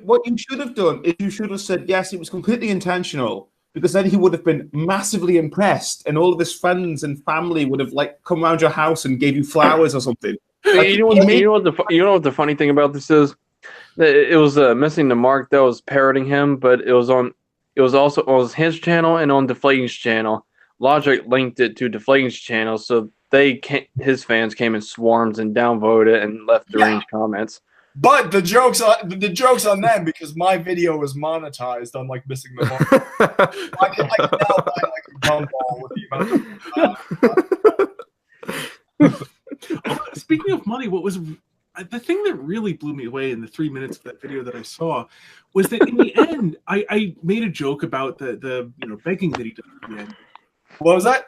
Speaker 2: what you should have done is you should have said yes, it was completely intentional, because then he would have been massively impressed, and all of his friends and family would have come around your house and gave you flowers or something.
Speaker 12: You know what the funny thing about this is? It was missing the mark that was parroting him, but it was also on his channel and on Deflating's channel. Logic linked it to Deflating's channel, so his fans came in swarms and downvoted and left deranged comments.
Speaker 3: But the joke's on them, because my video was monetized, unlike missing the mark. I can now buy a gumball with the
Speaker 11: Speaking of money, what was the thing that really blew me away in the 3 minutes of that video that I saw was that in the end, I made a joke about the begging that he does at the end.
Speaker 3: What was that?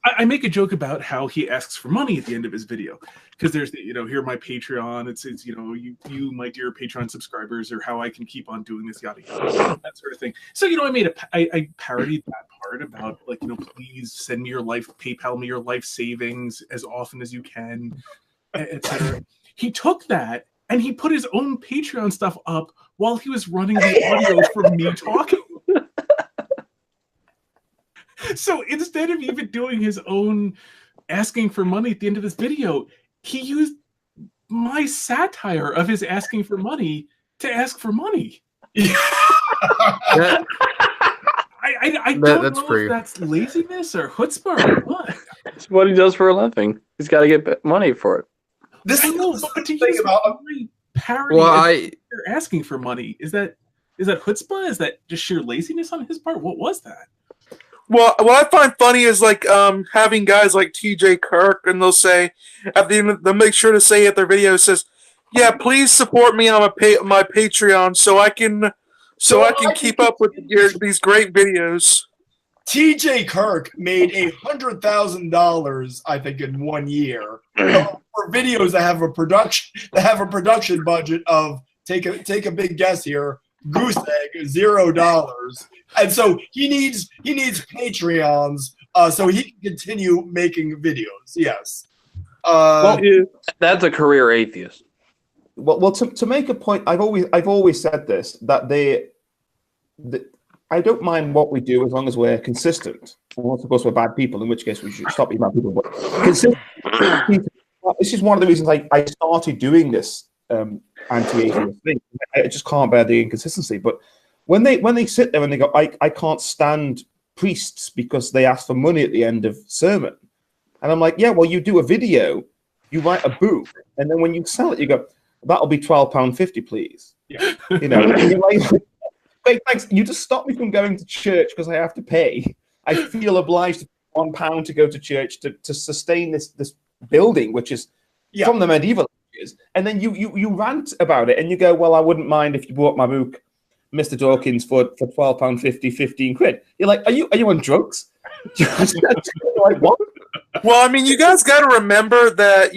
Speaker 11: I make a joke about how he asks for money at the end of his video, because there's the, here my Patreon. It's you my dear Patreon subscribers, or how I can keep on doing this, yada yada, that sort of thing. So I parodied that part about please send me your PayPal me your life savings as often as you can, etc. He took that and he put his own Patreon stuff up while he was running the audio from me talking. So instead of even doing his own asking for money at the end of this video, he used my satire of his asking for money to ask for money. I don't know if that's laziness or chutzpah or what.
Speaker 12: It's what he does for a living. He's got to get money for it.
Speaker 11: I know, but to use my parody you're asking for money, is that chutzpah? Is that just sheer laziness on his part? What was that?
Speaker 4: Well, what I find funny is having guys like TJ Kirk, and they'll say at the end, they'll make sure to say at their video, says, "Yeah, please support me on my Patreon so I can keep up with these great videos."
Speaker 3: TJ Kirk made $100,000, I think, in 1 year for videos that have a production budget of take a big guess here, goose egg, $0. And so he needs Patreons so he can continue making videos. Yes.
Speaker 12: That's a career atheist.
Speaker 2: Well, to make a point, I've always said this, that I don't mind what we do as long as we're consistent. I'm not supposed to be bad people, in which case we should stop being bad people. But this is one of the reasons I started doing this anti-atheist thing. I just can't bear the inconsistency. But when they sit there and they go, I can't stand priests because they ask for money at the end of sermon. And I'm like, yeah, well, you do a video, you write a book, and then when you sell it, you go, that'll be £12.50, please. Yeah. And you're like, wait, thanks. You just stop me from going to church because I have to pay. I feel obliged to pay £1 to go to church to sustain this building, which is from the medieval ages. And then you rant about it and you go, well, I wouldn't mind if you bought my book, Mr. Dawkins, for £12.50, 15 quid. You're like, are you on drugs? Like, what?
Speaker 4: Well, I mean, you guys got to remember that,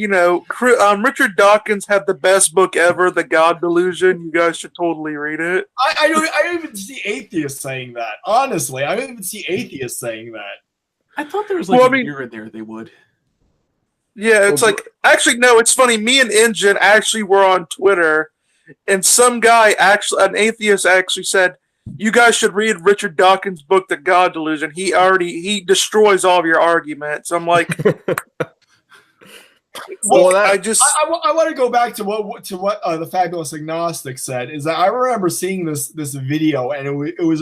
Speaker 4: Richard Dawkins had the best book ever, The God Delusion. You guys should totally read it.
Speaker 3: I don't even see atheists saying that. Honestly, I don't even see atheists saying that.
Speaker 11: I thought there was a year in there they would.
Speaker 4: Yeah, it's actually, no, it's funny. Me and Injun actually were on Twitter, and some guy, an atheist, actually said, you guys should read Richard Dawkins' book, The God Delusion. He destroys all of your arguments. I'm like,
Speaker 3: well, I want to go back to what the Fabulous Agnostic said. Is that I remember seeing this video, and it was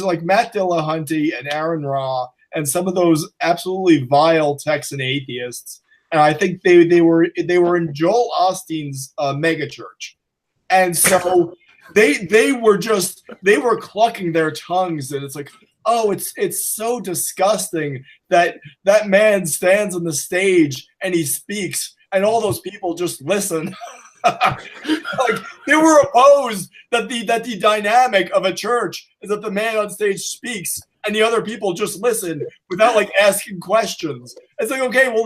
Speaker 3: like Matt Dillahunty and Aaron Ra and some of those absolutely vile Texan atheists, and I think they were in Joel Osteen's megachurch, and so they were clucking their tongues, and it's like, oh, it's so disgusting that that man stands on the stage and he speaks, and all those people just listen. Like, they were opposed that the dynamic of a church is that the man on stage speaks and the other people just listen without like asking questions. It's like, okay, well,